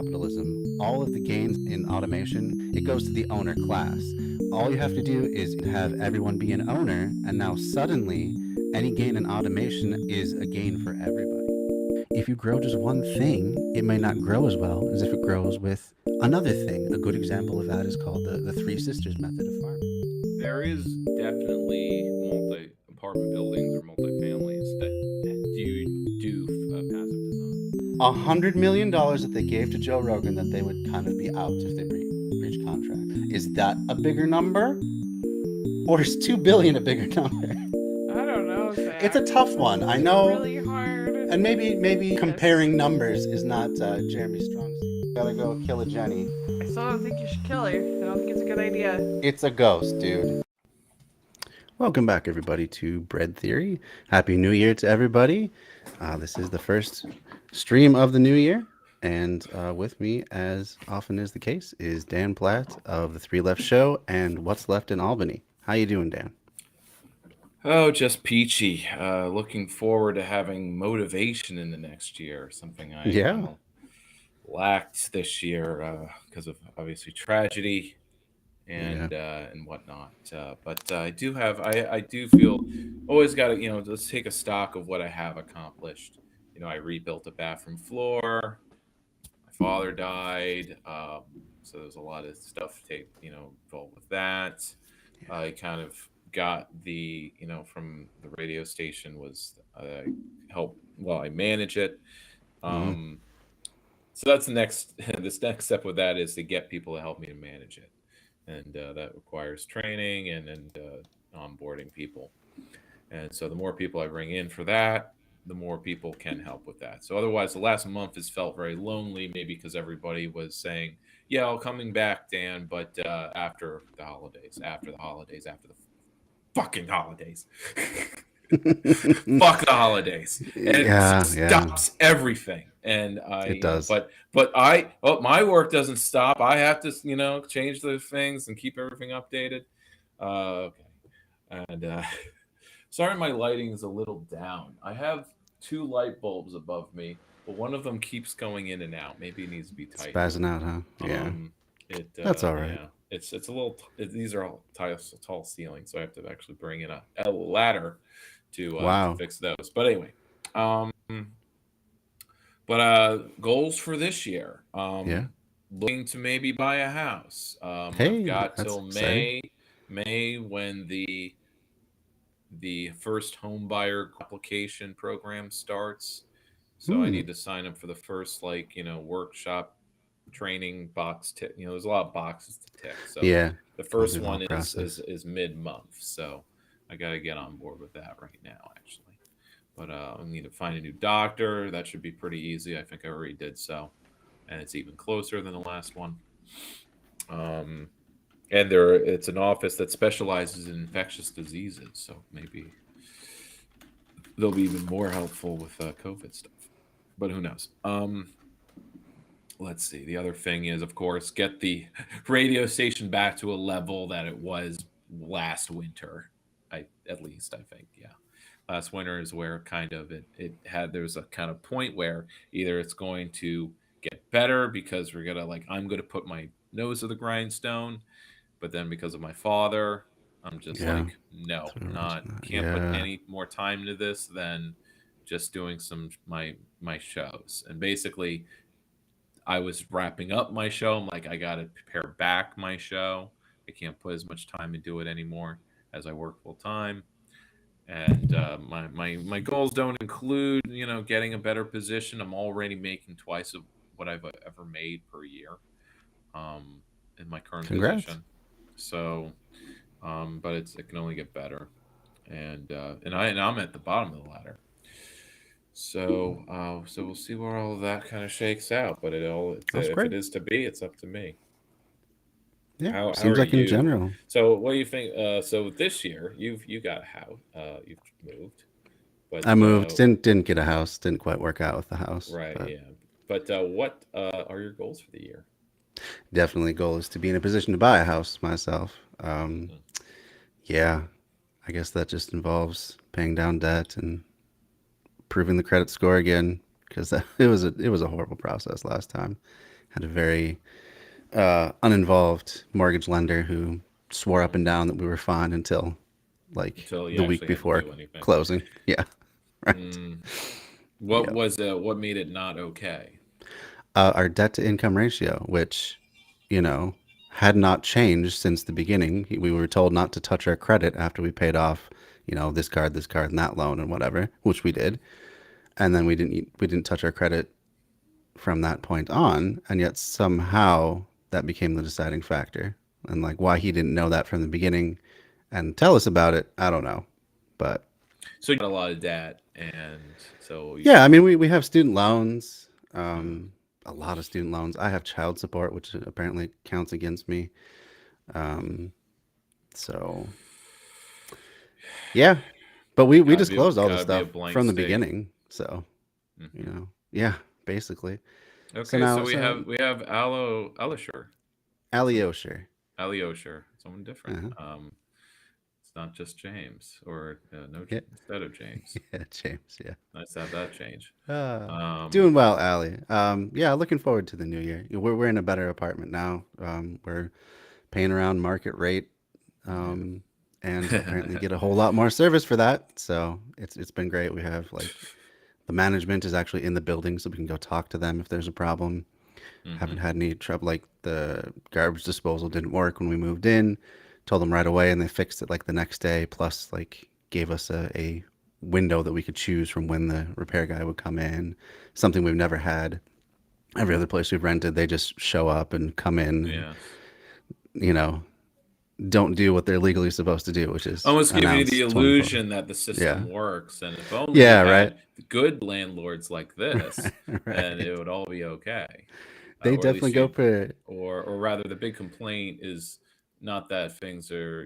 capitalism, all of the gains in automation, it goes to the owner class. All you have to do is have everyone be an owner, and now suddenly any gain in automation is a gain for everybody. If you grow just one thing, it may not grow as well as if it grows with another thing. A good example of that is called the Three Sisters method of farming. There is definitely multi-apartment buildings or multi-families that do passive design. $100 million that they gave to Joe Rogan that they would kind of be out if they breach contract. Is that a bigger number? Or is 2 billion a bigger number? I don't know, Zach. It's a tough one. I It's know. really hard. And maybe comparing numbers is not Jeremy Strong's thing. Gotta go kill a Jenny. I still don't think you should kill her. I don't think it's a good idea. It's a ghost, dude. Welcome back, everybody, to Bread Theory. Happy New Year to everybody. This is the first stream of the new year. And with me, as often is the case, is Dan Plaat of the Three Left Show and What's Left in Albany. How you doing, Dan? Oh, just peachy. Looking forward to having motivation in the next year. Something I lacked this year because of obviously tragedy and whatnot. But I do have. I do feel always got to let's take a stock of what I have accomplished. I rebuilt a bathroom floor. My father died, so there's a lot of stuff involved with that. I kind of got the from the radio station was help I manage it. So that's the next this next step with that is to get people to help me to manage it, and that requires training and onboarding people. And so the more people I bring in for that, the more people can help with that. So otherwise, the last month has felt very lonely, maybe because everybody was saying, "Yeah, I'm coming back, Dan," but after the holidays, after the fucking holidays. Fuck the holidays. And it stops everything. And it does. But my work doesn't stop. I have to, change the things and keep everything updated. Okay. And sorry my lighting is a little down. I have 2 light bulbs above me, but one of them keeps going in and out. Maybe it needs to be tightened. Spazzing out, huh? Yeah. That's all right. Yeah. It's a little. These are all tall ceilings, so I have to actually bring in a ladder to fix those. But anyway, goals for this year. Looking to maybe buy a house. I've got till May when the first home buyer application program starts. So I need to sign up for the first workshop training box tick. There's a lot of boxes to tick. So the first one is mid-month. So I got to get on board with that right now, actually. But I need to find a new doctor. That should be pretty easy. I think I already did so, and it's even closer than the last one. And it's an office that specializes in infectious diseases, so maybe they'll be even more helpful with COVID stuff. But who knows? Let's see. The other thing is, of course, get the radio station back to a level that it was last winter. At least I think, yeah. Last winter is where kind of there's a kind of point where either it's going to get better because I'm gonna put my nose to the grindstone, but then because of my father, I'm just no, can't put any more time into this than just doing some my shows. And basically I was wrapping up my show. I'm like, I got to prepare back my show. I can't put as much time into it anymore as I work full time. And my goals don't include, getting a better position. I'm already making twice of what I've ever made per year in my current position. So, but it can only get better. And I'm at the bottom of the ladder. So we'll see where all of that kind of shakes out. But if it is to be, it's up to me. Yeah, seems like in general. So what do you think? So this year you got a house. You've moved. But I moved. Didn't get a house. Didn't quite work out with the house. Right. But, yeah. But what are your goals for the year? Definitely, goal is to be in a position to buy a house myself. Yeah, I guess that just involves paying down debt and improving the credit score again, because it was a horrible process last time. had a very uninvolved mortgage lender who swore up Mm. and down that we were fine until like Until you the week actually had to before do anything. closing. Yeah, right. Mm. Yeah. What made it not okay? Our debt to income ratio, which, you know, had not changed since the beginning. We were told not to touch our credit after we paid off, this card, and that loan and whatever, which we did. And then we didn't touch our credit from that point on, and yet somehow that became the deciding factor. And like why he didn't know that from the beginning and tell us about it, I don't know. But So you got a lot of debt, and so you yeah, I should. mean, we have student loans, Uh, a lot of student loans. I have child support, which apparently counts against me. Um, so yeah, but we disclosed all this gotta be a stuff blank from the state. beginning. So Hmm. yeah, basically. So Okay, so now, we have Alisher, some Alyosher. Aliosher, someone different. Uh-huh. It's not just James or no Yeah, instead of James. yeah, James. Yeah. Nice to have that change. Uh, Um, Doing well, Ali. Yeah, looking forward to the new year. We're in a better apartment now. We're paying around market rate, um, and apparently get a whole lot more service for that. So it's been great. We have like the management is actually in the building, so we can go talk to them if there's a problem. Haven't hmm had any trouble. Like the garbage disposal didn't work when we moved in. Told them right away, and they fixed it like the next day. Plus, like gave us a window that we could choose from when the repair guy would come in. Something we've never had. Every other place we've rented, they just show up and come in and Yes. you know don't do what they're legally supposed to do, which is Almost giving you the announce 24. illusion that the Yeah. system works, and if only we Yeah. Right. had good landlords like this, then Right. it would all be okay. They Or at definitely least go you, for. or rather, the big complaint is not that things are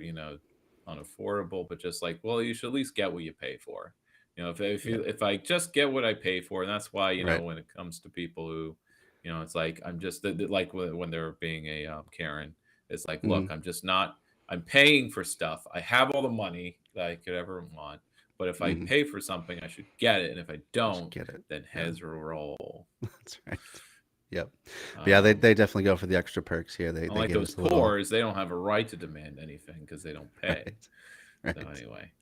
unaffordable, but just like, well, you should at least get what you pay for. Yeah. If I just get what I pay for, and that's why Right. when it comes to people who, it's like I'm just like when they're being a Karen, it's like, look, Mm-hmm. I'm just not. I'm paying for stuff. I have all the money that I could ever want, but if I Mm-hmm. pay for something, I should get it, and if I You should don't, get it. then Yeah. heads will roll. That's right. Yep. But yeah, they, Um, they definitely go for the extra perks here. They Unlike give those us a little. poors, they don't have a right to demand anything because they don't pay. Right. So Right. anyway,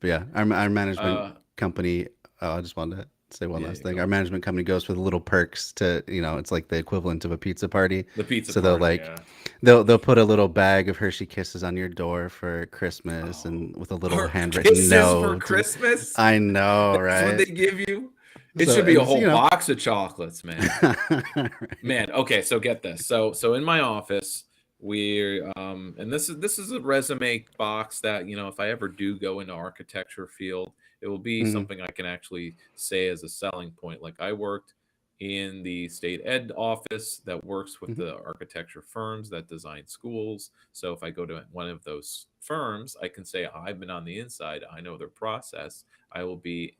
But yeah, our management uh, company. Oh, I just wanted to say one yeah, last go thing. Our on. management company goes for the little perks to, it's like the equivalent of a pizza party. The pizza So they'll party, like, yeah. they'll put a little bag of Hershey Kisses on your door for Christmas, Oh, and with a little or handwritten kisses for note. And Christmas? I know, That's what right? they give you? It So should be and a it's whole box of chocolates, man. right. Man, okay, so get this. So in my office, we're and this is a resume box that, if I ever do go into architecture field, it will be Hmm. something I can actually say as a selling point. Like I worked in the state ed office that works with Hmm. the architecture firms that design schools. So if I go to one of those firms, I can say I've been on the inside, I know their process. I will be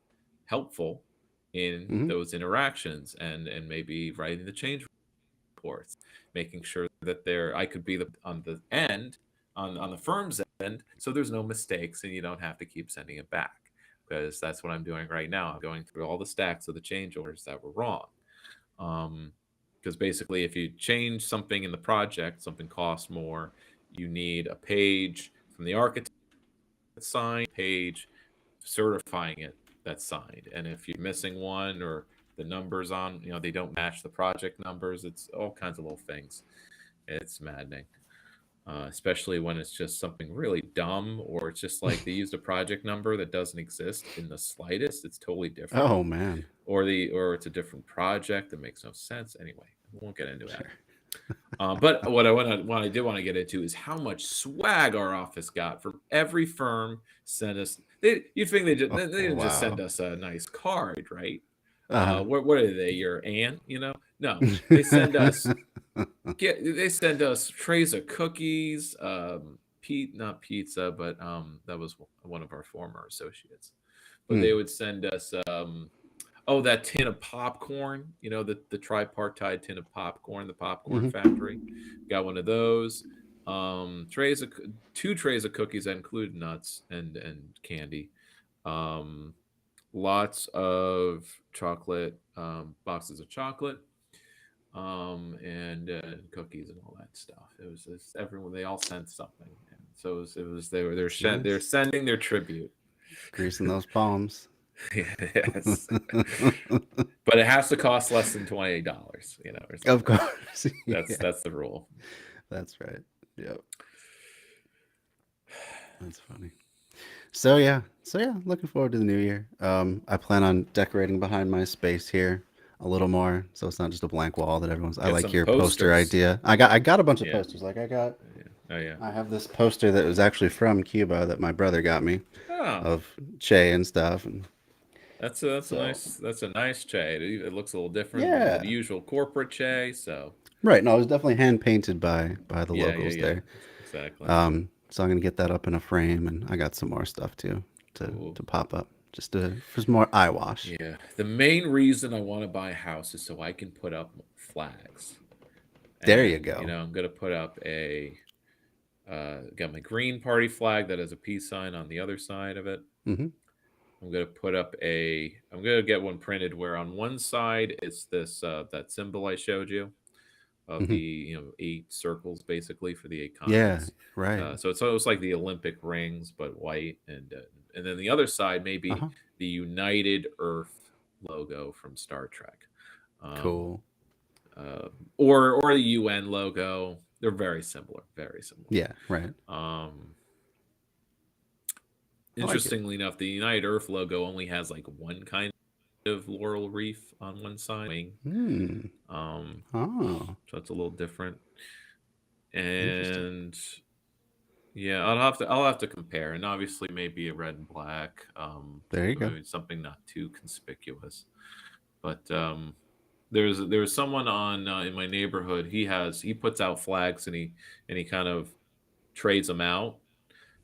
helpful in Hmm. those interactions and maybe writing the change reports, making sure that I could be on the end, on the firm's end, so there's no mistakes and you don't have to keep sending it back, because that's what I'm doing right now. I'm going through all the stacks of the change orders that were wrong. Um, because basically, if you change something in the project, something costs more, you need a page from the architect signed, page certifying it that's signed. And if you're missing one, or the numbers on, they don't match the project numbers, it's all kinds of little things. It's maddening. Especially when it's just something really dumb, or it's just like they used a project number that doesn't exist in the slightest. It's totally different, Oh man. or it's a different project that makes no sense. Anyway, we won't get into that. Sure. But what I did want to get into is how much swag our office got from every firm sent us. You'd think they Oh didn't just send wow. us a nice card, right? Uh-huh. What are they? Your aunt? No, they send us they send us trays of cookies, not pizza, but that was one of our former associates. But they Hmm. would send us oh, that tin of popcorn, the tripartite tin of popcorn, the popcorn Hmm. factory. Got one of those. Trays of 2 trays of cookies that include nuts and candy. Um, Lots of chocolate, boxes of chocolate. and cookies and all that stuff. It was just everyone. They all sent something, and so it was they're Nice. sending their tribute. Greasing those palms. Yes, but it has to cost less than $28, or Of something. course. That's Yeah, that's the rule. that's right. Yep. That's funny. So yeah, looking forward to the new year. I plan on decorating behind my space here a little more, so it's not just a blank wall that everyone's. I Get like some your poster posters. idea. I got a bunch of Yeah. posters. Like I got, Yeah. Oh yeah. I have this poster that was actually from Cuba that my brother got me Oh, of Che and stuff, and that's a so nice Che. It looks a little different than the yeah, usual corporate Che. So right. No, it was definitely hand painted by the yeah, locals yeah, there. exactly. So I'm gonna get that up in a frame, and I got some more stuff too to Cool. to pop up just to for some more eye wash. Yeah. The main reason I want to buy a house is so I can put up flags. There you And go. I'm gonna put up got my green party flag that has a peace sign on the other side of it. Hmm. I'm gonna get one printed where on one side it's this that symbol I showed you of the Hmm. 8 circles basically for the 8 Yeah, continents. right. So it's almost like the Olympic rings but white, and then the other side maybe Uh-huh. the United Earth logo from Star Trek. Um, Cool. uh, or the UN logo. They're very similar, very similar. Yeah, right. Um, I like it. Interestingly enough, the United Earth logo only has like one kind of laurel wreath on one side, wing. Hmm. Um, Oh, so it's a little different. interesting. And yeah, I'll have to compare, and obviously maybe a red and black, There you go. maybe something not too conspicuous. But there's someone on in my neighborhood. He puts out flags, and he kind of trades them out.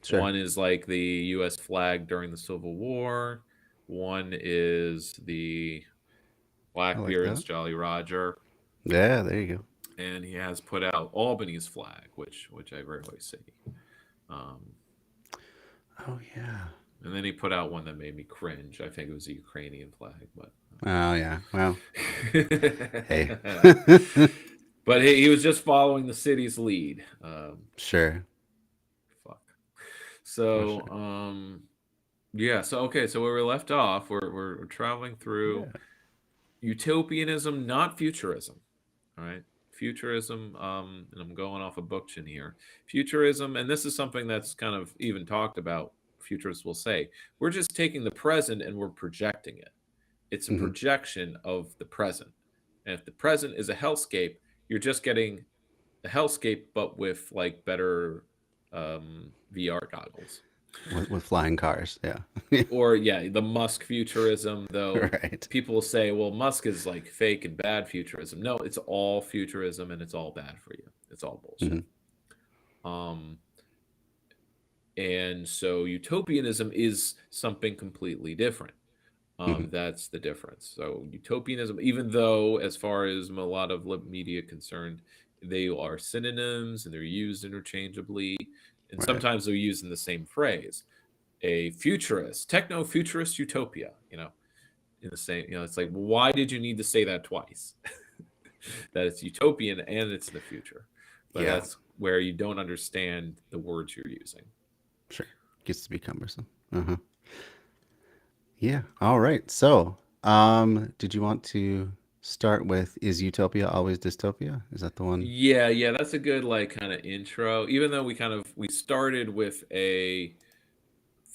Sure. One is like the U.S. flag during the Civil War. One is the I like Blackbeard's that. Jolly Roger, Yeah, there you go. and he has put out Albany's flag, which I rarely see. Um, Oh yeah. and then he put out one that made me cringe. I think it was a Ukrainian flag, but Oh yeah. Well, hey. but he was just following the city's lead. Sure. Fuck. For So sure. yeah. So okay. So where we left off, we're traveling through Yeah. utopianism, not futurism. All right. Futurism, and I'm going off a bookchin here. Futurism, and this is something that's kind of even talked about. Futurists will say we're just taking the present and we're projecting it. It's a Hmm. projection of the present. And if the present is a hellscape, you're just getting a hellscape, but with like better VR goggles. With flying cars. Yeah. Or yeah, the Musk futurism, though Right. people say, well, Musk is like fake and bad futurism. No, it's all futurism and it's all bad for you. It's all bullshit. Hmm. Um, and so utopianism is something completely different. Hmm. That's the difference. So utopianism, even though as far as a lot of media concerned, they are synonyms and they're used interchangeably, and Right. sometimes they're used in the same phrase. A futurist, techno-futurist utopia, in the same, it's like, why did you need to say that twice? That it's utopian and it's the future. But Yeah. that's where you don't understand the words you're using. Sure. Gets to be cumbersome. Uh-huh. Yeah. All right. So, did you want to start with is utopia always dystopia? Is that the one? Yeah, that's a good like kind of intro. Even though we started with a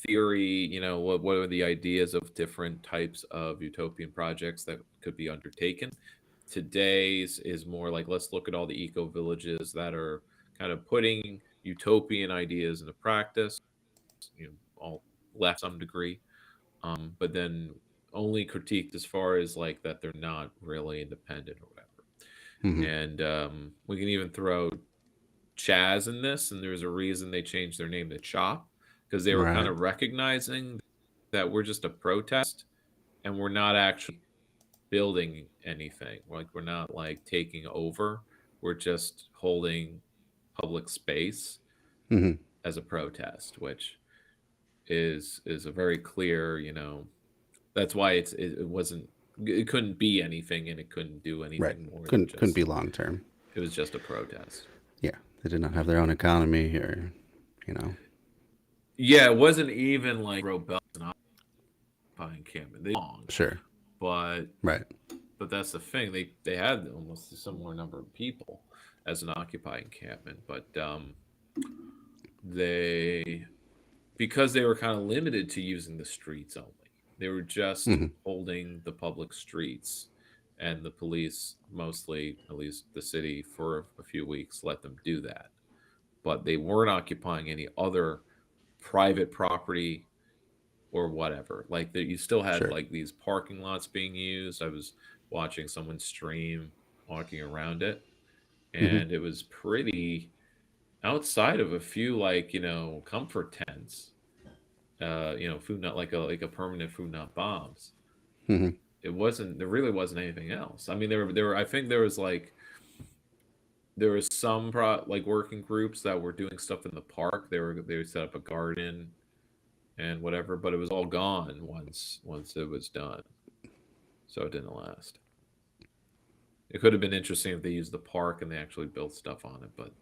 theory, what are the ideas of different types of utopian projects that could be undertaken. Today's is more like let's look at all the eco villages that are kind of putting utopian ideas into practice, all left some degree, but then only critiqued as far as like that they're not really independent or whatever. Hmm. And we can even throw Chaz in this, and there's a reason they changed their name to Chop, because they were kind Right. of recognizing that we're just a protest and we're not actually building anything. Like we're not like taking over. We're just holding public space Hmm. as a protest, which is a very clear, that's why it wasn't it couldn't be anything, and it couldn't do anything Right. more. Couldn't be long term. It was just a protest. Yeah, they did not have their own economy, or Yeah, it wasn't even like rebellion occupying encampment. They long, Sure. but Right. that's the thing. They had almost a similar number of people as an occupying encampment, but they because they were kind of limited to using the streets only. They were just holding the public streets, and the police, mostly, at least the city, for a few weeks, let them do that. But they weren't occupying any other private property or whatever. Like you still had Sure. like these parking lots being used. I was watching someone stream walking around it, and it was pretty outside of a few like comfort tents. Food not like a permanent food not bombs. It wasn't. There really wasn't anything else. I mean, there were. I think there was some like working groups that were doing stuff in the park. They set up a garden and whatever, but it was all gone once it was done. So it didn't last. It could have been interesting if they used the park and they actually built stuff on it, but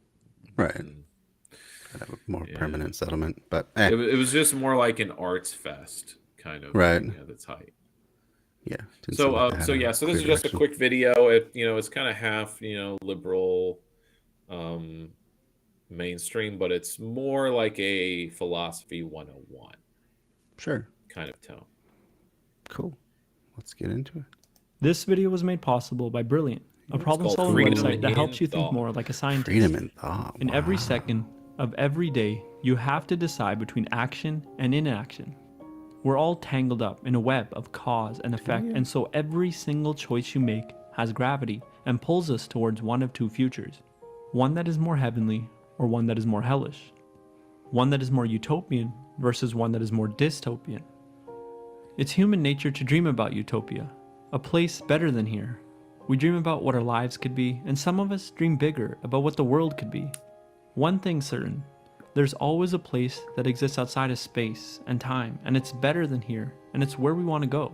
Right. Could have a more permanent settlement, but it was just more like an arts fest kind of right thing at its height. Yeah. So this is just a quick video. It's kind of half liberal, mainstream, but it's more like a philosophy 101. Sure. Kind of tone. Cool. Let's get into it. This video was made possible by Brilliant, a problem-solving website that helps you think more like a scientist. Freedom in thought. In every second of every day, you have to decide between action and inaction. We're all tangled up in a web of cause and effect, and so every single choice you make has gravity and pulls us towards one of two futures. One that is more heavenly, or one that is more hellish. One that is more utopian versus one that is more dystopian. It's human nature to dream about utopia, a place better than here. We dream about what our lives could be, and some of us dream bigger about what the world could be. One thing's certain, there's always a place that exists outside of space and time, and it's better than here, and it's where we want to go.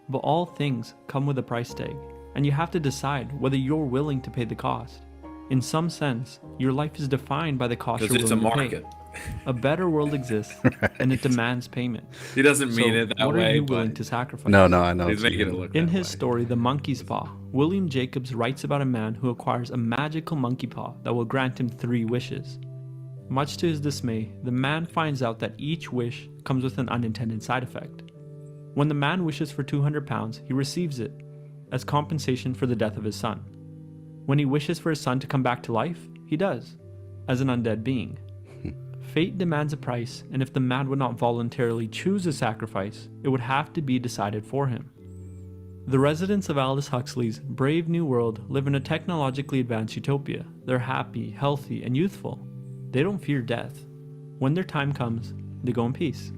But all things come with a price tag, and you have to decide whether you're willing to pay the cost. In some sense, your life is defined by the cost you're willing to pay. Because it's a market. A better world exists, and it demands payment. He doesn't mean it that way. What are you willing to sacrifice? No, I know. He's making it look In that his way. story, The Monkey's Paw, William Jacobs writes about a man who acquires a magical monkey paw that will grant him 3 wishes. Much to his dismay, the man finds out that each wish comes with an unintended side effect. When the man wishes for 200 pounds, he receives it as compensation for the death of his son. When he wishes for his son to come back to life, he does, as an undead being. Fate demands a price, and if the man would not voluntarily choose a sacrifice, it would have to be decided for him. The residents of Aldous Huxley's Brave New World live in a technologically advanced utopia. They're happy, healthy, and youthful. They don't fear death. When their time comes, they go in peace.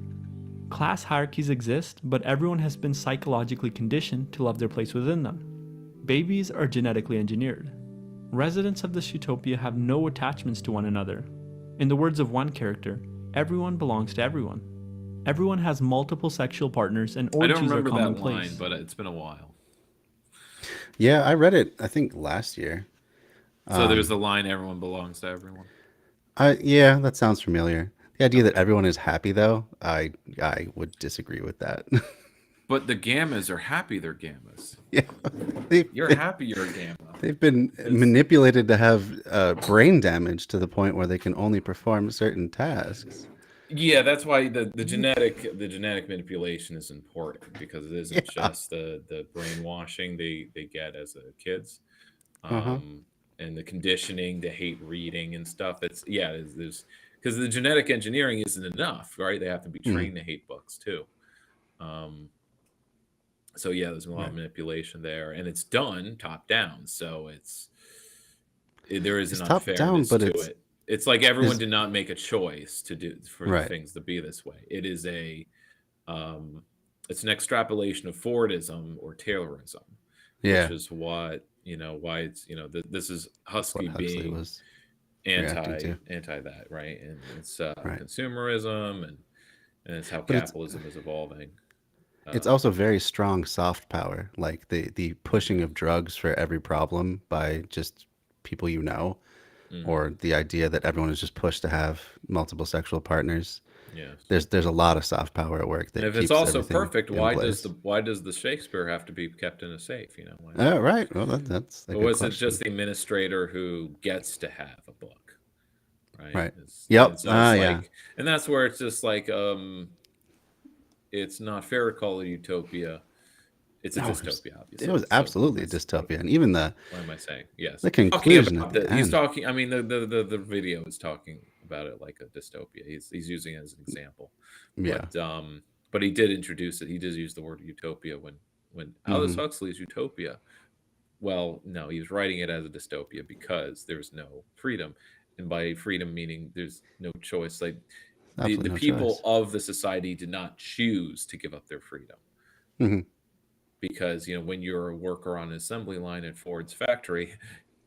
Class hierarchies exist, but everyone has been psychologically conditioned to love their place within them. Babies are genetically engineered. Residents of this utopia have no attachments to one another. In the words of one character, everyone belongs to everyone. Everyone has multiple sexual partners, and I don't orgies are remember that commonplace. line, but it's been a while. Yeah, I read it, I think, last year. So there's the line, everyone belongs to everyone. Yeah, that sounds familiar. The idea that everyone is happy, though, I would disagree with that. But the gammas are happy they're gammas. Yeah, You're happy you're a gamma. they've been manipulated to have brain damage to the point where they can only perform certain tasks. Yeah, that's why the genetic manipulation is important, because it isn't just the brainwashing they get as kids, and the conditioning to hate reading and stuff. There's because the genetic engineering isn't enough, right? They have to be trained to hate books too. So yeah, there's a lot of manipulation there, and it's done top down. So there is an unfairness to it. It's like everyone did not make a choice for things to be this way. It is it's an extrapolation of Fordism or Taylorism, which is why it's this is Huxley being anti that, right? And it's consumerism, and it's how capitalism is evolving. It's also very strong soft power, like the pushing of drugs for every problem by just people you know, or the idea that everyone is just pushed to have multiple sexual partners. Yes. There's a lot of soft power at work And that if it's keeps also everything perfect, in place. why does the Shakespeare have to be kept in a safe? You know, why Oh, right. Well, that's a or good was it question. just the administrator who gets to have a book, right? Right. And Yep. so it's Yeah. like, and that's where it's just like, it's not fair to call it a utopia. It's a No, dystopia, it obviously. was So absolutely a that's dystopia, and even what am I saying? Yes, the talking conclusion at about the he's end. talking. I mean, the video is talking about it like a dystopia. He's using it as an example, Yeah. but he did introduce it. He did use the word utopia when Aldous Hmm. Huxley's Utopia. Well, no, he was writing it as a dystopia because there's no freedom, and by freedom meaning there's no choice. Like the Absolutely no people choice. of the society did not choose to give up their freedom, Hmm. because when you're a worker on an assembly line at Ford's factory,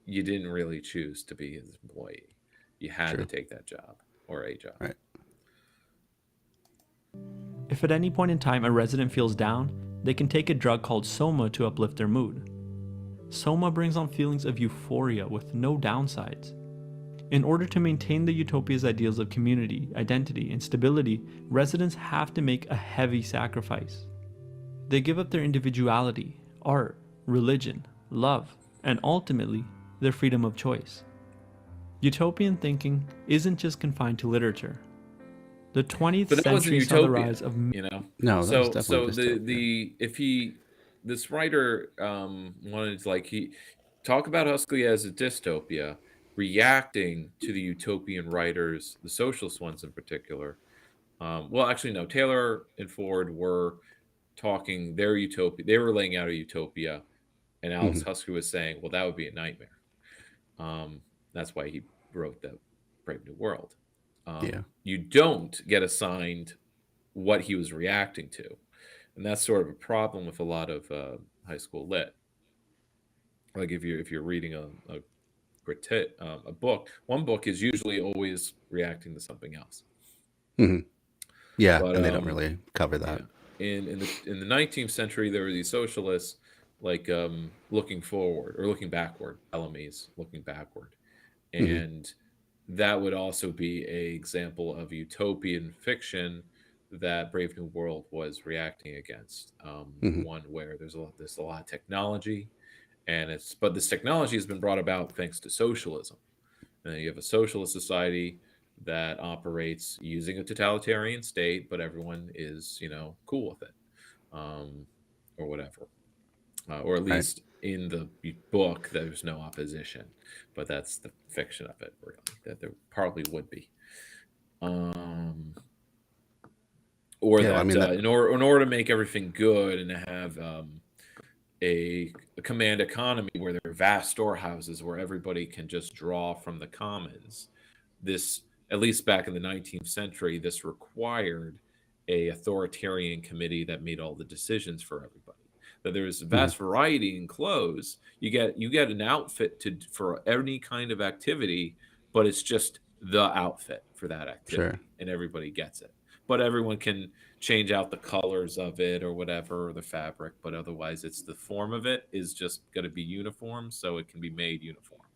you didn't really choose to be his employee. You had to True. take that job or a job. Right. If at any point in time a resident feels down, they can take a drug called soma to uplift their mood. Soma brings on feelings of euphoria with no downsides. In order to maintain the Utopia's ideals of community, identity, and stability, residents have to make a heavy sacrifice. They give up their individuality, art, religion, love, and ultimately, their freedom of choice. Utopian thinking isn't just confined to literature. The 20th But that wasn't century saw the utopia, rise of No, that was So definitely dystopia. the if he this writer wanted to, like, he talk about Huxley as a dystopia, reacting to the utopian writers, the socialist ones in particular. Well, actually, no. Taylor and Ford were talking their utopia. They were laying out a utopia, and Aldous Hmm. Huxley was saying, "Well, that would be a nightmare." That's why he wrote the Brave New World. Yeah. You don't get assigned what he was reacting to, and that's sort of a problem with a lot of high school lit. Like if you're reading a book, one book is usually always reacting to something else. Hmm. Yeah, But and they don't really cover that. yeah, in the 19th century, there were these socialists like looking forward or looking backward. Bellamy's looking backward, Hmm. and that would also be a example of utopian fiction that Brave New World was reacting against. Hmm. One where there's a lot of technology, and but this technology has been brought about thanks to socialism. And then you have a socialist society that operates using a totalitarian state, but everyone is cool with it, um, or whatever, or at Right. least in the book there's no opposition, but that's the fiction of it, really, that there probably would be, um, or Yeah. Well, I that mean that. in order to make everything good and to have a command economy where there are vast storehouses where everybody can just draw from the commons. This, at least back in the 19th century, this required a authoritarian committee that made all the decisions for everybody. That there's a Hmm. vast variety in clothes. You get an outfit for any kind of activity, but it's just the outfit for that Sure. activity, and everybody gets it. But everyone can change out the colors of it or whatever, or the fabric, but otherwise it's the form of it is just going to be uniform, so it can be made uniformly.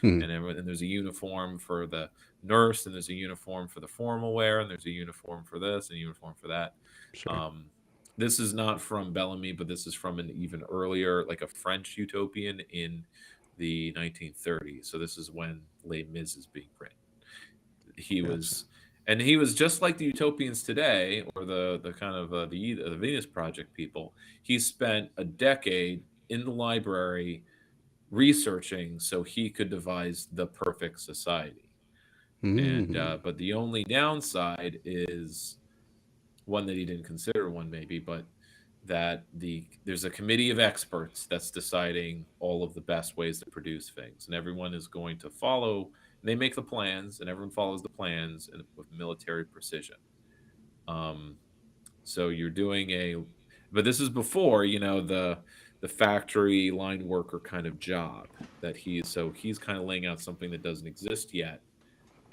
Hmm. And there's a uniform for the nurse, and there's a uniform for the formal wear, and there's a uniform for this and a uniform for that. Sure. um, this is not from Bellamy, but this is from an even earlier, like a French utopian in the 1930s. So this is when Les Mis is being written. he Gotcha. was he was just like the utopians today, or the kind of the Venus Project people. He spent a decade in the library researching so he could devise the perfect society. And Hmm. but the only downside is one that he didn't consider, one maybe, but that there's a committee of experts that's deciding all of the best ways to produce things, and everyone is going to follow. They make the plans, and everyone follows the plans and with military precision. Um, so you're doing but this is before the factory line worker kind of job that he's kind of laying out something that doesn't exist yet,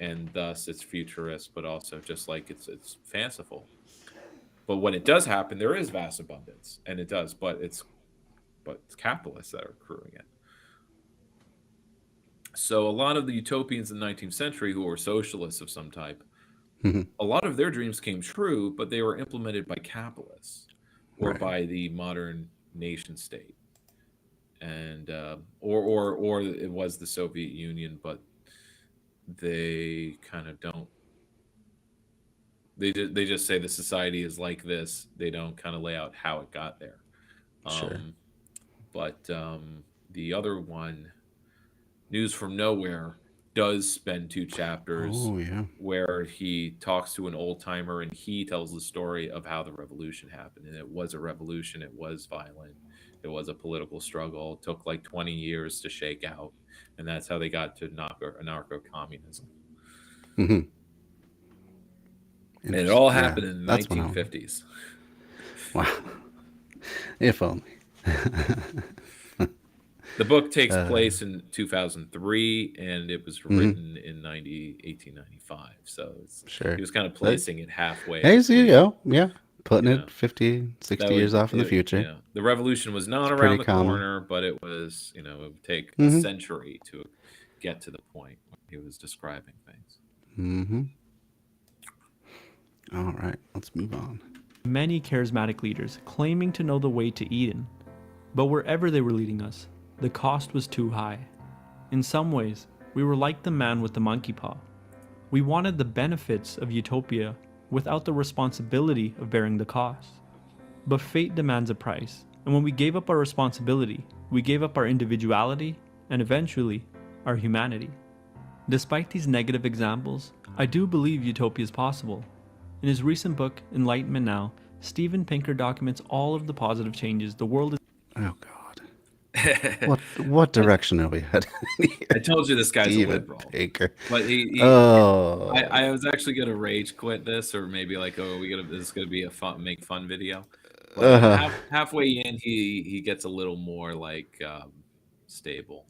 and thus it's futurist, but also just like it's fanciful. but when it does happen, there is vast abundance, and it does, but it's capitalists that are accruing it. So a lot of the utopians in the 19th century who were socialists of some type, a lot of their dreams came true, but they were implemented by capitalists or by the modern nation state, and or it was the Soviet Union, but they kind of don't. They just say the society is like this. They don't kind of lay out how it got there. Sure. But the other one, News from Nowhere, does spend 2 chapters where he talks to an old timer and he tells the story of how the revolution happened. And it was a revolution. It was violent. It was a political struggle. It took like 20 years to shake out. And that's how they got to anarcho-communism. And it all happened in the 1950s. Wow. If only. The book takes place in 2003, and it was written in 1895. So he was kind of placing it halfway. Hey, so you go. Yeah. Putting it 50, 60 years off in the future. Yeah. The revolution was not around the corner, but it was, it would take a century to get to the point where he was describing things. All right, let's move on. Many charismatic leaders claiming to know the way to Eden, but wherever they were leading us, the cost was too high. In some ways, we were like the man with the monkey paw. We wanted the benefits of utopia without the responsibility of bearing the cost. But fate demands a price, and when we gave up our responsibility, we gave up our individuality and eventually our humanity. Despite these negative examples, I do believe utopia is possible. In his recent book, Enlightenment Now, Steven Pinker documents all of the positive changes the world is. Oh God! What direction are we heading? I told you this guy's Steven a liberal. Pinker. But I was actually gonna rage quit this, or maybe like, this is gonna be a make fun video. But halfway in, he gets a little more like stable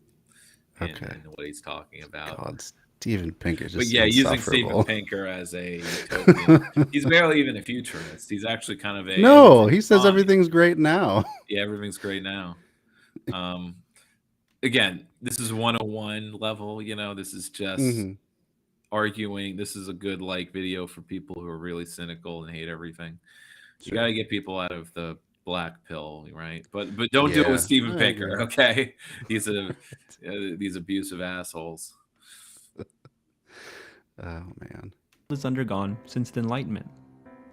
in what he's talking about. God, Steven Pinker just. But yeah, using Steven Pinker as a utopian, he's barely even a futurist. He's actually kind of a he says everything's great now. Yeah, everything's great now. Again, this is 101 level. This is just arguing. This is a good video for people who are really cynical and hate everying. You got to get people out of the black pill, right? But don't do it with Steven Pinker, okay? These abusive assholes. Oh man. Has undergone since the Enlightenment.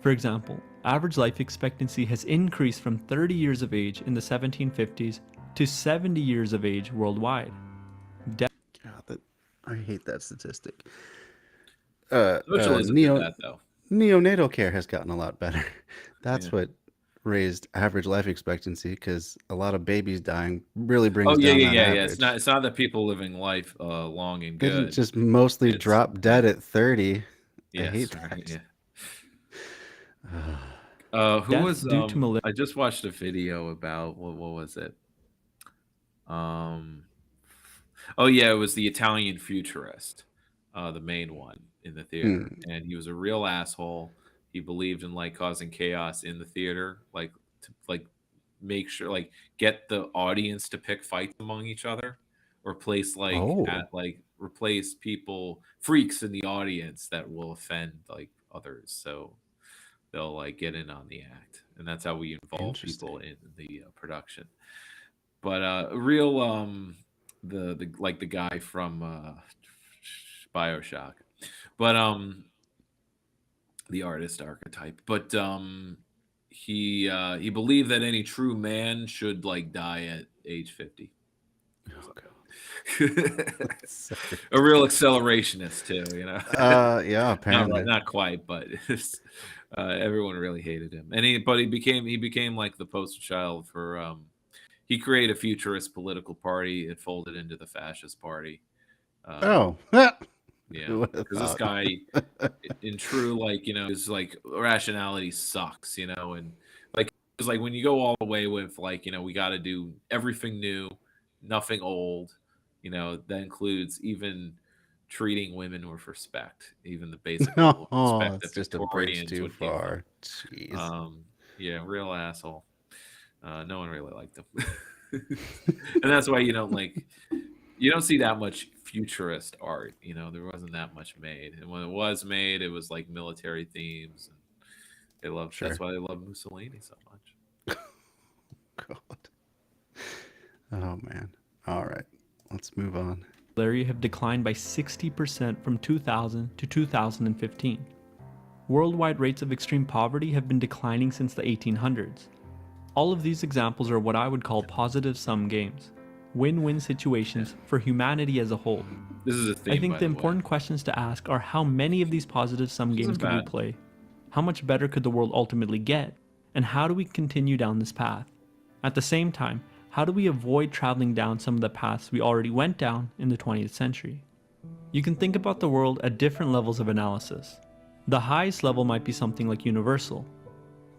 For example, average life expectancy has increased from 30 years of age in the 1750s to 70 years of age worldwide. I hate that statistic. Socialism did that, though. Neonatal care has gotten a lot better. That's what raised average life expectancy, because a lot of babies dying really brings down that average. It's not that people living life long and good. Didn't just mostly drop dead at 30. I hate that. Right, who was I just watched a video about what was it? It was the Italian futurist, the main one in the theater, and he was a real asshole. He believed in causing chaos in the theater, to make sure get the audience to pick fights among each other, or place replace people, freaks in the audience that will offend others, so they'll get in on the act, and that's how we involve people in the production. But real the guy from BioShock, but the artist archetype, but he believed that any true man should die at age 50. Oh God. A real accelerationist too, yeah, apparently not quite, but everyone really hated him, and he became like the poster child for he created a futurist political party. It folded into the fascist party. Yeah, because this guy, in true his rationality sucks, and it's when you go all the way with we got to do everything new, nothing old, that includes even treating women with respect, even the basic level of Oh, respect it's that just a bridge Victorians too would give far. them. Jeez. Yeah, real asshole. No one really liked him, and that's why you don't see that much futurist art. There wasn't that much made, and when it was made, it was like military themes. And Sure. that's why they love Mussolini so much. God. Oh man. All right. Let's move on. Have declined by 60% from 2000 to 2015. Worldwide rates of extreme poverty have been declining since the 1800s. All of these examples are what I would call positive-sum games, win-win situations for humanity as a whole. This is a theme. I think by the way. important questions to ask are how many of these positive-sum games isn't could we bad. play? How much better could the world ultimately get? And how do we continue down this path? At the same time, how do we avoid traveling down some of the paths we already went down in the 20th century? You can think about the world at different levels of analysis. The highest level might be something like universal.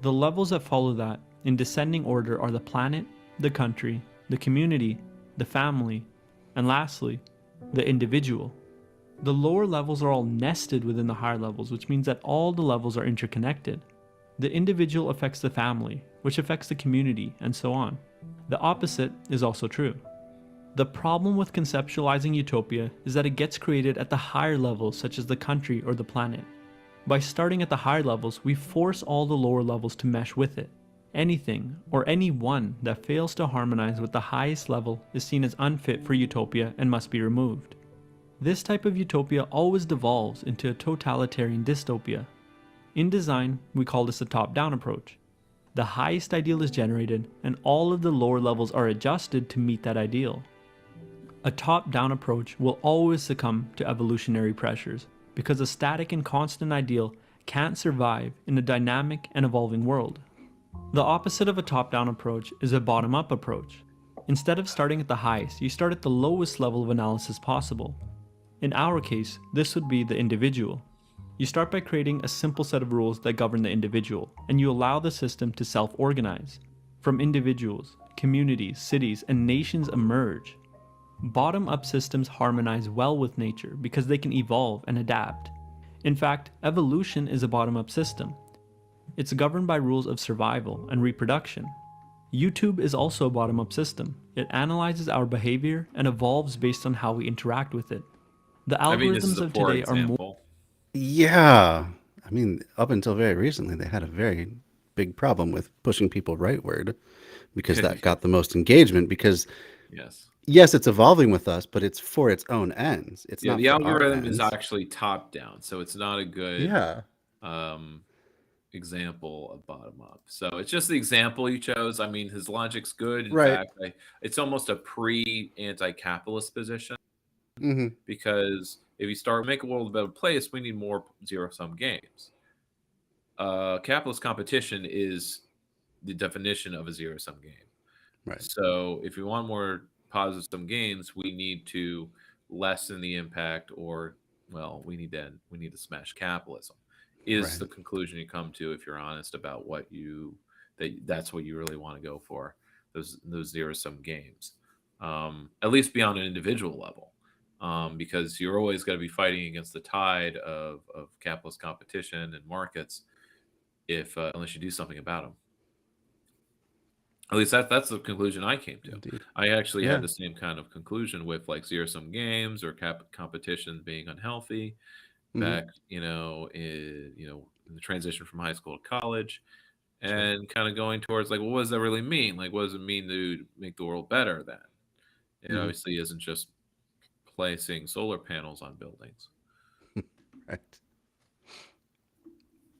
The levels that follow that, in descending order, are the planet, the country, the community, the family, and lastly, the individual. The lower levels are all nested within the higher levels, which means that all the levels are interconnected. The individual affects the family, which affects the community, and so on. The opposite is also true. The problem with conceptualizing utopia is that it gets created at the higher levels, such as the country or the planet. By starting at the higher levels, we force all the lower levels to mesh with it. Anything, or anyone, that fails to harmonize with the highest level is seen as unfit for utopia and must be removed. This type of utopia always devolves into a totalitarian dystopia. In design, we call this a top-down approach. The highest ideal is generated, and all of the lower levels are adjusted to meet that ideal. A top-down approach will always succumb to evolutionary pressures, because a static and constant ideal can't survive in a dynamic and evolving world. The opposite of a top-down approach is a bottom-up approach. Instead of starting at the highest, you start at the lowest level of analysis possible. In our case, this would be the individual. You start by creating a simple set of rules that govern the individual, and you allow the system to self-organize. From individuals, communities, cities, and nations emerge. Bottom-up systems harmonize well with nature because they can evolve and adapt. In fact, evolution is a bottom-up system. It's governed by rules of survival and reproduction. YouTube is also a bottom-up system. It analyzes our behavior and evolves based on how we interact with it. The This is algorithms a of poor today are more... example. Yeah. I mean, up until very recently, they had a very big problem with pushing people rightward because that got the most engagement. Because yes, it's evolving with us, but it's for its own ends. It's not the for our algorithm is ends. actually top down, so it's not a good example of bottom up. So it's just the example you chose. I mean, his logic's good. In Right. fact, it's almost a pre-anti-capitalist position. Mm-hmm. Because if you start make a world a better place, we need more zero-sum games. Capitalist competition is the definition of a zero-sum game. Right. So if we want more positive-sum games, we need to lessen the impact, or we need to smash capitalism. Is the conclusion you come to if you're honest about that's what you really want to go for, those zero-sum games, at least beyond an individual level. Because you're always going to be fighting against the tide of capitalist competition and markets, unless you do something about them. At least that's the conclusion I came to. Indeed. I actually had the same kind of conclusion with like zero-sum games or competition being unhealthy back, in the transition from high school to college, and kind of going towards like, well, what does that really mean? Like, what does it mean to make the world better then? It obviously isn't just placing solar panels on buildings. Right.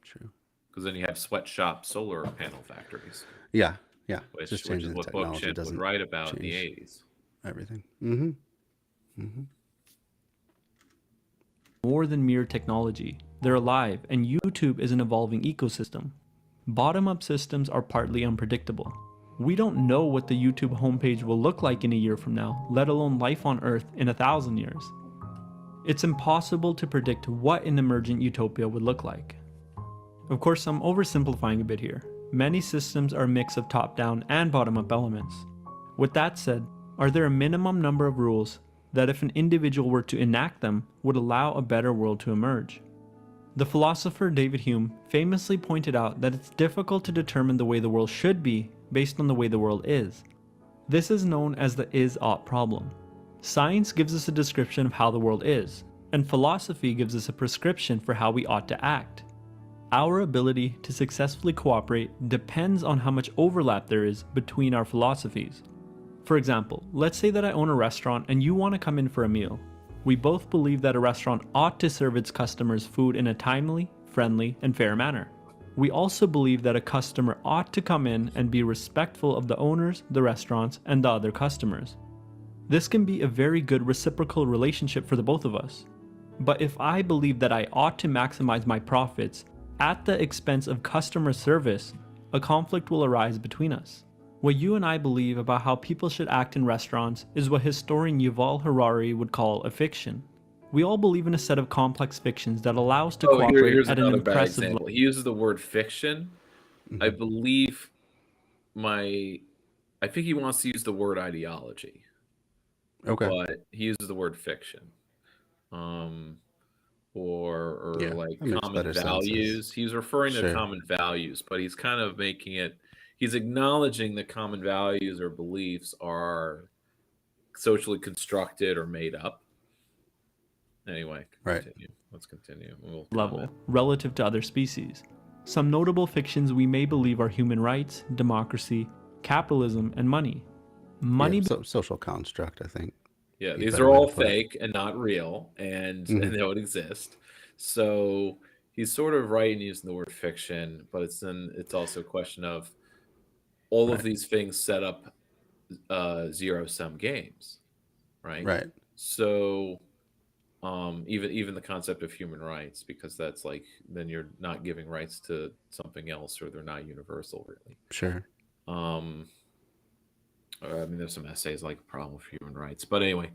True. Because then you have sweatshop solar panel factories. Yeah. Which Just is changing what technology Book doesn't would write about in the 80s. Everything. More than mere technology. They're alive, and YouTube is an evolving ecosystem. Bottom-up systems are partly unpredictable. We don't know what the YouTube homepage will look like in a year from now, let alone life on Earth in 1,000 years. It's impossible to predict what an emergent utopia would look like. Of course, I'm oversimplifying a bit here. Many systems are a mix of top-down and bottom-up elements. With that said, are there a minimum number of rules that if an individual were to enact them, would allow a better world to emerge. The philosopher David Hume famously pointed out that it's difficult to determine the way the world should be based on the way the world is. This is known as the is-ought problem. Science gives us a description of how the world is, and philosophy gives us a prescription for how we ought to act. Our ability to successfully cooperate depends on how much overlap there is between our philosophies. For example, let's say that I own a restaurant and you want to come in for a meal. We both believe that a restaurant ought to serve its customers food in a timely, friendly, and fair manner. We also believe that a customer ought to come in and be respectful of the owners, the restaurants, and the other customers. This can be a very good reciprocal relationship for the both of us. But if I believe that I ought to maximize my profits at the expense of customer service, a conflict will arise between us. What you and I believe about how people should act in restaurants is what historian Yuval Harari would call a fiction. We all believe in a set of complex fictions that allow us to cooperate here's at an another bad impressive example. level. He uses the word fiction. I believe I think he wants to use the word ideology. Okay. But he uses the word fiction. Or Yeah, like that makes common better sense. values. He's referring to Sure. common values, but he's kind of making it, he's acknowledging that common values or beliefs are socially constructed or made up. Anyway, Right. continue. Let's continue. We'll Level comment. relative to other species. Some notable fictions we may believe are human rights, democracy, capitalism, and money. Money Social construct, I think. Yeah, Be these better are way all to put it. fake and not real, and Mhm. they don't exist. So he's sort of right in using the word fiction, but it's also a question of all of Right. these things set up zero-sum games, right? Right. So even the concept of human rights, because that's like then you're not giving rights to something else, or they're not universal, really. Sure. I mean, there's some essays like Problem of Human Rights, but anyway,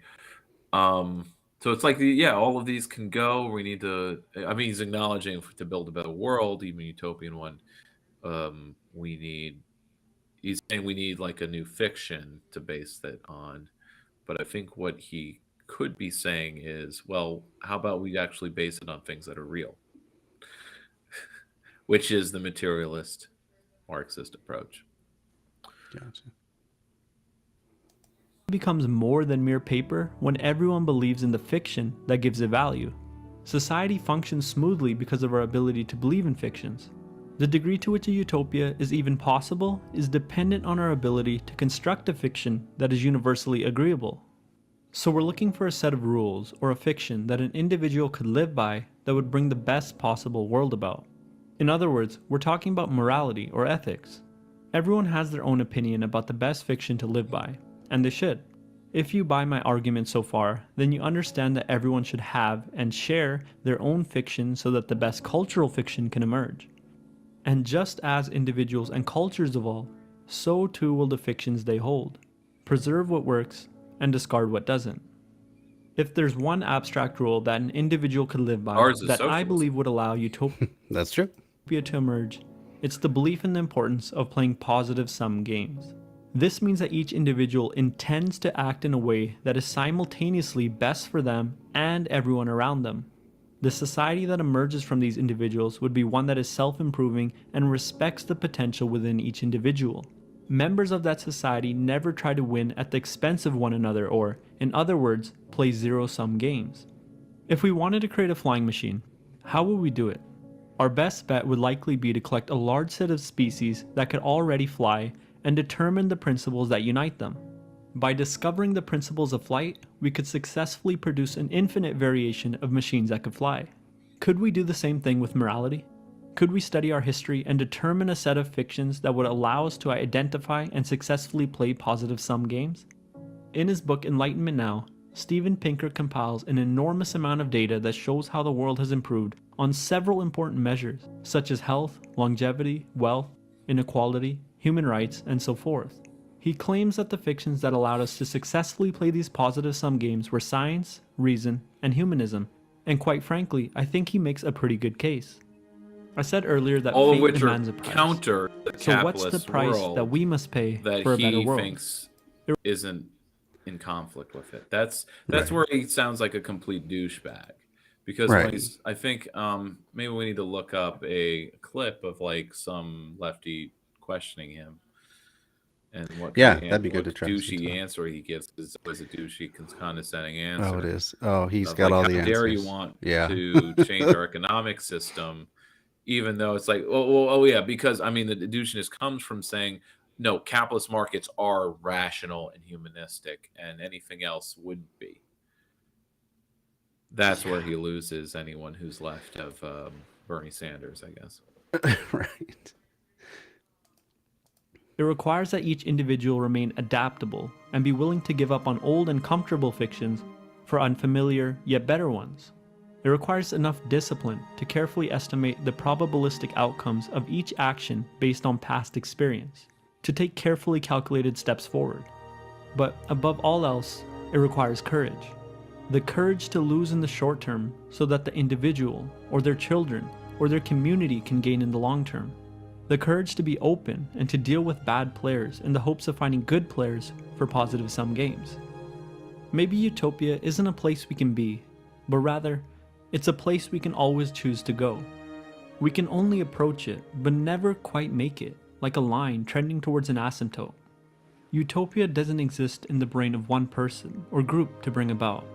so it's like all of these can go. We need to. I mean, he's acknowledging to build a better world, even a utopian one. He's saying we need like a new fiction to base that on. But I think what he could be saying is, well, how about we actually base it on things that are real, which is the materialist Marxist approach. Gotcha. becomes more than mere paper when everyone believes in the fiction that gives it value. Society functions smoothly because of our ability to believe in fictions. The degree to which a utopia is even possible is dependent on our ability to construct a fiction that is universally agreeable. So we're looking for a set of rules or a fiction that an individual could live by that would bring the best possible world about. In other words, we're talking about morality or ethics. Everyone has their own opinion about the best fiction to live by, and they should. If you buy my argument so far, then you understand that everyone should have and share their own fiction so that the best cultural fiction can emerge. And just as individuals and cultures evolve, so too will the fictions they hold. Preserve what works and discard what doesn't. If there's one abstract rule that an individual could live by Ours is that I socialism. believe would allow utopia That's true. to emerge, it's the belief in the importance of playing positive-sum games. This means that each individual intends to act in a way that is simultaneously best for them and everyone around them. The society that emerges from these individuals would be one that is self-improving and respects the potential within each individual. Members of that society never try to win at the expense of one another or, in other words, play zero-sum games. If we wanted to create a flying machine, how would we do it? Our best bet would likely be to collect a large set of species that could already fly and determine the principles that unite them. By discovering the principles of flight, we could successfully produce an infinite variation of machines that could fly. Could we do the same thing with morality? Could we study our history and determine a set of fictions that would allow us to identify and successfully play positive-sum games? In his book Enlightenment Now, Steven Pinker compiles an enormous amount of data that shows how the world has improved on several important measures, such as health, longevity, wealth, inequality, human rights, and so forth. He claims that the fictions that allowed us to successfully play these positive-sum games were science, reason, and humanism, and quite frankly, I think he makes a pretty good case. I said earlier that All of fate which are demands a price. counter the So what's the capitalist price world that we must pay that for a better he world? thinks isn't in conflict with it. That's Right. where he sounds like a complete douchebag. Because when Right. he's, I think maybe we need to look up a clip of like some lefty questioning him and what kind Yeah, of that'd be good what to try some douchey time. answer he gives. Is always a douchey, condescending Oh, it answer is. Oh, he's of got like, all how the dare you answers. want Yeah. to change our economic system, even though it's like, oh yeah, because I mean the douchiness comes from saying no, capitalist markets are rational and humanistic, and anything else wouldn't be. That's where Yeah. he loses anyone who's left of Bernie Sanders, I guess. Right. It requires that each individual remain adaptable and be willing to give up on old and comfortable fictions for unfamiliar yet better ones. It requires enough discipline to carefully estimate the probabilistic outcomes of each action based on past experience, to take carefully calculated steps forward. But above all else, it requires courage. The courage to lose in the short term so that the individual, or their children, or their community can gain in the long term. The courage to be open and to deal with bad players in the hopes of finding good players for positive sum games. Maybe Utopia isn't a place we can be, but rather, it's a place we can always choose to go. We can only approach it, but never quite make it, like a line trending towards an asymptote. Utopia doesn't exist in the brain of one person or group to bring about,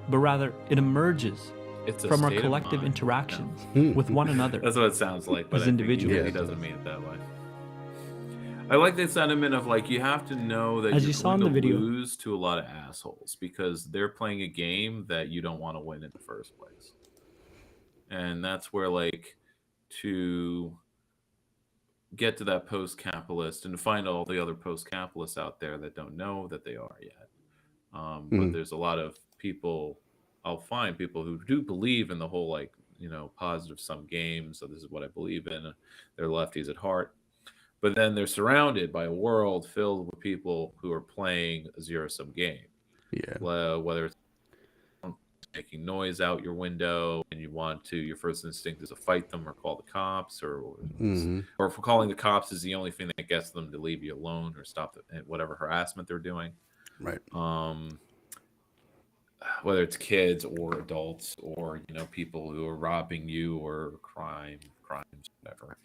but rather it emerges It's a from our state of collective mind. interactions No. with one another. That's what it sounds like, but As I think individuals. he doesn't mean it that way. I like the sentiment of like you have to know that As you're you saw going in to the video. lose to a lot of assholes because they're playing a game that you don't want to win in the first place. And that's where like to get to that post-capitalist and to find all the other post-capitalists out there that don't know that they are yet. But there's a lot of people, I'll find people who do believe in the whole like, positive sum game. So this is what I believe in. They're lefties at heart. But then they're surrounded by a world filled with people who are playing a zero sum game. Yeah. Whether it's making noise out your window and your first instinct is to fight them or call the cops, or if calling the cops is the only thing that gets them to leave you alone or stop whatever harassment they're doing. Right. Whether it's kids or adults or people who are robbing you or crimes, whatever.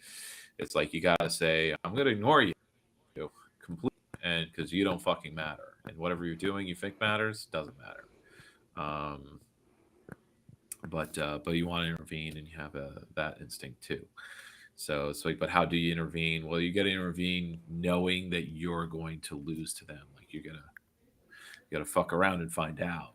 It's like you gotta say, I'm gonna ignore you completely, and because you don't fucking matter, and whatever you're doing, you think matters doesn't matter. But you want to intervene, and you have that instinct too. So it's like, but how do you intervene? Well, you got to intervene knowing that you're going to lose to them. Like you gotta fuck around and find out.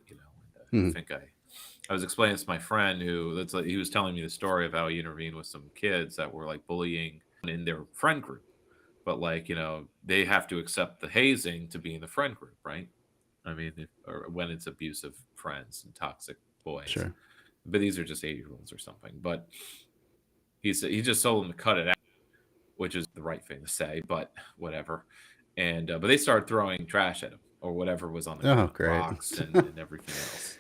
I think I was explaining this to my friend he was telling me the story of how he intervened with some kids that were like bullying in their friend group, but like they have to accept the hazing to be in the friend group, right? I mean, or when it's abusive friends and toxic boys. Sure. But these are just 8-year-olds or something. But he just told them to cut it out, which is the right thing to say, but whatever. And but they started throwing trash at him or whatever was on the ground, great. rocks and everything else.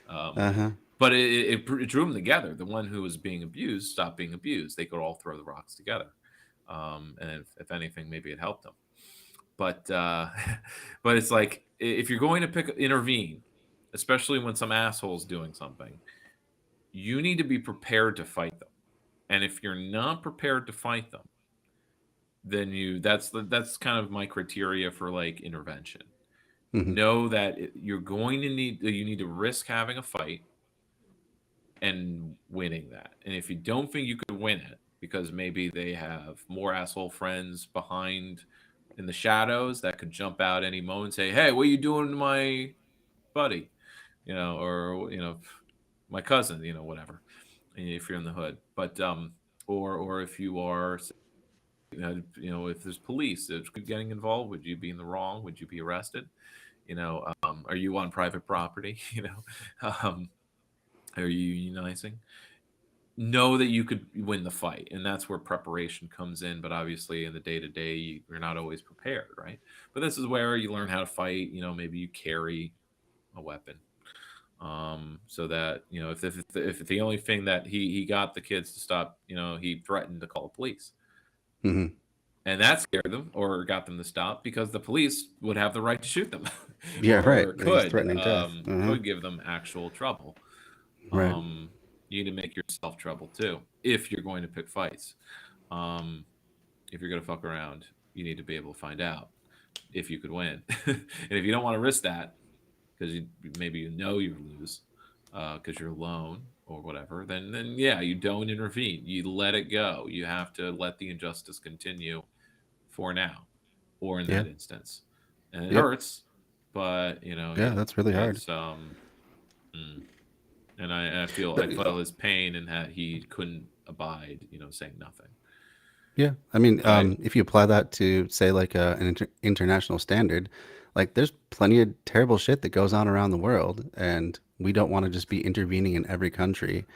But it drew them together. The one who was being abused stopped being abused. They could all throw the rocks together. And if anything, maybe it helped them. But but it's like if you're going to intervene, especially when some asshole's doing something, you need to be prepared to fight them. And if you're not prepared to fight them, then that's kind of my criteria for like intervention. Know that you need to risk having a fight and winning that. And if you don't think you could win it because maybe they have more asshole friends behind in the shadows that could jump out any moment and say, "Hey, what are you doing to my buddy?" Or my cousin, whatever. If you're in the hood, but or if you are, if there's police getting involved, would you be in the wrong? Would you be arrested? Are you on private property? Are you unionizing? Know that you could win the fight, and that's where preparation comes in. But obviously, in the day to day, you're not always prepared, right? But this is where you learn how to fight. Maybe you carry a weapon, so that if the only thing that he got the kids to stop, he threatened to call the police. and that scared them or got them to stop because the police would have the right to shoot them, Yeah, right. or He's threatening death. could give them actual trouble. Right. You need to make yourself trouble too if you're going to pick fights. If you're going to fuck around, you need to be able to find out if you could win. And if you don't want to risk that because maybe you lose because you're alone or whatever, then yeah, you don't intervene. You let it go. You have to let the injustice continue for now, or in Yeah. that instance, and it Yep. hurts, but Yeah, that's really hard. it's, and I feel his pain and that he couldn't abide, saying nothing. Yeah, I mean, Right. if you apply that to say like an international standard, like there's plenty of terrible shit that goes on around the world, and we don't want to just be intervening in every country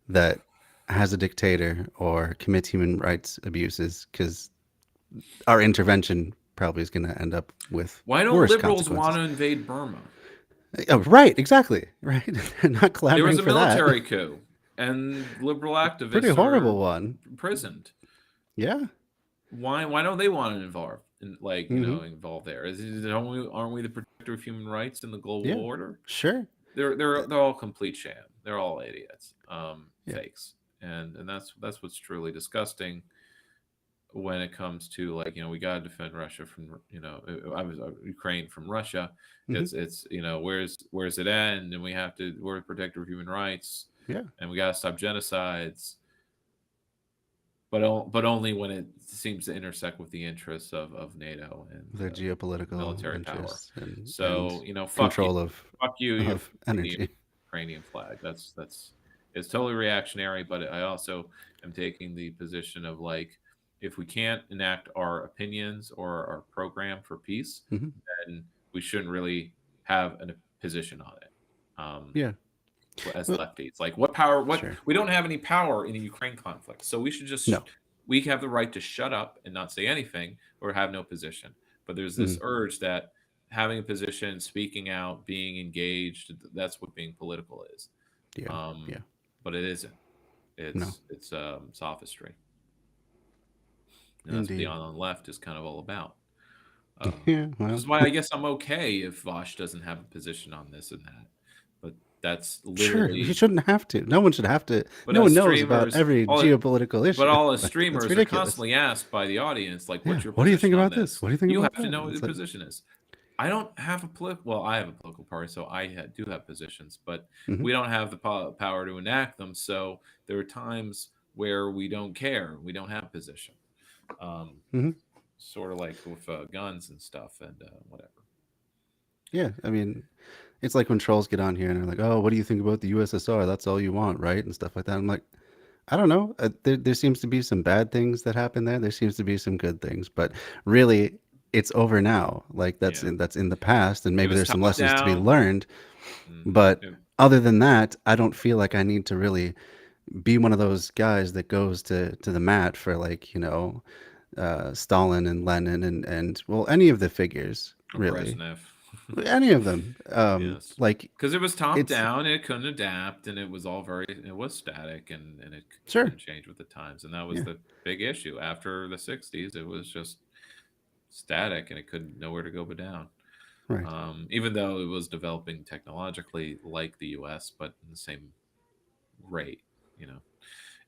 that has a dictator or commits human rights abuses, because our intervention probably is going to end up with Why don't worse liberals want to consequences. invade Burma? Oh, right, exactly, right. They're not There clamoring was a for that. military coup, and liberal activists Pretty horrible are one. imprisoned. Yeah. Why don't they want to involve Mhm. involved there? Aren't we the protector of human rights in the global Yeah. order? Sure. They're all complete sham. They're all idiots, Yeah. fakes, and that's what's truly disgusting when it comes to we gotta defend Russia from I was Ukraine from Russia. Mhm. It's where's it end, and we're a protector of human rights, Yeah. and we gotta stop genocides, but only when it seems to intersect with the interests of NATO and Their geopolitical military power. interests and So control of fuck you, you're of flying energy. the Ukrainian flag. That's it's totally reactionary. But I also am taking the position of if we can't enact our opinions or our program for peace, Mhm. then we shouldn't really have a position on it. Yeah. As Well, lefties, what power? sure. We don't have any power in the Ukraine conflict, so we should just No. we have the right to shut up and not say anything or have no position. But there's this Mhm. urge that having a position, speaking out, being engaged, that's what being political is. Yeah. Yeah. But it isn't. No. It's sophistry, and that's what the Indeed. on the left is kind of all about. Yeah. Which Well. is why I guess I'm okay if Vosh doesn't have a position on this and that. But that's Sure. literally. He shouldn't have to. No one should have to. But No as one knows about streamers, every geopolitical issue. but all as Like, streamers it's are ridiculous. constantly asked by the audience, Yeah. what's your What do you think position on about this? What do you think You about have to that? know what It's your like, position is. I don't have a well, I have a political party, so I do have positions, but Mhm. we don't have the power to enact them. So there are times where we don't care. We don't have position. Mhm. Sort of like with guns and stuff and whatever. Yeah. I mean, it's like when trolls get on here and they're like, "Oh, what do you think about the USSR? That's all you want, right?" And stuff like that. I'm like, I don't know. There seems to be some bad things that happen there. There seems to be some good things, but really, it's over now. Like that's Yeah. that's in the past, and maybe was there's some top lessons to be down. learned. Mhm. But Yeah. other than that, I don't feel like I need to really be one of those guys that goes to the mat for Stalin and Lenin and well, any of the figures Or really, Brezhnev. any of them. Yes. Like Because it was top it's down, and it couldn't adapt, and it was all it was static, and it sure, couldn't change with the times, and that was yeah, the big issue. After the '60s, it was just static, and it couldn't nowhere to go but down. right, Even though it was developing technologically like the U.S., but in the same rate,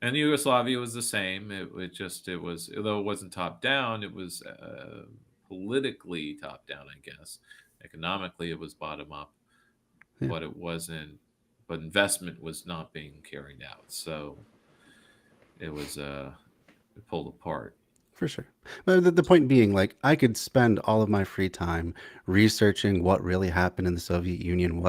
And Yugoslavia was the same. It was although it wasn't top down, it was politically top down, I guess. Economically, it was bottom up, yeah. but it wasn't. But investment was not being carried out, so it was it pulled apart. For sure. But the point being, like, I could spend all of my free time researching what really happened in the Soviet Union,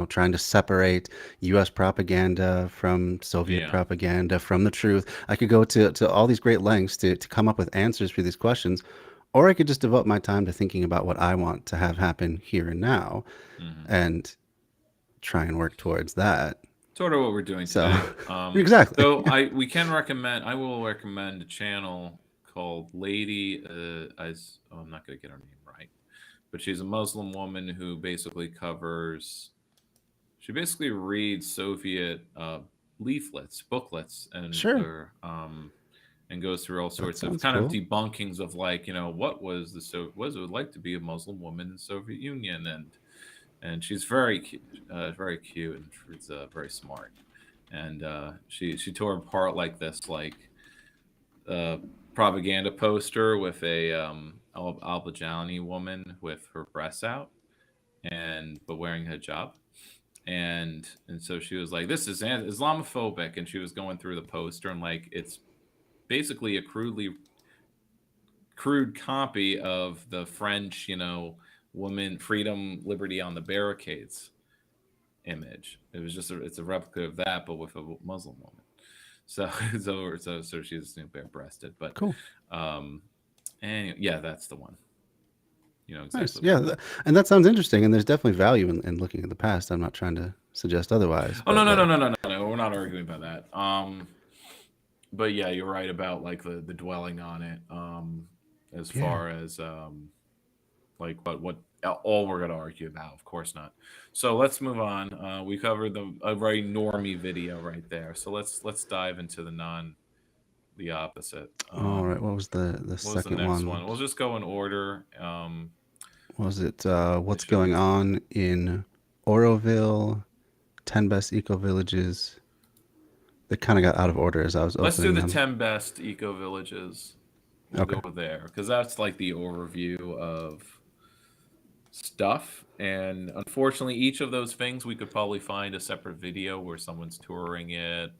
trying to separate US propaganda from Soviet Yeah. propaganda from the truth. I could go to all these great lengths to come up with answers for these questions, or I could just devote my time to thinking about what I want to have happen here and now hmm and try and work towards that. Sort of what we're doing So, today. exactly. So I will recommend a channel called Lady. I'm not going to get her name right, but she's a Muslim woman who basically covers. She basically reads Soviet leaflets, booklets, and Sure. or and goes through all sorts of sounds kind of cool. debunkings of like, what was what was it like to be a Muslim woman in the Soviet Union, and she's very very cute, and she's very smart, and she tore apart like this uh, propaganda poster with a Albajani woman with her breasts out and but wearing a hijab, and so she was like, this is Islamophobic, and she was going through the poster, and like it's basically a crude copy of the French, woman freedom liberty on the barricades image. It was just it's a replica of that, but with a Muslim woman. So so she's bare breasted, but Cool. and yeah, that's the one. Exactly. Nice. Yeah, and that sounds interesting. And there's definitely value in looking at the past. I'm not trying to suggest otherwise. Oh but, no, like, no, we're not arguing about that. But yeah, you're right about like the dwelling on it. As Yeah. far as like what all we're gonna argue about, of course not. So let's move on. We covered a very normie video right there. So let's dive into the opposite. All right. What was the What was the second next one? one? We'll just go in order. Was it what's going on in Oroville? 10 best eco villages. They kind of got out of order as I was Let's do opening the them. 10 best eco villages. We'll Okay. go there because that's like the overview of stuff. And unfortunately, each of those things we could probably find a separate video where someone's touring it,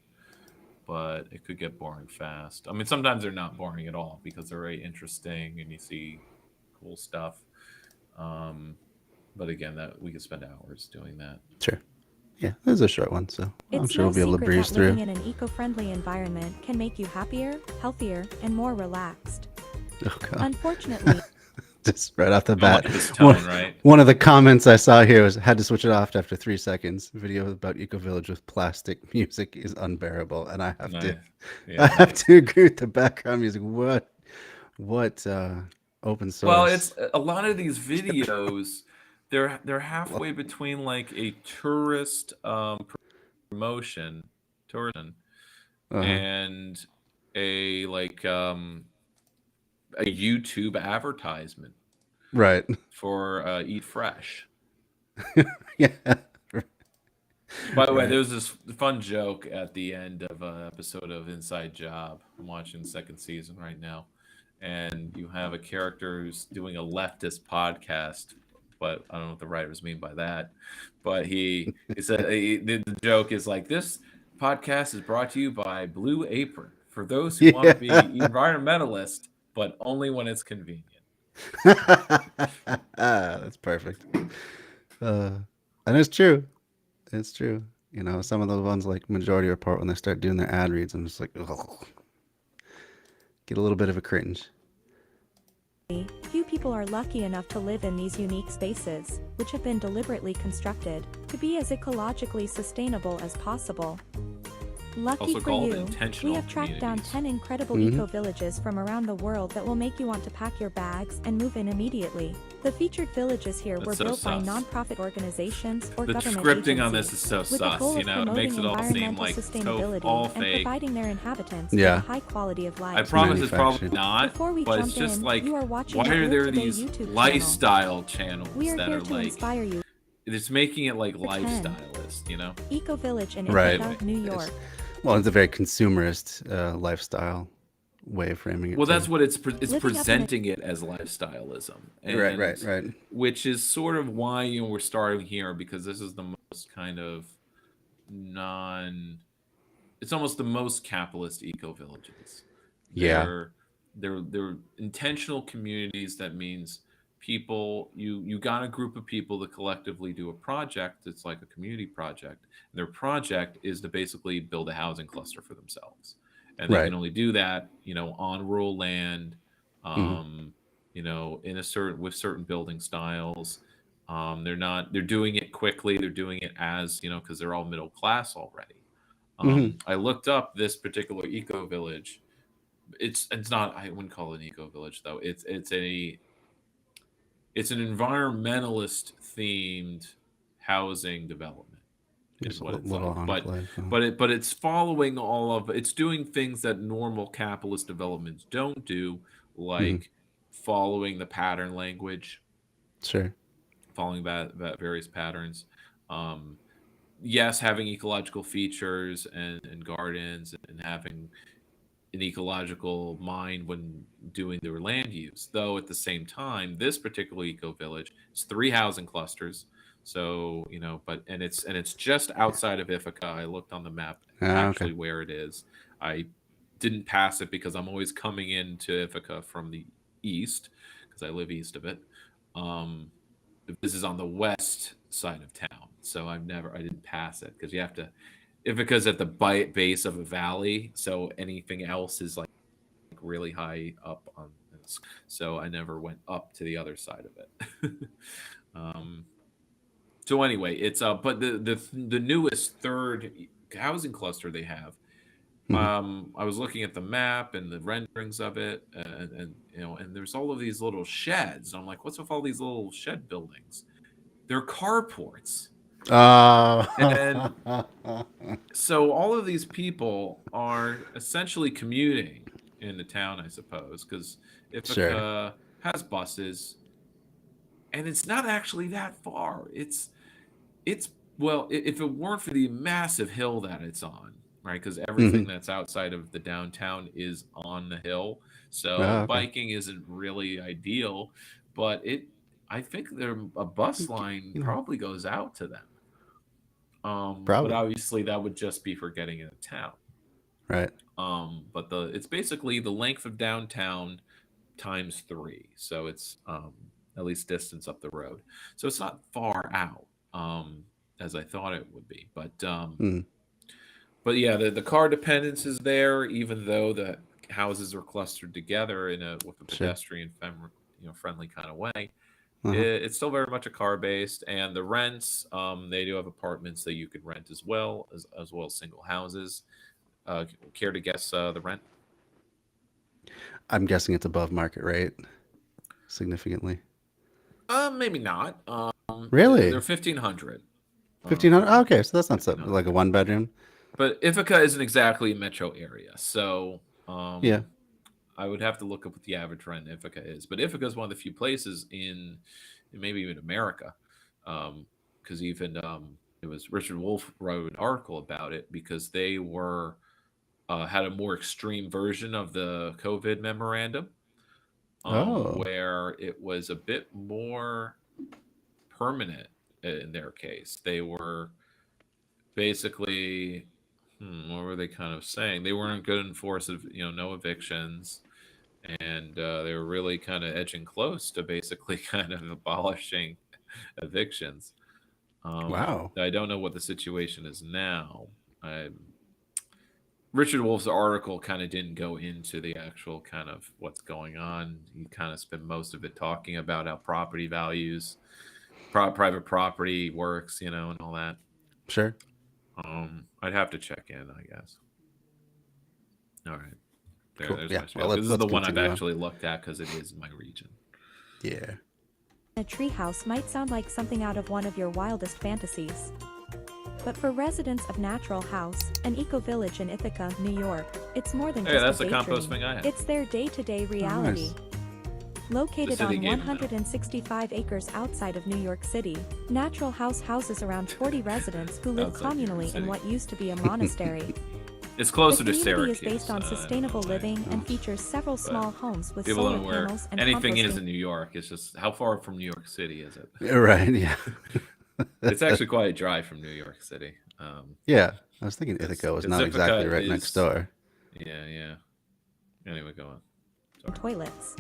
but it could get boring fast. I mean, sometimes they're not boring at all because they're very interesting and you see cool stuff. But again, that we could spend hours doing that. Sure. Yeah, this is a short one, so I'm It's sure no we'll be able to secret breeze that through. living in an eco-friendly environment can make you happier, healthier, and more relaxed. Oh, God. Unfortunately, Just right off the I bat. like this tone, right? One of the comments I saw here was had to switch it off after 3 seconds. Video about eco village with plastic music is unbearable, and I have Nice. to Yeah, I have nice. to agree with the background music. What open source? Well, it's a lot of these videos. They're halfway between like a tourist promotion, tourism, and a like a YouTube advertisement right. for Eat Fresh. Yeah. By the way, Right. there was this fun joke at the end of an episode of Inside Job. I'm watching the second season right now, and you have a character who's doing a leftist podcast, but I don't know what the writers mean by that. But the joke is like, this podcast is brought to you by Blue Apron for those who want to be environmentalist, but only when it's convenient. That's perfect. And it's true. It's true. Some of those ones like Majority Report, when they start doing their ad reads, I'm just like, ugh. Get a little bit of a cringe. few people are lucky enough to live in these unique spaces, which have been deliberately constructed to be as ecologically sustainable as possible. Lucky Also for called you, intentional we have tracked down communities. 10 incredible Mhm. eco-villages from around the world that will make you want to pack your bags and move in immediately. The featured villages here That's were so built by sus. nonprofit organizations or The government scripting on agencies, this is so with the sus. goal of It promoting makes it all seem environmental like so sustainability all and fake. providing their inhabitants Yeah. with a high quality of life. I promise it's probably Manufactured. not, Before we but it's jump just in, like, you are watching why the are Live there Today these YouTube channel. lifestyle channels We are that here are to like, inspire you. it's making it like For 10. lifestylist, you know? Eco Village in Right. Ithaca, New York. Well, it's a very consumerist lifestyle way of framing it. Well, too. that's what it's Living up in presenting it as lifestylism. Right. Which is sort of why we're starting here, because this is the most kind of it's almost the most capitalist eco villages. Yeah. They're intentional communities. That means people, you got a group of people that collectively do a project. It's like a community project. And their project is to basically build a housing cluster for themselves. And they Right. can only do that, on rural land, with certain building styles. They're doing it quickly. They're doing it as, because they're all middle class already. I looked up this particular eco village. It's not, I wouldn't call it an eco village though. It's an environmentalist themed housing development. Just is a what it's little like. enclave. But it's following it's doing things that normal capitalist developments don't do, like following the pattern language, Sure. following that various patterns. Yes, having ecological features and gardens and having an ecological mind when doing their land use. Though at the same time, this particular eco village is 3 housing clusters. So, it's just outside of Ithaca. I looked on the map Okay. actually where it is. I didn't pass it because I'm always coming into Ithaca from the east because I live east of it. This is on the west side of town, so I didn't pass it because you have to. Ithaca's at the base of a valley, so anything else is like really high up on. So I never went up to the other side of it. So anyway, it's but the newest third housing cluster they have. I was looking at the map and the renderings of it, and and there's all of these little sheds. I'm like, what's with all these little shed buildings? They're carports. And so all of these people are essentially commuting in the town, I suppose, because Ithaca has buses, and it's not actually that far. It's well, if it weren't for the massive hill that it's on, right? Because everything that's outside of the downtown is on the hill, so biking isn't really ideal. But I think a bus line probably goes out to them. But obviously that would just be for getting into town, right? But it's basically the length of downtown times 3, so it's at least distance up the road. So it's not far out, as I thought it would be. But yeah, the car dependence is there, even though the houses are clustered together with a pedestrian friendly kind of way. It's still very much a car based, and the rents, they do have apartments that you could rent as well as single houses. Care to guess the rent? I'm guessing it's above market rate significantly. Maybe not. Really? They're 1,500. 1,500. Okay, so that's not so like a 1-bedroom. But Ithaca isn't exactly a metro area, so yeah, I would have to look up what the average rent in Ithaca is. But Ithaca is one of the few places in maybe even America, because even it was Richard Wolff wrote an article about it because they were had a more extreme version of the COVID memorandum, where it was a bit more permanent in their case. They were basically, what were they kind of saying? They weren't going to enforce, no evictions. And they were really kind of edging close to basically kind of abolishing evictions. Wow. I don't know what the situation is now. Richard Wolff's article kind of didn't go into the actual kind of what's going on. He kind of spent most of it talking about how property values, private property works, and all that. Sure. I'd have to check in, I guess. All right. Cool. There's Yeah. my spiel. Well, This is the one I've actually looked at because it is my region. Yeah. A treehouse might sound like something out of one of your wildest fantasies. But for residents of Natural House, an eco-village in Ithaca, New York, it's more than just that's a the daydream. compost thing I have. It's their day-to-day reality. Nice. Located on gave them that. 165 acres outside of New York City, Natural House houses around 40 residents who live Outside New York communally in City. what used to be a monastery. It's closer The to community Syracuse. is based on sustainable living and features several small homes with People solar don't know where panels and anything is composting. in New York. It's just how far from New York City is it? Right. Yeah. It's actually quite a drive from New York City. Yeah. I was thinking Ithaca was not Ithaca exactly right next door. Yeah. Anyway, go on. And toilets.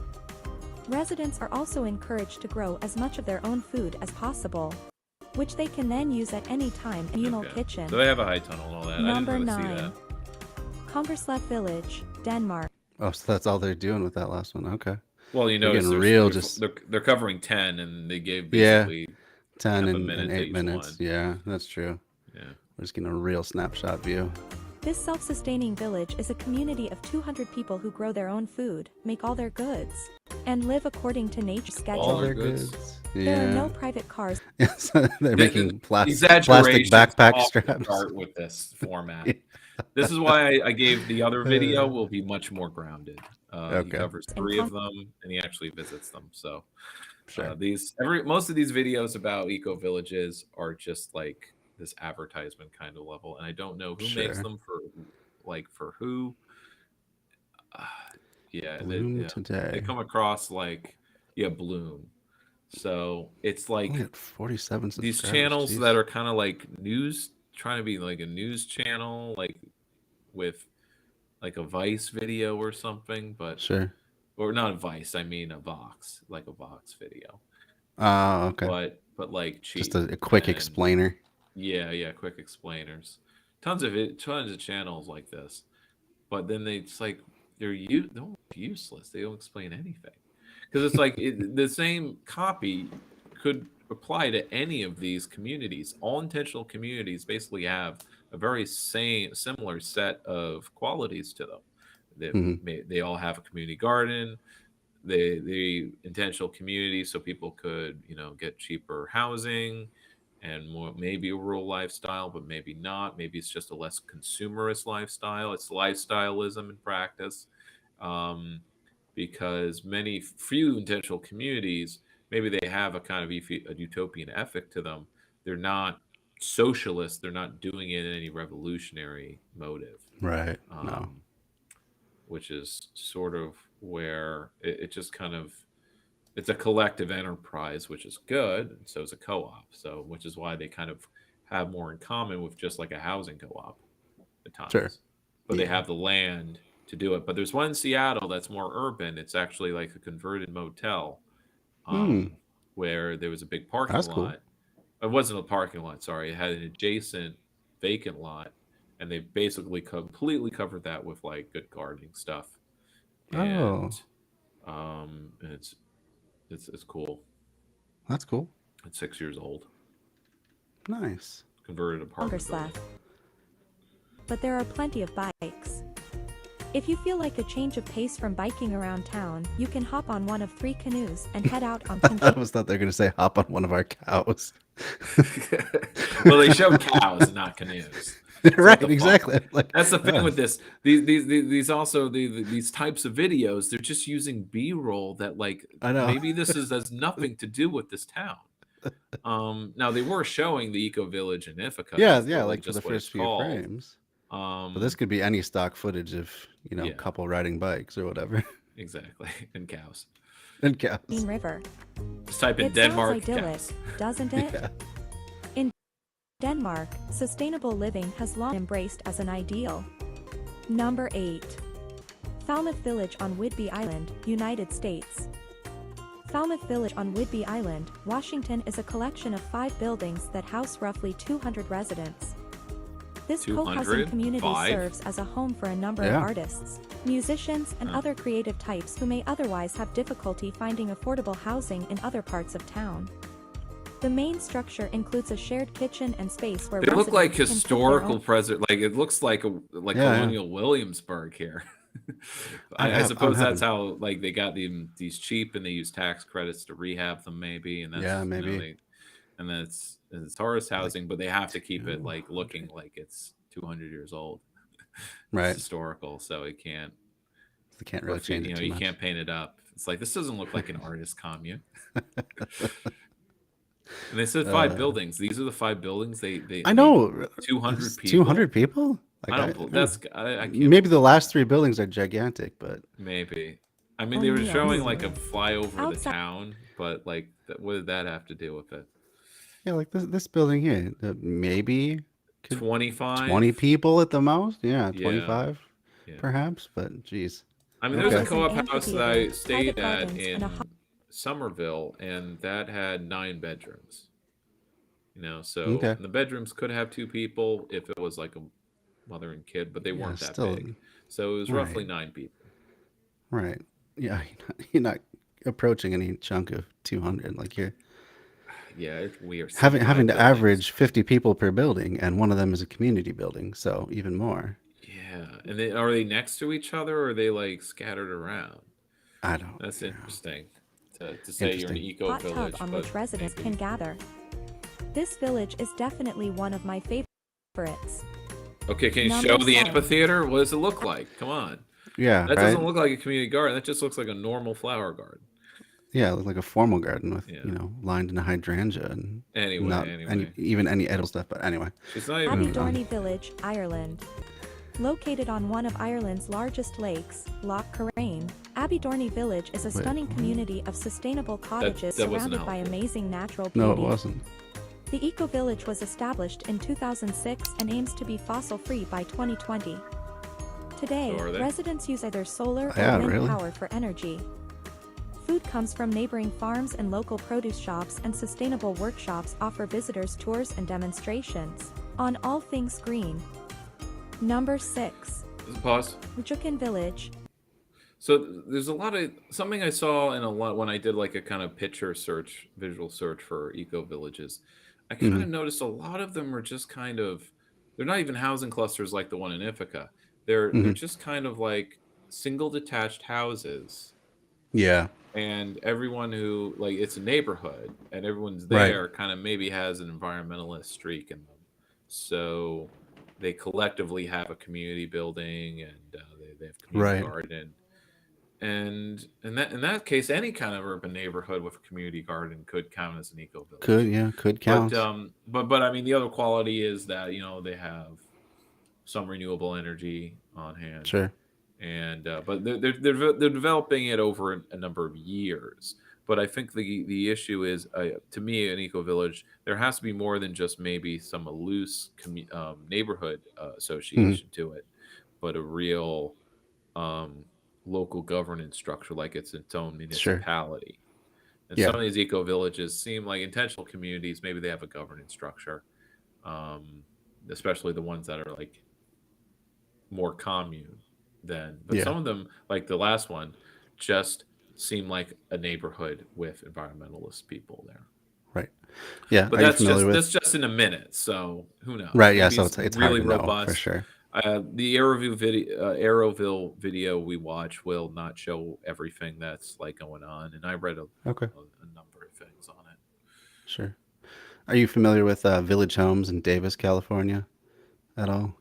Residents are also encouraged to grow as much of their own food as possible, which they can then use at any time in communal kitchen. So they have a high tunnel and all that. Number I didn't really 9. see that. Converslev Village, Denmark. Oh, so that's all they're doing with that last one. Okay. Well, They're notice getting there's- real they're, just they're covering 10 and they gave Yeah. basically 10 half a and minute to 8 each minutes. one. Yeah, that's true. Yeah. We're just getting a real snapshot view. This self-sustaining village is a community of 200 people who grow their own food, make all their goods, and live according to nature's All schedule. their goods. There are no Yeah. private cars. So they're making plastic Exaggerations backpack off the straps. chart with this format. Yeah. This is why I gave the other video will be much more grounded. He Okay. covers 3 of them, and he actually visits them. So Sure. most of these videos about eco villages are just like this advertisement kind of level, and I don't know who makes Sure. them for who. Yeah, Bloom they today. come across like Bloom. So it's like Only at 47 these subscribers. channels Jeez. that are kind of like news, trying to be like a news channel, like with like a Vice video or something, but Sure. or not a Vice, I mean a Vox, like a Vox video, Oh, okay. but like cheap. Just a quick and- explainer. Yeah, quick explainers. Tons of channels like this, but then it's like they're useless. They don't explain anything because it's like the same copy could apply to any of these communities. All intentional communities basically have a very similar set of qualities to them. They all have a community garden. The intentional community, so people could get cheaper housing and more, maybe a rural lifestyle, but maybe not. Maybe it's just a less consumerist lifestyle. It's lifestyleism in practice, because few intentional communities, maybe they have a kind of a utopian ethic to them. They're not socialist. They're not doing it in any revolutionary motive. Right. No. Which is sort of where it just kind of, it's a collective enterprise, which is good. And so is a co-op. So, which is why they kind of have more in common with just like a housing co-op at times. Sure. But they have the land to do it. But there's one in Seattle that's more urban. It's actually like a converted motel, where there was a big parking That's lot. cool. It wasn't a parking lot, sorry. It had an adjacent vacant lot, and they basically completely covered that with like good gardening stuff. And it's cool. That's cool. It's 6 years old. Nice. Converted apartment Longer building. left. But there are plenty of bikes. If you feel like a change of pace from biking around town, you can hop on one of 3 canoes and head out on I almost thought they were going to say hop on one of our cows. Well, they showed cows, not canoes. Right, the exactly. Like, That's the thing with this. These also these types of videos, they're just using B-roll that like I know. maybe this has nothing to do with this town. Now they were showing the eco village in Ithaca. Yeah, That's yeah, really like for just the what first it's few called. frames. But this could be any stock footage of, Yeah. couple riding bikes or whatever. Exactly, and cows. And cows. Green River. Just type in It Denmark sounds idyllic, cows. doesn't it? Yeah. In Denmark, sustainable living has long embraced as an ideal. Number 8. Falmouth Village on Whidbey Island, United States. Falmouth Village on Whidbey Island, Washington is a collection of 5 buildings that house roughly 200 residents. This co-housing 200? community 5? serves as a home for a number Yeah. of artists, musicians, and other creative types who may otherwise have difficulty finding affordable housing in other parts of town. The main structure includes a shared kitchen and space where They look like residents can cook their historical own- like it looks like Yeah. colonial Williamsburg here. I I'm suppose that's having- how like they got these cheap and they use tax credits to rehab them maybe, and that's Yeah, maybe. and then it's tourist housing, but they have to keep it like looking like it's 200 years old. Right. It's historical, so it can't They can't really change it too you much. can't paint it up. It's like this doesn't look like an artist commune. And they said 5 buildings. These are the 5 buildings. They I know. 200 people. 200 people? Like, I don't. I can't. maybe the last 3 buildings are gigantic, but Maybe. I mean, they were yes. showing like a flyover the Outside- town, but like, what did that have to do with it? yeah, like this building here, maybe could 25. 20 people at the most. Yeah, Yeah. 25 Yeah. perhaps, but geez. I mean, there's a Okay. co-op There's an house that I amphitheater, stayed private at gardens, in and a Somerville, and that had 9 bedrooms. So Okay. and the bedrooms could have 2 people if it was like a mother and kid, but they Yeah, weren't that still- big. So it was roughly 9 people. Right. Yeah, you're not approaching any chunk of 200. Like you're Yeah, it's weird. having to Buildings. average 50 people per building, and one of them is a community building, so even more. Yeah, and then are they next to each other or are they like scattered around? I don't. That's Yeah. interesting to say you're an Interesting. eco Hot tub village, on but which residents can maybe. gather. This village is definitely one of my favorites. Okay, can you Number show the 7. amphitheater? What does it look like? Come on. Yeah. That Right. doesn't look like a community garden. That just looks like a normal flower garden. Yeah. It looked like a formal garden with Yeah. lined in a hydrangea and not Anyway. any edible stuff. But anyway. She's not even. Moving on. Abbeydorney Village, Ireland. Located on one of Ireland's largest lakes, Lough Corrine, Abbeydorney Village is a Wait. stunning community of sustainable cottages that wasn't surrounded by helpful. amazing natural No, it beauty. wasn't. The eco-village was established in 2006 and aims to be fossil-free by 2020. Today, So are they? residents use either solar or Yeah, wind really? power for energy. Food comes from neighboring farms and local produce shops, and sustainable workshops offer visitors tours and demonstrations on all things green. Number 6. Pause. Utopian Village. So there's a lot of something I saw in a lot when I did like a kind of picture search, visual search for eco villages. I kind of noticed a lot of them are just kind of, they're not even housing clusters like the one in Ithaca. They're just kind of like single detached houses, Yeah. and everyone who like it's a neighborhood, and everyone's Right. there kind of maybe has an environmentalist streak in them. So they collectively have a community building, and they have community Right. garden. And in that case, any kind of urban neighborhood with a community garden could count as an eco village. Could But count. but I mean, the other quality is that they have some renewable energy on hand, Sure. and but they're developing it over a number of years. But I think the issue is, to me, an eco village, there has to be more than just maybe some loose neighborhood association to it, but a real local governance structure, like it's its own Sure. municipality. And Yeah. some of these eco villages seem like intentional communities. Maybe they have a governance structure, especially the ones that are like more commune than. But Yeah. some of them, like the last one, just seem like a neighborhood with environmentalist people there. Right. Yeah. But Are you familiar with? that's just in a minute. So who knows? Right. Yeah. Maybe So it's it's really hard to know for robust. sure. The Arrowville video we watch will not show everything that's like going on, and I read a Okay. number of things on it. Sure. Are you familiar with Village Homes in Davis, California, at all?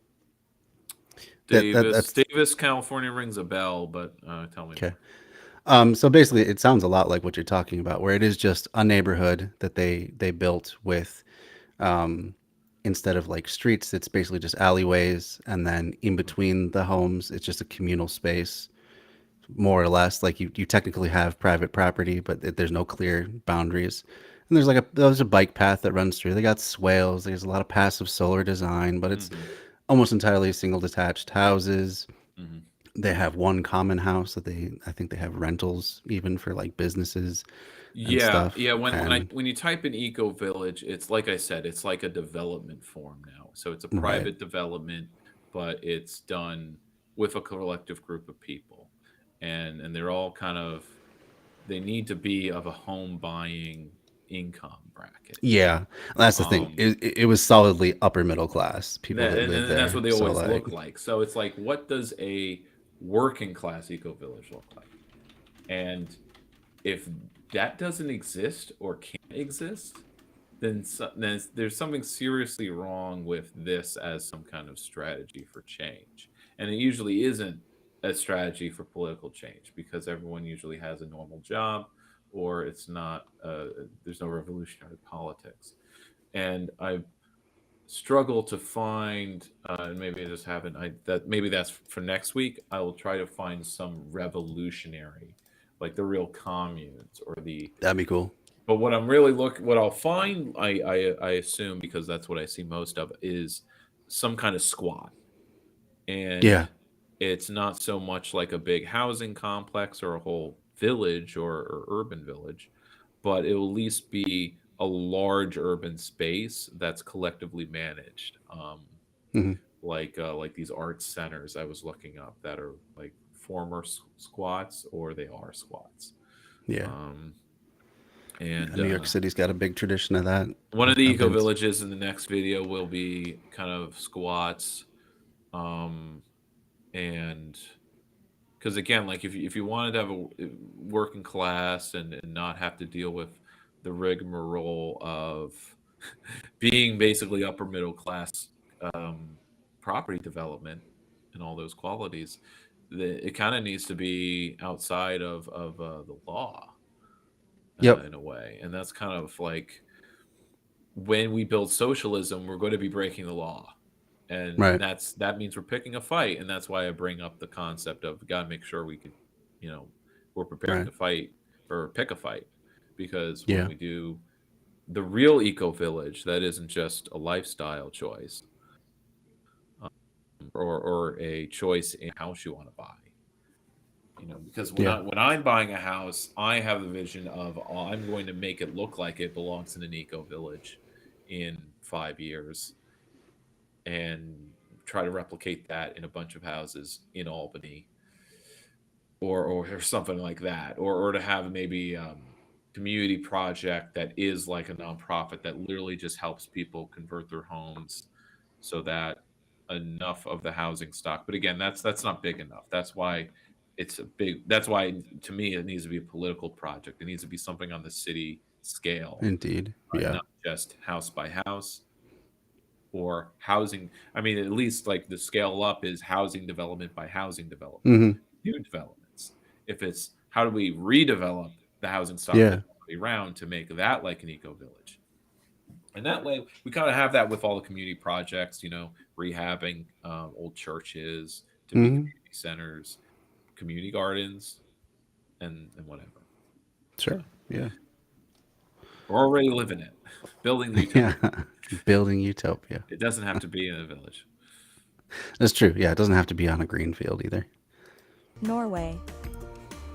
That's Davis, California rings a bell, but tell me okay. more. So basically, it sounds a lot like what you're talking about, where it is just a neighborhood that they built with, instead of like streets, it's basically just alleyways, and then in between the homes, it's just a communal space, more or less. Like you technically have private property, but there's no clear boundaries. And there's a bike path that runs through. They got swales. There's a lot of passive solar design, but it's almost entirely single detached houses. Mhm. They have one common house that I think they have rentals even for like businesses and Yeah, stuff. yeah. And When you type in eco village, it's like I said, it's like a development form now. So it's a right, private development, but it's done with a collective group of people, and they're all kind of, they need to be of a home buying income bracket. yeah, that's the thing. Um, It was solidly upper middle class people that and lived that's what there. they So always like, look like. So it's like, what does a working class eco village look like? And if that doesn't exist or can't exist, then there's something seriously wrong with this as some kind of strategy for change. And it usually isn't a strategy for political change, because everyone usually has a normal job, or it's not, there's no revolutionary politics. And I struggle to find, and maybe I just haven't, maybe that's for next week. I will try to find some revolutionary, like the real communes or the. that'd be cool. But what I'll find, I assume, because that's what I see most of, is some kind of squat. And Yeah, it's not so much like a big housing complex or a whole village or urban village, but it will at least be a large urban space that's collectively managed. hmm Like these art centers I was looking up that are like former squats, or they are squats. yeah. Um, and New York City's got a big tradition of that. one of the eco Events. villages in the next video will be kind of squats. Um, and because again, like if you wanted to have a working class and not have to deal with the rigmarole of being basically upper middle class property development and all those qualities, it kind of needs to be outside of the law Yep. in a way, and that's kind of like when we build socialism, we're going to be breaking the law, and Right. that means we're picking a fight, and that's why I bring up the concept of got to make sure we could, we're prepared Right. to fight or pick a fight, because Yeah. when we do the real eco village, that isn't just a lifestyle choice or a choice in a house you want to buy. Because when I'm buying a house, I have the vision of I'm going to make it look like it belongs in an eco village in 5 years, and try to replicate that in a bunch of houses in Albany, or something like that, or to have maybe community project that is like a nonprofit that literally just helps people convert their homes so that enough of the housing stock. But again, that's not big enough. That's why to me it needs to be a political project. It needs to be something on the city scale, Indeed. Yeah. not just house by house or housing. I mean, at least like the scale up is housing development by housing development, new developments. If it's how do we redevelop the housing stock that's already around to make that like an eco village, and that way we kind of have that with all the community projects, rehabbing old churches to be community centers, community gardens, and whatever. Sure. Yeah. We're already living it, building the utopia. Yeah. Building utopia. It doesn't have to be in a village. That's true. Yeah, it doesn't have to be on a green field either. Norway.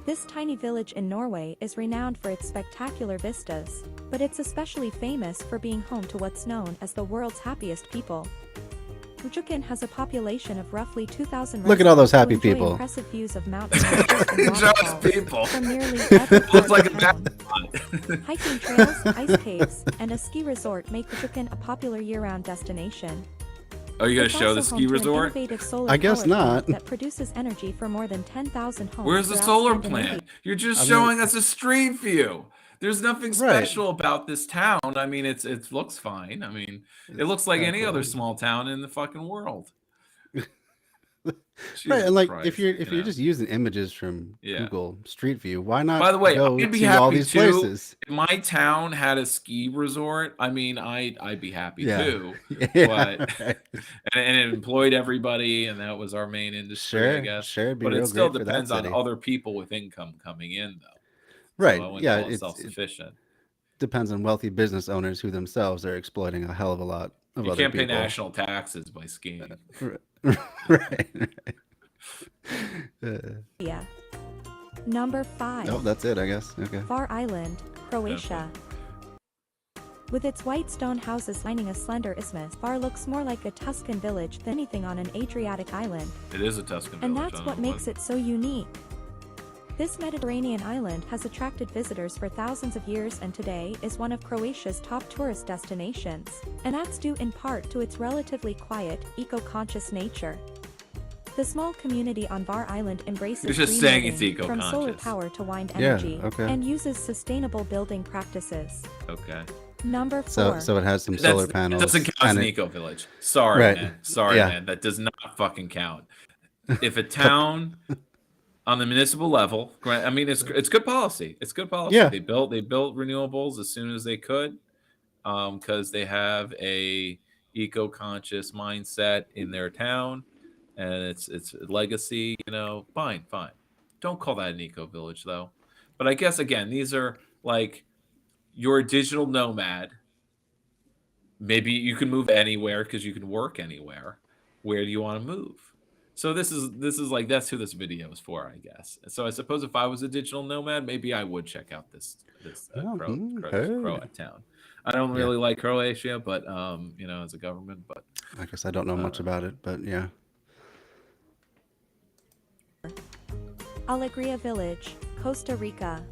This tiny village in Norway is renowned for its spectacular vistas, but it's especially famous for being home to what's known as the world's happiest people. Rjukan has a population of roughly 2,000 Look at all those happy who enjoy people. Impressive views of mountains and Just people. from nearly every part Looks like of a town. bad Hiking trails, ice caves, and a ski resort make Rjukan a popular year-round destination. Are you going It's to show the also ski home to an resort? innovative solar I guess power plant not. that produces energy for more than 10,000 homes. Where's the throughout solar Scandinavia. plant? You're just I mean- showing us a street view. There's nothing Right. special about this town. I mean, it looks fine. I mean, it looks like any other small town in the fucking world. Right, and like Christ, if you're just using images from Yeah. Google Street View, why not By the way, go I'd be to all happy these too. places? If my town had a ski resort, I mean, I'd be happy Yeah. too. Yeah, But right. and it employed everybody, and that was our main industry, I Sure, guess. sure, it'd be But it real still great for that depends on city. other people with income coming in, though. Right, So I wouldn't yeah, call it it self-sufficient. depends on wealthy business owners who themselves are exploiting a hell of a lot of You other can't pay people. national taxes by skiing. Right. Yeah. Number 5. No, that's it, I guess. Okay. Var Island, Croatia. With its white stone houses lining a slender isthmus, Var looks more like a Tuscan village than anything on an Adriatic island. It is a Tuscan And village. that's what makes it so unique. This Mediterranean island has attracted visitors for thousands of years and today is one of Croatia's top tourist destinations, and that's due in part to its relatively quiet, eco-conscious nature. The small community on Var Island embraces You're just green saying living, it's eco-conscious. from solar power to wind Yeah, energy, okay. and uses sustainable building practices. Okay. Number 4. So it has some solar panels. That doesn't count as and an it- eco village. Sorry, Right. man. Sorry, Yeah. man. That does not fucking count. If a town on the municipal level, I mean, it's good policy. It's good policy. Yeah. They built renewables as soon as they could, because they have a eco-conscious mindset in their town, and it's legacy. Fine. Don't call that an eco village though. But I guess again, these are like you're a digital nomad. Maybe you can move anywhere because you can work anywhere. Where do you want to move? So this is like that's who this video is for, I guess. So I suppose if I was a digital nomad, maybe I would check out this Croat town. I don't really like Croatia, but as a government, but I guess I don't know much about it, but yeah. Alegria Village, Costa Rica.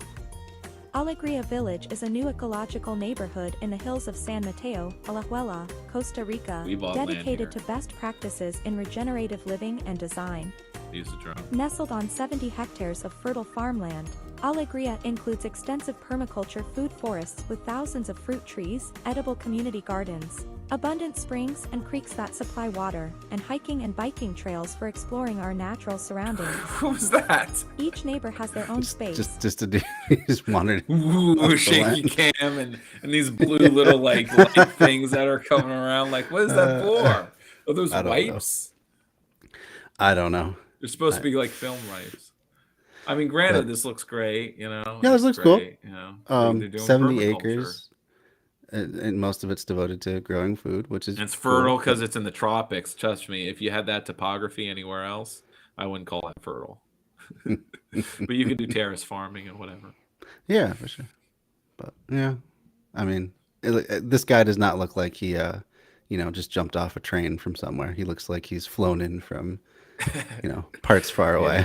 Alegria Village is a new ecological neighborhood in the hills of San Mateo, Alajuela, Costa Rica, We bought land dedicated here. to best practices in regenerative living and design. Use the drone. Nestled on 70 hectares of fertile farmland, Alegria includes extensive permaculture food forests with thousands of fruit trees, edible community gardens, abundant springs and creeks that supply water, and hiking and biking trails for exploring our natural surroundings. What was that? Each neighbor has their own space. Just to do, just wanted. Ooh, shaky cam and these blue little like light things that are coming around. Like, what is that for? Are those I don't know. wipes? I don't know. They're supposed to be like film wipes. I mean, granted, this looks great. You know. Yeah, this it's looks cool. great, You know, they're doing 70 permaculture. acres, and most of it's devoted to growing food, which is And it's cool, fertile but- because it's in the tropics. Trust me, if you had that topography anywhere else, I wouldn't call that fertile. But you can do terrace farming and whatever. Yeah, for sure. But yeah, I mean, this guy does not look like he, just jumped off a train from somewhere. He looks like he's flown in from, parts far away.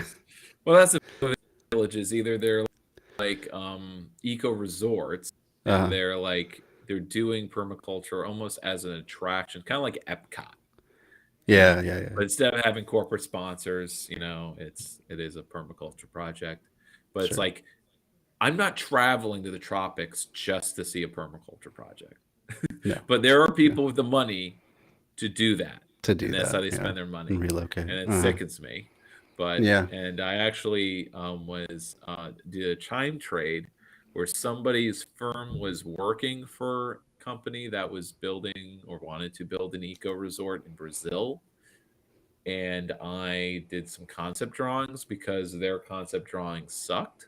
Well, that's the villages. Either they're like eco resorts, and they're doing permaculture almost as an attraction, kind of like Epcot. Yeah. But instead of having corporate sponsors, it is a permaculture project. But it's Sure. like, I'm not traveling to the tropics just to see a permaculture project. No. But there are people with the money to do that. To do And that's that, how they yeah. spend their money. And relocate. And it sickens me. But Yeah. and I actually did a chime trade where somebody's firm was working for a company that was building or wanted to build an eco resort in Brazil. And I did some concept drawings because their concept drawings sucked.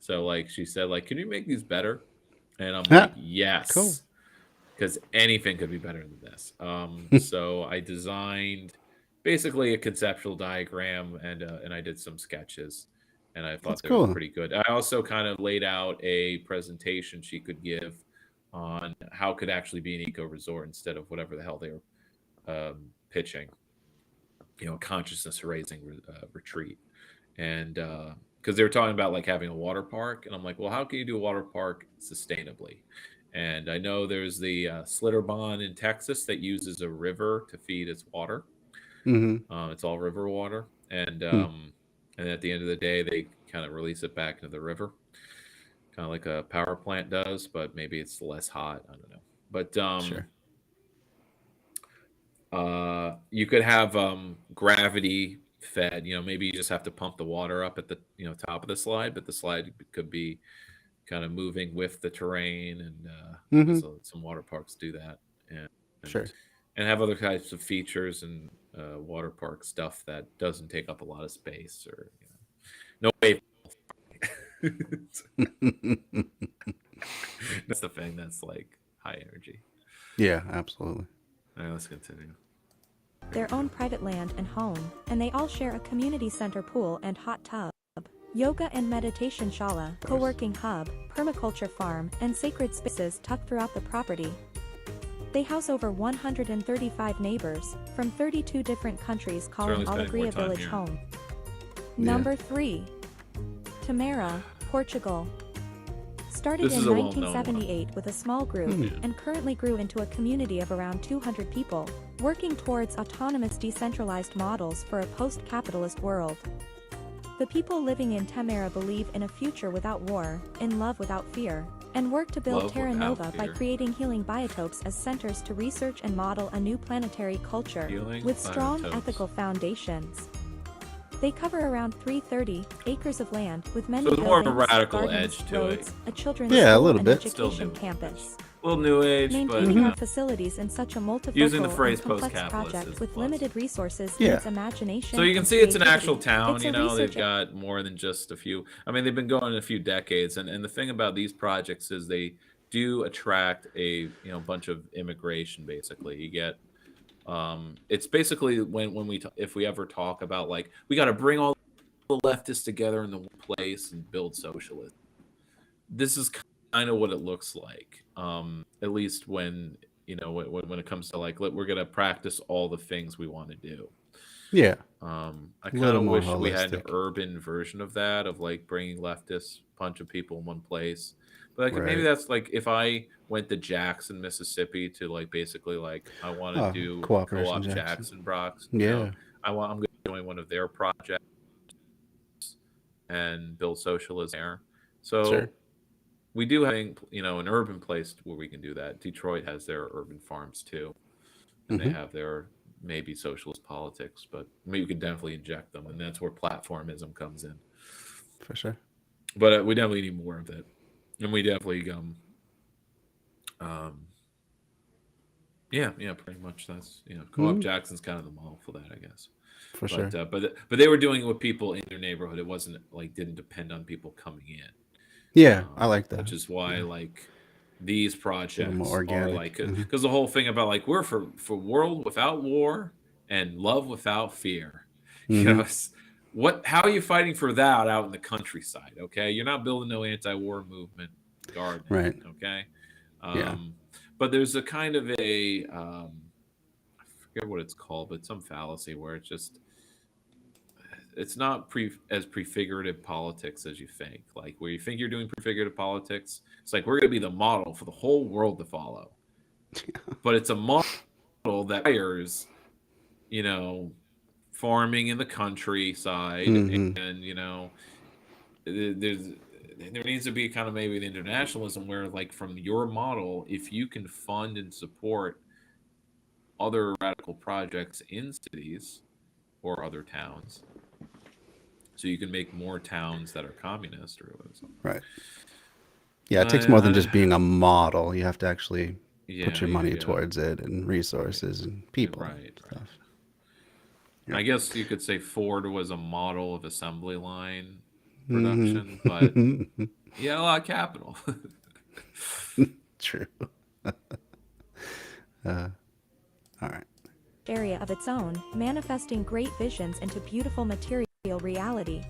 So like she said, like, can you make these better? And I'm like, yes. Cool. Because anything could be better than this. So I designed basically a conceptual diagram and I did some sketches, and I thought That's they cool. were pretty good. I also kind of laid out a presentation she could give on how it could actually be an eco resort instead of whatever the hell they were pitching. A consciousness raising retreat, and because they were talking about like having a water park, and I'm like, well, how can you do a water park sustainably? And I know there's the Slitterbahn in Texas that uses a river to feed its water. Mm-hmm. It's all river water, and at the end of the day, they kind of release it back into the river, kind of like a power plant does, but maybe it's less hot. I don't know, but Sure. You could have gravity fed. Maybe you just have to pump the water up at the top of the slide, but the slide could be kind of moving with the terrain, and so some water parks do that, and Sure. and have other types of features and water park stuff that doesn't take up a lot of space, or no wave. That's the thing that's like high energy. Yeah, absolutely. All right, let's continue. Their own private land and home, and they all share a community center pool and hot tub, yoga and meditation shala, co-working hub, permaculture farm, and sacred spaces tucked throughout the property. They house over 135 neighbors from 32 different countries, calling Certainly spending more Alegria time Village here. home. Yeah. Number 3. Tamara, Portugal. Started This in is a well-known 1978 with a small group, and currently grew into a community of around 200 people, working towards autonomous decentralized models for a post-capitalist world. The people living in Tamara believe in a future without war, in love without fear, and work to build Love Terra without Nova by fear. creating healing biotopes as centers to research and model a new planetary culture, Healing with strong biotopes. ethical foundations. They cover around 330 acres of land with many So there's more of a buildings, radical gardens, edge to it. roads, a children's Yeah, a school, little and bit. Still education new. campus. A little new age, but Maintaining our facilities in such a Using the multifocal phrase and complex post-capitalist project is with plus. limited resources Yeah. needs imagination. So you can and see it's an creativity. actual town, It's a they've research got more than just a few. I mean, they've been going a few decades, and the thing about these projects is they do attract a bunch of immigration. Basically, you get it's basically when if we ever talk about like we got to bring all the leftists together in the one place and build socialism. This is kind of what it looks like, at least when when it comes to like we're gonna practice all the things we want to do. Yeah. I A kind little of more wish we had an holistic. urban version of that, of like bringing leftists, bunch of people in one place. But like maybe Right. that's like if I went to Jackson, Mississippi, to like basically like I want to Oh, do Cooperation co-op Jackson. Jackson Brox. Yeah. I'm going to join one of their projects and build socialism there. Sure. So we do have, an urban place where we can do that. Detroit has their urban farms too, and they Hmm. have their maybe socialist politics, but we could definitely inject them, and that's where platformism comes in. For sure. But we definitely need more of it, and we definitely um yeah, pretty much that's co-op Hmm. Jackson's kind of the model for that, I guess. For But sure. but they were doing it with people in their neighborhood. It wasn't like didn't depend on people coming in, Yeah, I like that. which is why Yeah. like these A little more projects are organic. like Hmm. because the whole thing about like we're for world without war and love without fear. You know, Hmm. how are you fighting for that out in the countryside? Okay, you're not building no anti-war movement gardening. Right. Okay, Yeah. but there's a kind of a I forget what it's called, but some fallacy where it's not as prefigurative politics as you think. Like where you think you're doing prefigurative politics, it's like we're going to be the model for the whole world to follow. But it's a model that requires, you know, farming in the countryside, Hmm. and there needs to be kind of maybe an internationalism where, like, from your model, if you can fund and support other radical projects in cities or other towns, so you can make more towns that are communist or something. Right. Yeah, it takes more than just I being a model. You have to actually put yeah, your money yeah, towards it and right, resources and people and right, right. stuff. Yeah. I guess you could say Ford was a model of assembly line Hmm. production, but he had a lot of capital. True. All right. Area of its own, manifesting great visions into beautiful material reality.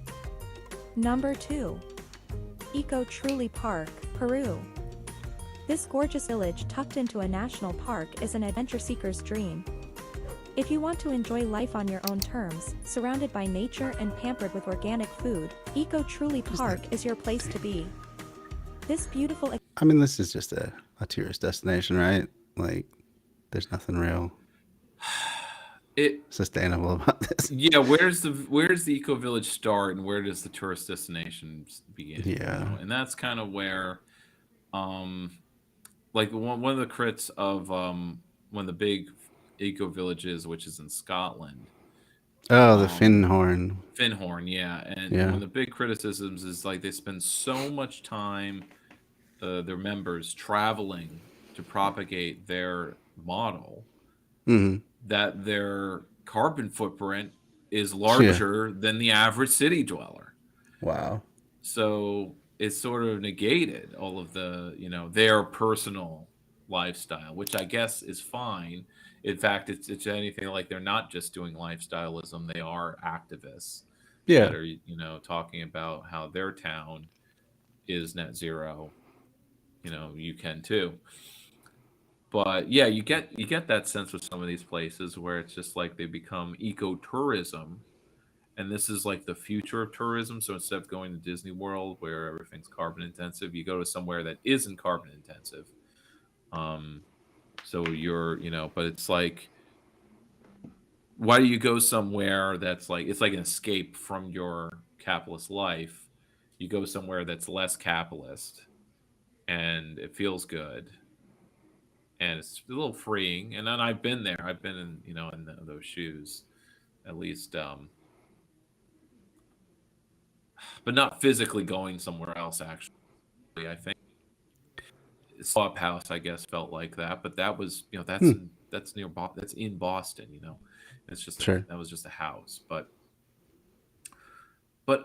Number 2. Eco Truly Park, Peru. This gorgeous village tucked into a national park is an adventure seeker's dream. If you want to enjoy life on your own terms, surrounded by nature and pampered with organic food, Eco Truly Park is your place to be. This beautiful I mean, this is just a tourist destination, right? Like, there's nothing real It sustainable about this. Yeah, where's the eco village start and where does the tourist destination begin? Yeah. And that's kind of where, um, like one of the crits of one of the big eco villages, which is in Scotland, Oh, the um, Finhorn. Finhorn, yeah, and one Yeah. of the big criticisms is like they spend so much time, their members traveling to propagate their model Hmm. that their carbon footprint is Yeah. larger than the average city dweller. Wow. So it's sort of negated all of the, their personal lifestyle, which I guess is fine. In fact, it's anything like they're not just doing lifestyleism, they are activists Yeah. that are, talking about how their town is net zero. You can too. But yeah, you get that sense with some of these places where it's just like they become ecotourism, and this is like the future of tourism. So instead of going to Disney World where everything's carbon intensive, you go to somewhere that isn't carbon intensive. Um, so but it's like, why do you go somewhere that's like it's like an escape from your capitalist life? You go somewhere that's less capitalist, and it feels good and it's a little freeing. And then I've been there. I've been in those shoes, at least, but not physically going somewhere else. Actually, I think Swap House, I guess, felt like that. But that was Hmm. that's near that's in Boston. It's just Sure. that was just a house. But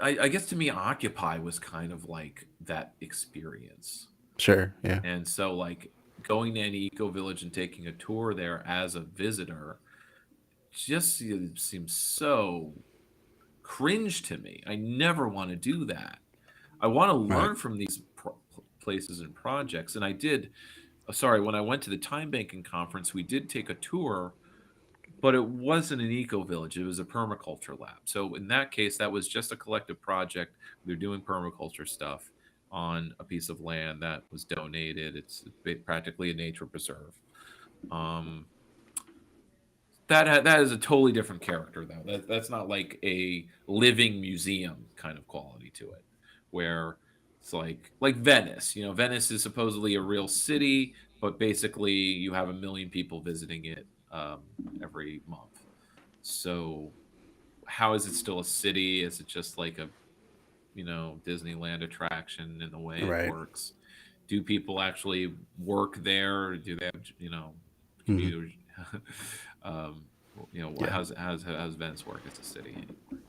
I guess to me, Occupy was kind of like that experience. Sure. Yeah. And so, like, going to any eco village and taking a tour there as a visitor just seems so cringe to me. I never want to do that. I want to Right. learn from these places and projects. And I did. Sorry, when I went to the time banking conference, we did take a tour but it wasn't an eco village. It was a permaculture lab. So in that case, that was just a collective project. They're doing permaculture stuff on a piece of land that was donated. It's practically a nature preserve. That is a totally different character, though. That's not like a living museum kind of quality to it, where it's like Venice. You know, Venice is supposedly a real city, but basically you have 1 million people visiting it every month. So how is it still a city? Is it just like a Disneyland attraction in the way it works? Do people actually work there? Or do they have commuters? How's Venice work as a city anymore?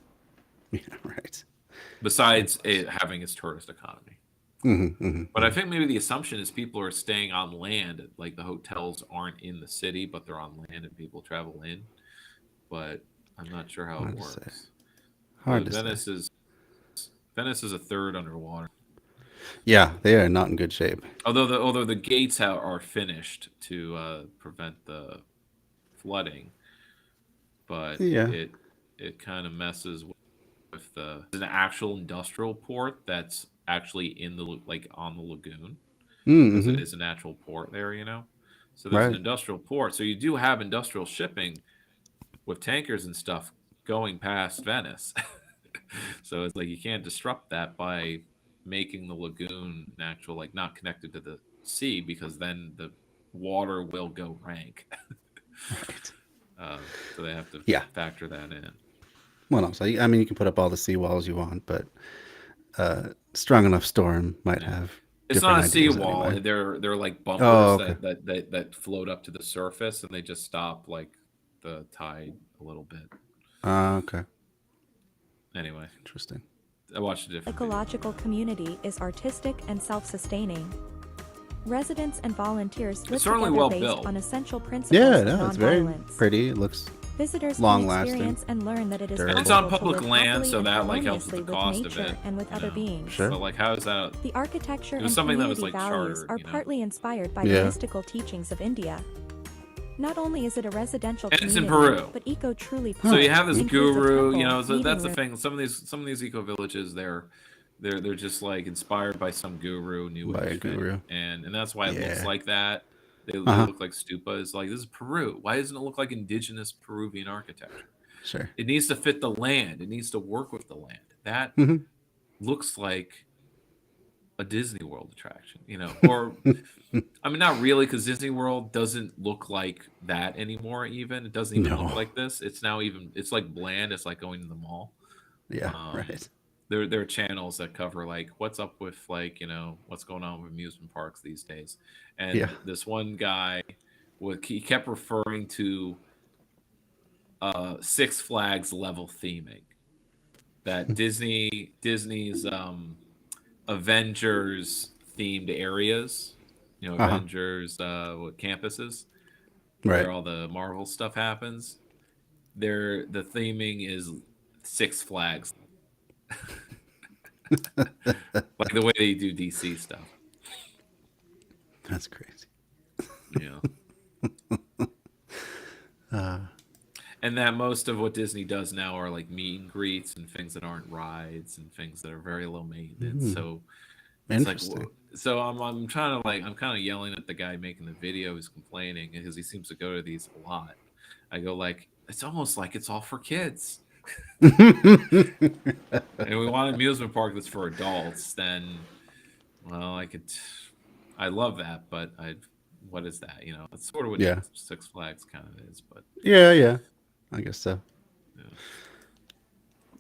Yeah, right. Besides it having its tourist economy. But I think maybe the assumption is people are staying on land, like the hotels aren't in the city, but they're on land and people travel in. But I'm not sure how it works. Hard to say. Venice is a third underwater. Yeah, they are not in good shape. Although the gates are finished to prevent the flooding, but it kind of messes with an actual industrial port that's actually in the on the lagoon, because it is a natural port there, So there's an industrial port, so you do have industrial shipping with tankers and stuff going past Venice. So it's like you can't disrupt that by making the lagoon natural, not connected to the sea, because then the water will go rank. So they have to factor that in. Well, also, I mean, you can put up all the seawalls you want, but strong enough storm might have. It's not a seawall. Anyway. They're like bumpers that float up to the surface, and they just stop the tide a little bit. Okay. Anyway, interesting. I watched a different ecological community is artistic and self-sustaining. Residents and volunteers live together based on essential principles of nonviolence. It's very pretty. It looks visitors long can experience lasting. and learn that it is Durable. It's on possible to public live land, so happily that and helps with the cost harmoniously of with it. nature and with other beings. Sure. But how is that? The architecture and something that was community values chartered, are partly inspired by the mystical teachings of India. Not only is it a residential community, it's in Peru, but eco truly. So you have this guru, so that's the thing. Some of these eco villages, they're just inspired by some guru, new age guru, and that's why it looks like that. They look like stupas. This is Peru. Why doesn't it look like indigenous Peruvian architecture? Sure. It needs to fit the land. It needs to work with the land. That looks like a Disney World attraction, or I mean, not really, because Disney World doesn't look like that anymore. Even it doesn't even look like this. It's now it's bland. It's like going to the mall. Yeah, right. There are channels that cover what's up with what's going on with amusement parks these days. And this one guy he kept referring to Six Flags level theming, that Disney's Avengers themed areas, Avengers campuses, where all the Marvel stuff happens. The theming is Six Flags. Like the way they do DC stuff. That's crazy. And that most of what Disney does now are meet and greets and things that aren't rides and things that are very low maintenance. So it's so I'm trying to I'm kind of yelling at the guy making the video who's complaining, because he seems to go to these a lot. I go it's almost like it's all for kids. And we want an amusement park that's for adults, then I love that, but what is that? That's sort of what Six Flags kind of is, but yeah, I guess so.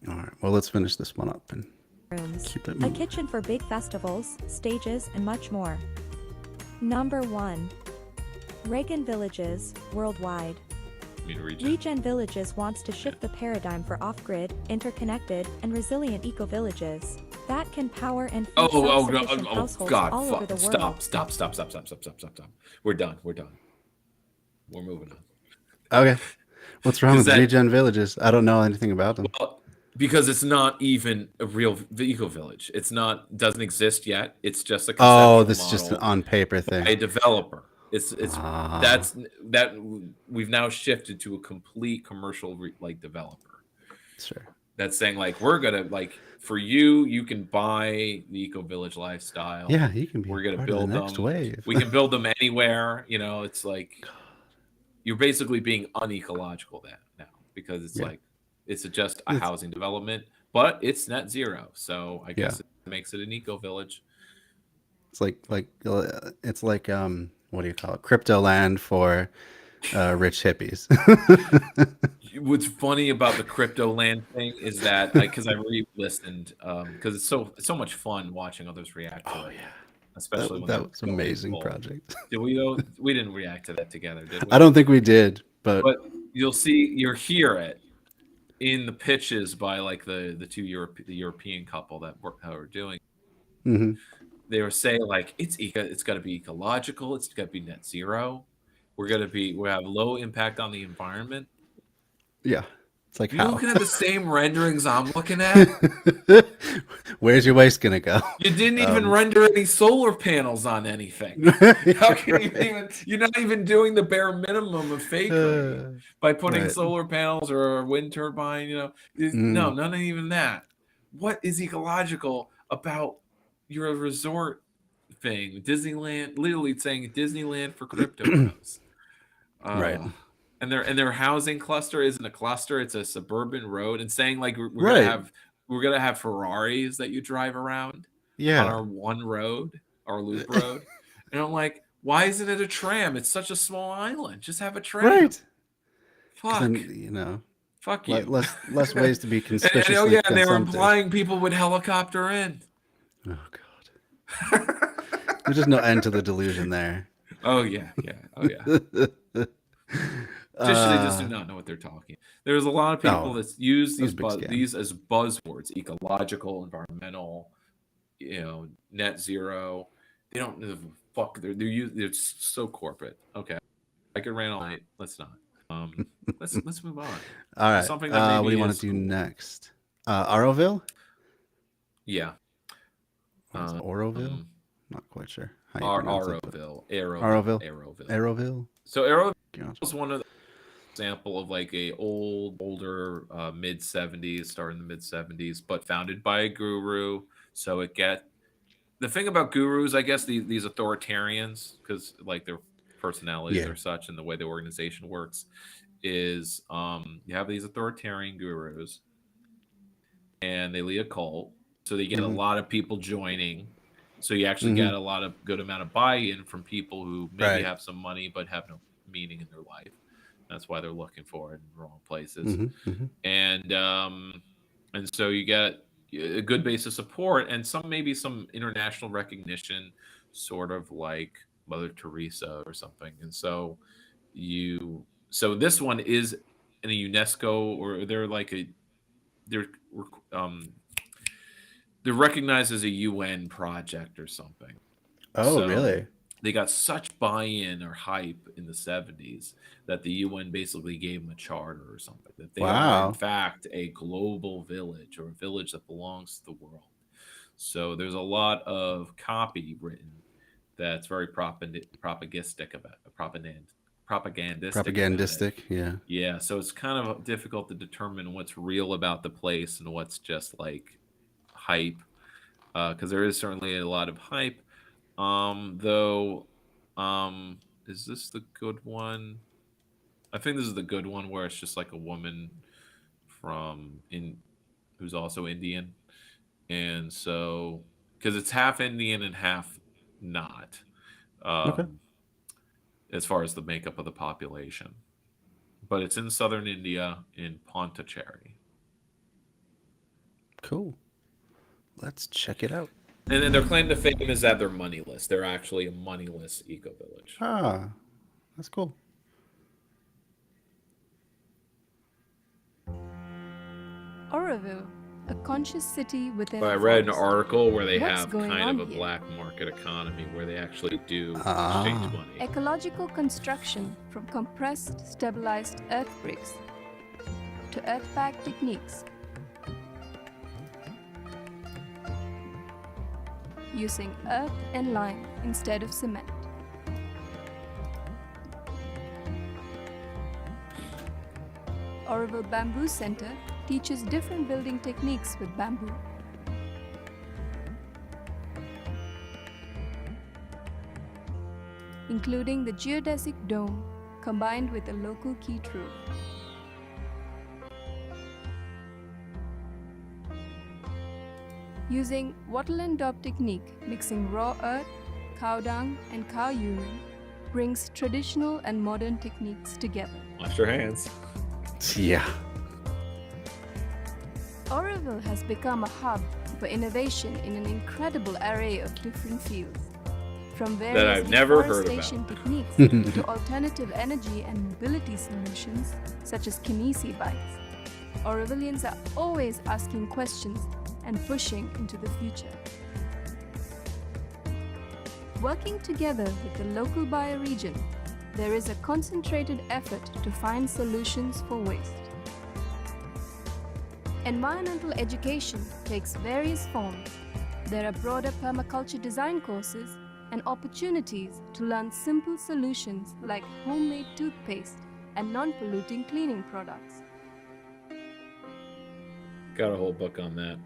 All right, well, let's finish this one up and keep it moving. A kitchen for big festivals, stages, and much more. Number 1. Regen Villages, worldwide. Regen Villages wants to shift the paradigm for off-grid, interconnected, and resilient eco-villages that can power and feed self-sufficient households all over the world. Stop. We're done. We're moving on. Okay. What's wrong with Regen Villages? I don't know anything about them. Well, because it's not even a real eco village. Doesn't exist yet. It's just a conceptual this is just an on paper thing. A developer. It's Ah. that we've now shifted to a complete commercial like developer Sure. that's saying like we're gonna like for you can buy the eco village lifestyle. Yeah, you can be We're gonna part of the build next them. wave. We can build them anywhere. You know, it's like you're basically being unecological now because it's Yeah. like it's just a It's- housing development, but it's net zero. So I guess Yeah. it makes it an eco village. It's like it's like what do you call it? Crypto land for rich hippies. What's funny about the crypto land thing is that because I re-listened because it's so much fun watching others react to it, especially when that they're was going amazing full. project. Did we though? We didn't react to that together, did we? I don't think we did, but But you'll hear it in the pitches by like the the European couple that were doing. mhm. They were saying like it's got to be ecological, it's got to be net zero. We have low impact on the environment. Yeah. It's like You how? looking at the same renderings I'm looking at? Where's your waste gonna go? You didn't even render any solar panels on anything. How can you even? You're not even doing the bare minimum of fakery by putting right. solar panels or a wind turbine. You know, no, none of even that. What is ecological about your resort thing? Disneyland, literally saying Disneyland for crypto bros. Right. And their housing cluster isn't a cluster; it's a suburban road. And saying like we're Right. gonna have Ferraris that you drive around on Yeah. our one road, our loop road. And I'm like, why isn't it a tram? It's such a small island. Just have a tram. Right. 'Cause Fuck. then, you know, Fuck you. less ways to be And conspicuously and they were consumptive. implying people would helicopter in. Oh god. There's just no end to the delusion there. Oh yeah. Oh yeah. They just do not know what they're talking. There's a lot of people that use that was a big scam. these as buzzwords: ecological, environmental, net zero. They don't know the fuck. They're so corporate. Okay, I could rant all night. Let's not. Let's move on. All right. Something that maybe what do you want is to do cool. next? Auroville? Yeah. What's Auroville? Not quite sure. Auroville. Auroville. So Auroville Gotcha. was one of the example of like a older mid 70s, starting in the mid 70s, but founded by a guru. So the thing about gurus, I guess these authoritarians, because like their personalities are such and the way the organization works, is you have these authoritarian gurus and they lead a cult. So they get a lot of people joining. So you actually get a lot of good amount of buy-in from people who maybe have some money but have no meaning in their life. That's why they're looking for it in the wrong places. And so you get a good base of support and maybe some international recognition, sort of like Mother Teresa or something. And so this one is in a UNESCO, or they're recognized as a UN project or something. Oh, So really? They got such buy-in or hype in the 70s that the UN basically gave them a charter or something, that they are in fact a global village, or a village that belongs to the world. So there's a lot of copy written that's very propagandistic about it. Yeah, so it's kind of difficult to determine what's real about the place and what's just like hype, because there is certainly a lot of hype. Is this the good one? I think this is the good one where it's just like a woman who's also Indian, and so because it's half Indian and half not, as far as the makeup of the population, but it's in southern India in Pondicherry. Cool. Let's check it out. And then their claim to fame is that they're moneyless. They're actually a moneyless eco-village. Ah, that's cool. Auroville, a conscious city within. But I read an article where they What's have going kind on of a here? black market economy where they actually do exchange money. Ecological construction, from compressed, stabilized earth bricks to earth bag techniques, using earth and lime instead of cement. Oroville Bamboo Center teaches different building techniques with bamboo. Including the geodesic dome combined with a local peat roof. Using wattle and daub technique, mixing raw earth, cow dung, and cow urine brings traditional and modern techniques together. Wash your hands. Yeah. Oroville has become a hub for innovation in an incredible array of different fields. From various I've never heard deforestation about. techniques to alternative energy and mobility solutions such as kinesi bikes. Orovillians are always asking questions and pushing into the future. Working together with the local bioregion, there is a concentrated effort to find solutions for waste. Environmental education takes various forms. There are broader permaculture design courses and opportunities to learn simple solutions like homemade toothpaste and non-polluting cleaning products. Got a whole book on that.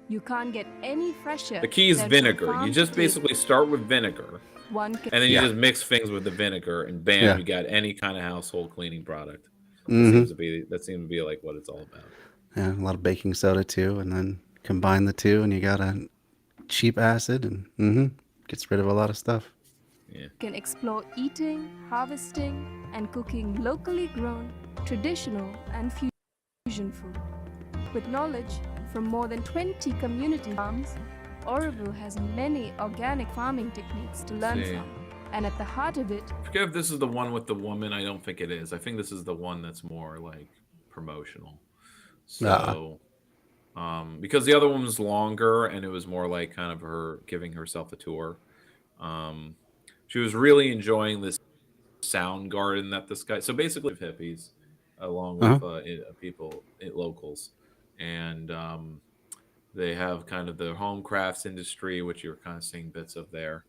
You can't get any fresher. The key is than vinegar. from You farm just to table. basically start with vinegar, One can and then you Yeah. just mix things with the vinegar, and bam, Yeah. you got any kind of household cleaning product. Hmm. That seems to be like what it's all about. Yeah, a lot of baking soda too, and then combine the two, and you got a cheap acid, and gets rid of a lot of stuff. can explore eating, harvesting, and cooking locally grown, traditional, and fusion food. With knowledge from more than 20 community farms, Oroville has many organic farming techniques to learn See. from. And at the heart of it, I forget if this is the one with the woman. I don't think it is. I think this is the one that's more like promotional. So, because the other one was longer and it was more like kind of her giving herself a tour. She was really enjoying this sound garden that this guy. So basically, hippies, along with people, locals, and they have kind of the home crafts industry, which you're kind of seeing bits of there.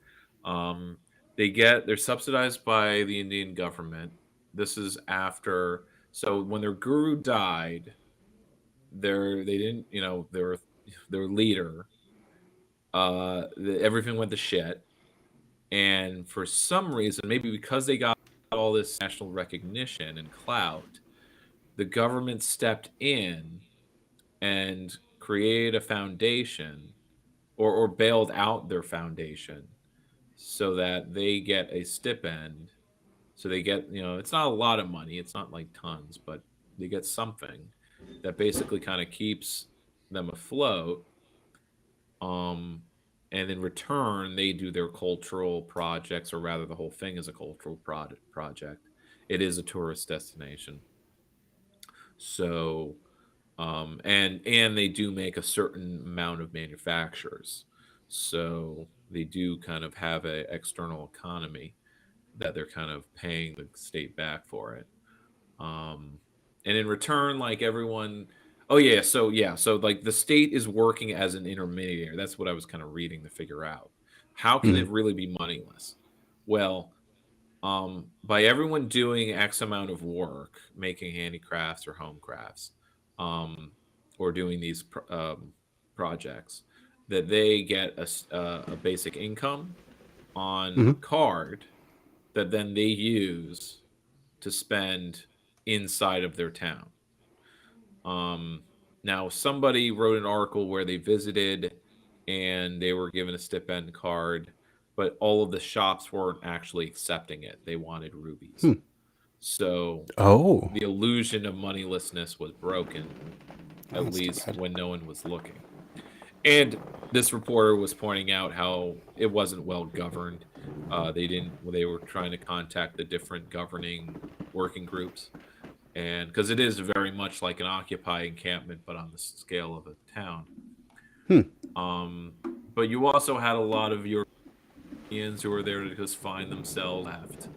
They're subsidized by the Indian government. This is after, so when their guru died, they didn't, their leader, everything went to shit. And for some reason, maybe because they got all this national recognition and clout, the government stepped in and created a foundation or bailed out their foundation so that they get a stipend. So they get, it's not a lot of money. It's not like tons, but they get something that basically kind of keeps them afloat. And in return, they do their cultural projects, or rather the whole thing is a cultural project. It is a tourist destination. So, and they do make a certain amount of manufacturers. So they do kind of have an external economy that they're kind of paying the state back for it. And in return, like everyone, so like the state is working as an intermediary. That's what I was kind of reading to figure out. How can it really be moneyless? Well, by everyone doing X amount of work, making handicrafts or home crafts, or doing these projects, that they get a basic income on a card that then they use to spend inside of their town. Now, somebody wrote an article where they visited and they were given a stipend card, but all of the shops weren't actually accepting it. They wanted rubies. So the illusion of moneylessness was broken, at least when no one was looking. And this reporter was pointing out how it wasn't well governed. They were trying to contact the different governing working groups. And because it is very much like an Occupy encampment, but on the scale of a town. But you also had a lot of Europeans who were there to just find themselves left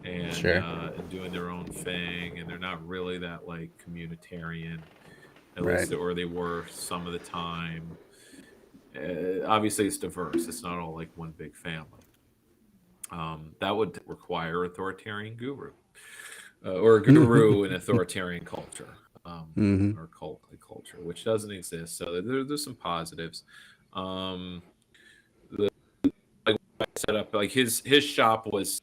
and, and doing their own thing. And they're not really that like communitarian, at least, or they were some of the time. Obviously, it's diverse. It's not all like one big family. That would require authoritarian guru. Or a guru in authoritarian culture. Mhm. or cult culture, which doesn't exist. So there's some positives. Um, the, like I set up, like his shop was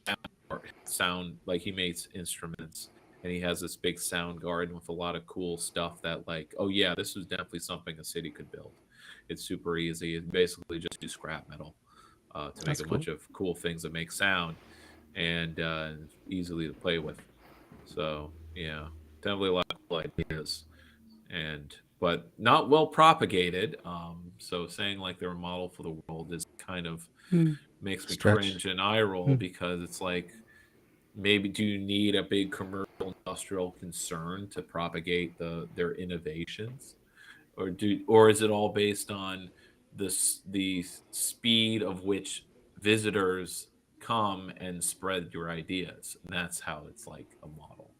sound, like he makes instruments, and he has this big sound garden with a lot of cool stuff that, like, oh yeah, this was definitely something a city could build. It's super easy. It's basically just do scrap metal to make That's a cool. bunch of cool things that make sound, and easily to play with. So yeah, definitely a lot of cool ideas, and but not well propagated. So saying like they're a model for the world is kind of Hmm. makes me Stretch. cringe and eye roll, Hmm. because it's like, maybe do you need a big commercial industrial concern to propagate their innovations, or is it all based on the speed of which visitors come and spread your ideas, and that's how it's like a model.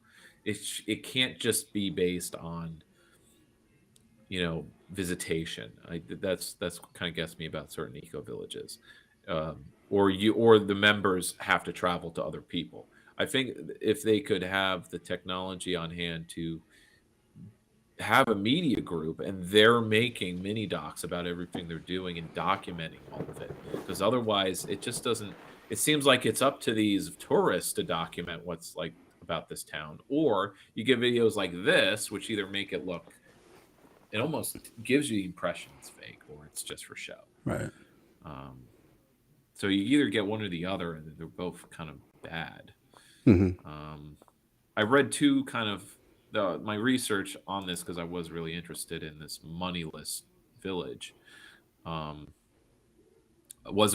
It can't just be based on, visitation. That's kind of gets me about certain eco villages, or the members have to travel to other people. I think if they could have the technology on hand to have a media group, and they're making mini docs about everything they're doing and documenting all of it, because otherwise it just doesn't, it seems like it's up to these tourists to document what's like about this town, or you get videos like this which either make it look, it almost gives you the impression it's fake or it's just for show. Right. So you either get one or the other, and they're both kind of bad. Hmm. I read two kind of my research on this, because I was really interested in this moneyless village. Was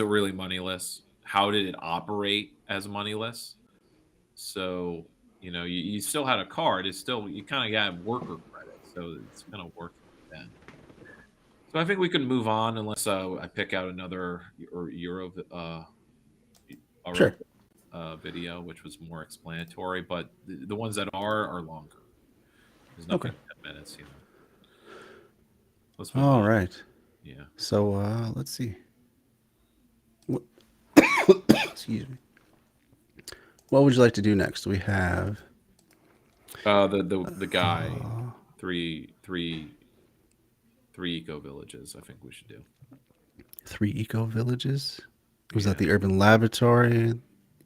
it really moneyless? How did it operate as moneyless? So you still had a card. It's still, you kind of got worker credit, so it's kind of working then. So I think we can move on, unless I pick out another Euro Sure. video, which was more explanatory. But the ones that are longer. There's nothing Okay. 10 minutes, Let's move All on. right. Yeah. So let's see. What? Excuse me. What would you like to do next? We have The guy, three eco villages. I think we should do. 3 eco villages. Was Yeah. that the Urban Laboratory?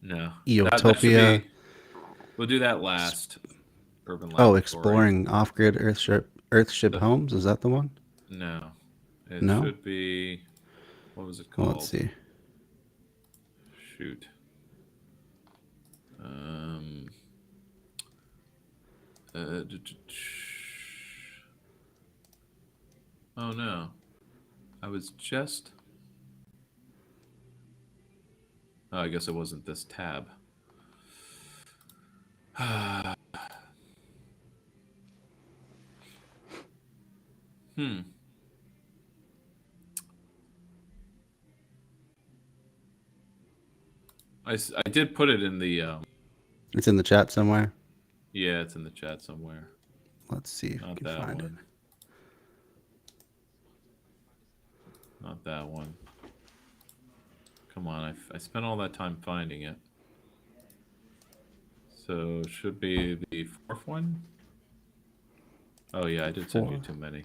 No. Utopia. We'll do that last. Urban Oh, Laboratory. exploring off-grid Earthship homes. Is that the one? No. It No? should be. What was it Well, called? let's see. Shoot. Oh no. I was just. Oh, I guess it wasn't this tab. I did put it in the. It's in the chat somewhere. Yeah, it's in the chat somewhere. Let's see if we Not can that find it. one. Not that one. Come on, I spent all that time finding it. So it should be the fourth one. Oh yeah, I did send you 4. too many.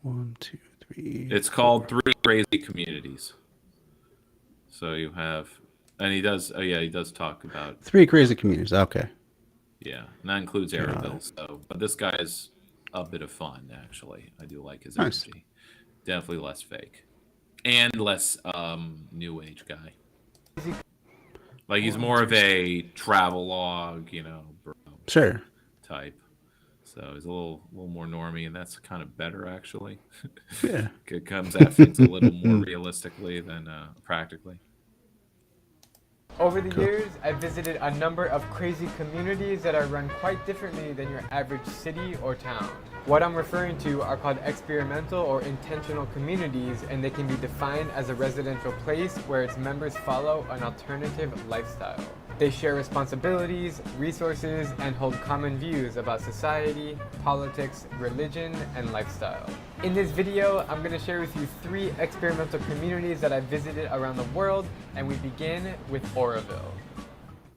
1, 2, 3. It's called 3 Crazy Communities. So you have, and he does. Oh yeah, he does talk about. 3 crazy communities. Okay. Yeah, and that includes Got it. Araville. So, but this guy is a bit of fun, actually. I do like his Nice. energy. Definitely less fake, and less new age guy. Like he's more of a travel log, Sure. type. So he's a little more normie, and that's kind of better, actually. Yeah. It comes at things a little more realistically than practically. Over the Cool. years, I've visited a number of crazy communities that are run quite differently than your average city or town. What I'm referring to are called experimental or intentional communities, and they can be defined as a residential place where its members follow an alternative lifestyle. They share responsibilities, resources, and hold common views about society, politics, religion, and lifestyle. In this video, I'm going to share with you 3 experimental communities that I've visited around the world, and we begin with Oroville.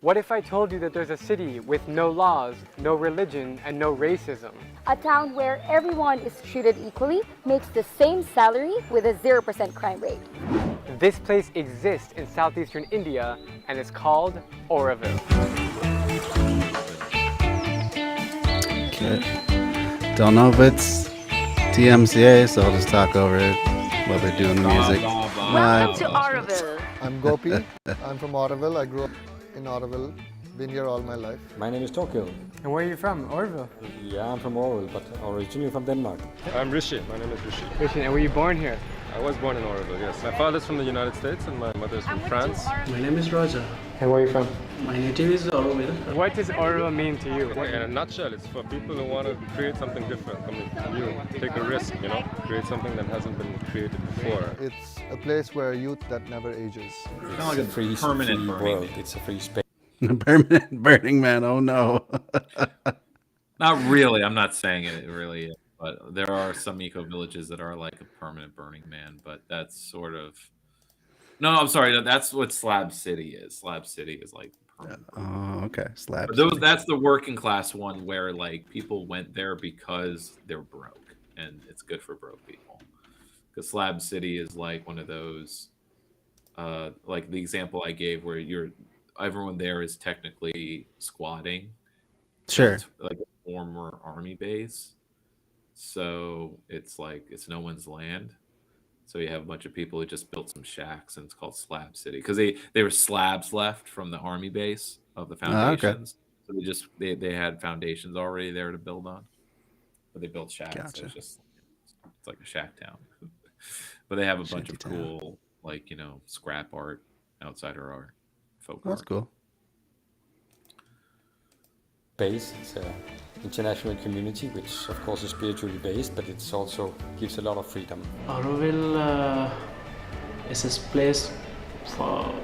What if I told you that there's a city with no laws, no religion, and no racism? A town where everyone is treated equally, makes the same salary with a 0% crime rate. This place exists in southeastern India and is called Oroville. Okay. Don't know if it's TMCA, so I'll just talk over it while they're doing the music. Welcome to Oroville. I'm Gopi. I'm from Oroville. I grew up in Oroville. Been here all my life. My name is Tokyo. And where are you from? Oroville? Yeah, I'm from Oroville, but originally from Denmark. I'm Rishi. My name is Rishi. Rishi, and were you born here? I was born in Oroville, yes. My father's from the United States and my mother's from France. My name is Raja. And where are you from? My native is Oroville. What does Oroville mean to you? In a nutshell, it's for people who want to create something different, something new, take a risk, you know, create something that hasn't been created before. It's a place where youth that never ages. It's not like a permanent world. It's a free space. Permanent Burning Man, oh no. Not really. I'm not saying it really is, but there are some eco villages that are like a permanent Burning Man, but that's sort of no, I'm sorry, that's what Slab City is. Slab City is like permanent. Oh, okay. Slab. But that's the working class one where like people went there because they're broke and it's good for broke people. Because Slab City is like one of those like the example I gave where everyone there is technically squatting. Sure. It's like a former army base. So it's like it's no one's land. So you have a bunch of people who just built some shacks and it's called Slab City. Because they were slabs left from the army base of the foundations. Okay. So they had foundations already there to build on. But they built shacks. Gotcha. So it's like a shack town. But they have a bunch of Shanty town. cool, like, scrap art, outsider art. That's cool. Base. It's an international community, which of course is spiritually based, but it's also gives a lot of freedom. Oroville is a place for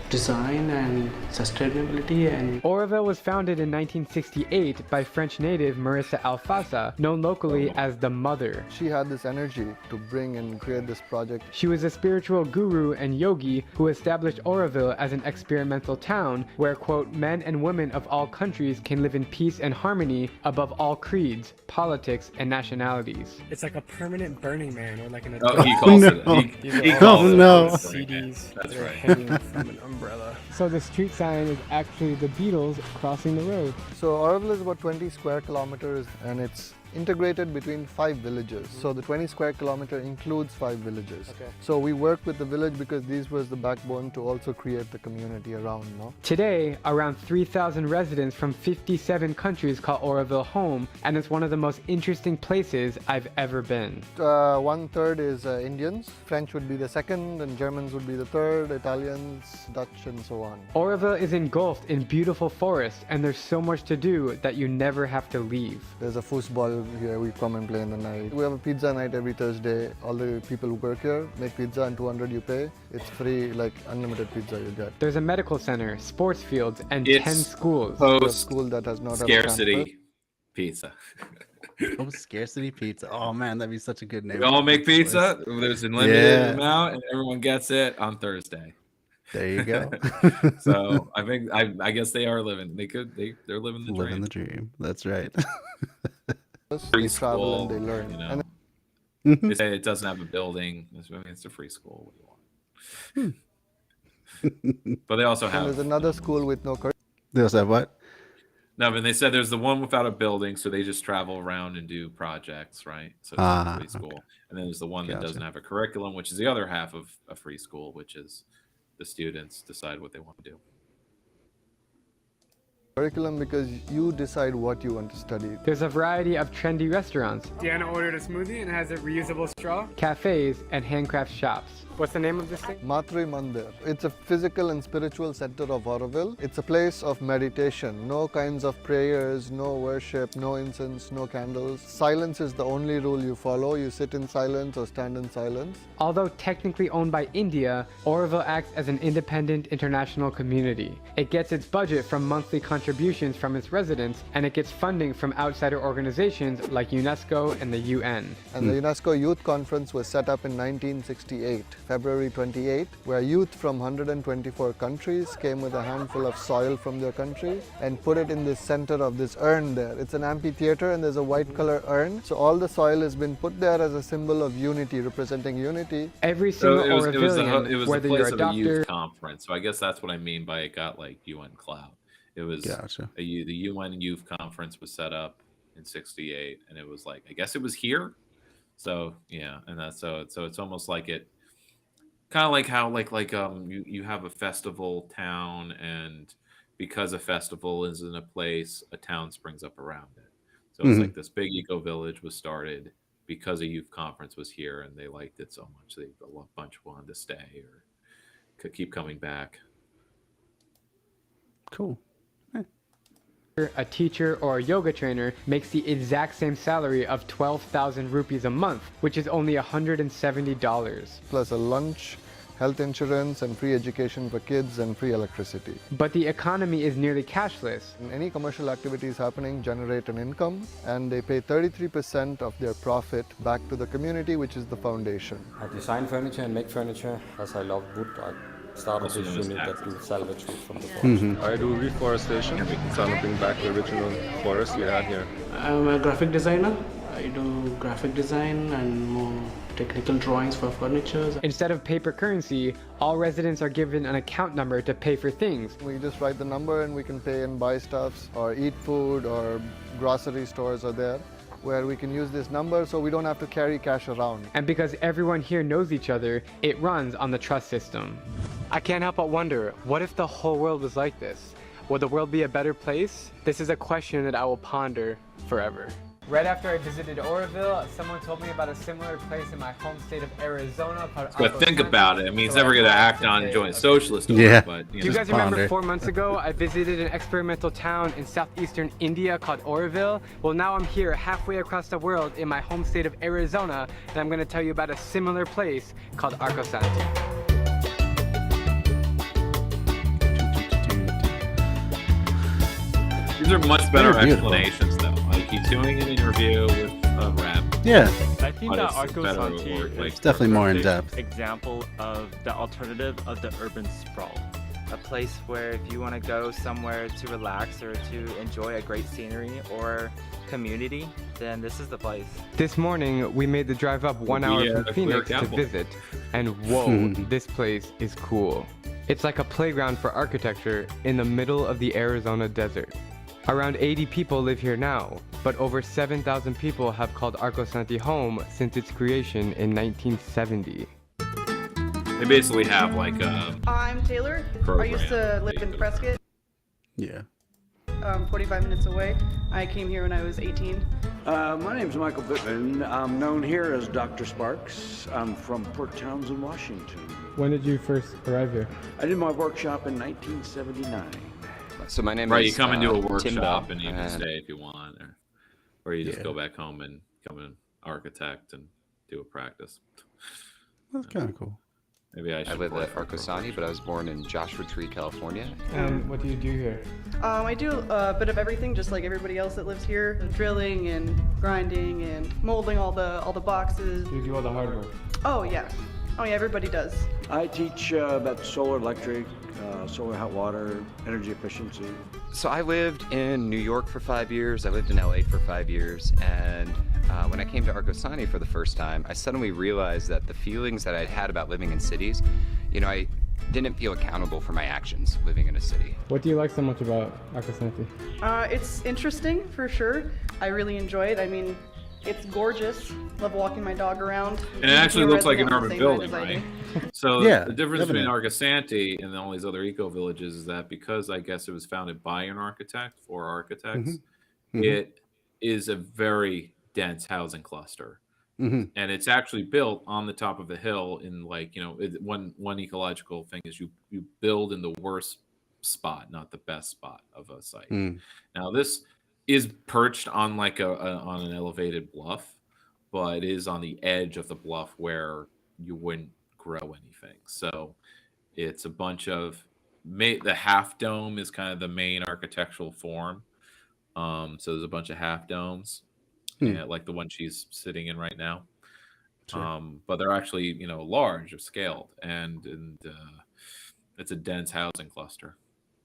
design and sustainability. And Oroville was founded in 1968 by French native Marissa Alfasa, known locally as the Mother. She had this energy to bring and create this project. She was a spiritual guru and yogi who established Oroville as an experimental town where, quote, men and women of all countries can live in peace and harmony above all creeds, politics, and nationalities. It's like a permanent Burning Man, or like an he calls it. He calls it CDs That's that are right. hanging from an umbrella. So the street sign is actually the Beatles crossing the road. So Oroville is about 20 square kilometers and it's integrated between 5 villages. So the 20 square kilometer includes 5 villages. Okay. So we worked with the village because these was the backbone to also create the community around, no? Today, around 3,000 residents from 57 countries call Oroville home, and it's one of the most interesting places I've ever been. 1/3 is Indians, French would be the second, and Germans would be the third, Italians, Dutch, and so on. Oroville is engulfed in beautiful forests, and there's so much to do that you never have to leave. There's a foosball here, we come and play in the night. We have a pizza night every Thursday. All the people who work here make pizza and 200 you pay. It's free, like unlimited pizza you get. There's a medical center, sports fields, and It's 10 schools. A school that has not Scarcity pizza. Oh, Scarcity Pizza. Oh man, that'd be such a good name. We all make pizza. There's an limited Yeah. amount, and everyone gets it on Thursday. There you go. So I think I guess they are living. They're living the dream. Living the dream. That's right. Free They travel school, and they learn. You know. And They say it doesn't have a building. It's a free school. What do you want? But they also have. there's another school with no curriculum. They also have what? No, but they said there's the one without a building, so they just travel around and do projects, right? So it's a free school. Okay. And then there's the one that Gotcha. doesn't have a curriculum, which is the other half of a free school, which is the students decide what they want to do. Curriculum because you decide what you want to study. There's a variety of trendy restaurants, Deanna ordered a smoothie and it has a reusable straw. cafes, and handcraft shops. What's the name of this thing? Моthер Анарchy. It's a physical and spiritual center of Oroville. It's a place of meditation. No kinds of prayers, no worship, no incense, no candles. Silence is the only rule you follow. You sit in silence or stand in silence. Although technically owned by India, Oroville acts as an independent international community. It gets its budget from monthly contributions contributions from its residents, and it gets funding from outsider organizations like UNESCO and the UN. And the UNESCO Youth Conference was set up in 1968, February 28, where youth from 124 countries came with a handful of soil from their country and put it in the center of this urn there. It's an amphitheater and there's a white color urn. So all the soil has been put there as a symbol of unity, representing unity. Every single it was the whether place you're a of a doctor, youth conference. So I guess that's what I mean by it got like UN clout. It was Gotcha. the UN Youth Conference was set up in '68, and it was like, I guess it was here. So yeah, and that's so it's almost like it, kind of like how you have a festival town, and because a festival is in a place, a town springs up around it. So it's like this big eco village was started because a youth conference was here, and they liked it so much a bunch wanted to stay or could keep coming back. Cool. a teacher or a yoga trainer makes the exact same salary of 12,000 rupees a month, which is only $170. Plus a lunch, health insurance, and free education for kids, and free electricity. But the economy is nearly cashless. And any commercial activities happening generate an income, and they pay 33% of their profit back to the community, which is the foundation. I design furniture and make furniture. As I love wood, I started this unit that do salvage wood from the forest. I do reforestation, trying to bring back the original forest we had here. I'm a graphic designer. I do graphic design and more technical drawings for furniture. Instead of paper currency, all residents are given an account number to pay for things. We just write the number and we can pay and buy stuff, or eat food, or grocery stores are there, where we can use this number so we don't have to carry cash around. And because everyone here knows each other, it runs on the trust system. I can't help but wonder, what if the whole world was like this? Would the world be a better place? This is a question that I will ponder forever. Right after I visited Oroville, someone told me about a similar place in my home state of Arizona called But think about it. I mean, he's never going to act on joint socialist. Yeah. But, Do you guys remember 4 months ago, I visited an experimental town in southeastern India called Oroville? Well, now I'm here halfway across the world in my home state of Arizona, and I'm going to tell you about a similar place called Arcosanti. These are much better explanations, though. Like, he's doing an interview with a rap. Yeah. I think that Arcosanti It's definitely more in depth. Example of the alternative of the urban sprawl. A place where if you want to go somewhere to relax or to enjoy a great scenery or community, then this is the place. This morning, we made the drive up 1 hour from Phoenix to visit, and whoa, this place is cool. It's like a playground for architecture in the middle of the Arizona desert. Around 80 people live here now, but over 7,000 people have called Arcosanti home since its creation in 1970. They basically have like a I'm Taylor. program. I used to live in Prescott, Yeah. 45 minutes away. I came here when I was 18. My name's Michael Bittman. I'm known here as Dr. Sparks. I'm from Port Townsend, Washington. When did you first arrive here? I did my workshop in 1979. So my name Right, is you come and do a Timbo, workshop and you can stay if you want, or you just Yeah. go back home and become an architect and do a practice. That's kind of cool. Maybe I I should. live apply at for a Arcosanti, but I was born in Joshua Tree, California. And what do you do here? I do a bit of everything, just like everybody else that lives here. Drilling and grinding and molding all the boxes. You do all the hard work. Oh yeah, everybody does. I teach about solar electric, solar hot water, energy efficiency. So I lived in New York for 5 years. I lived in LA for 5 years. And when I came to Arcosanti for the first time, I suddenly realized that the feelings that I'd had about living in cities, I didn't feel accountable for my actions living in a city. What do you like so much about Arcosanti? It's interesting for sure. I really enjoy it. I mean, it's gorgeous. Love walking my dog around. And it actually looks like an Resident on urban the same building, night as I right? do. So Yeah, the difference between definitely. Arcosanti and all these other eco villages is that because I guess it was founded by an architect for architects, it is a very dense housing cluster. And it's actually built on the top of a hill in one ecological thing is you build in the worst spot, not the best spot of a site. Now this is perched on on an elevated bluff, but it is on the edge of the bluff where you wouldn't grow anything. So it's a bunch of the half dome is kind of the main architectural form. So there's a bunch of half domes, like the one she's sitting in right now. Sure. But they're actually, large or scaled, and it's a dense housing cluster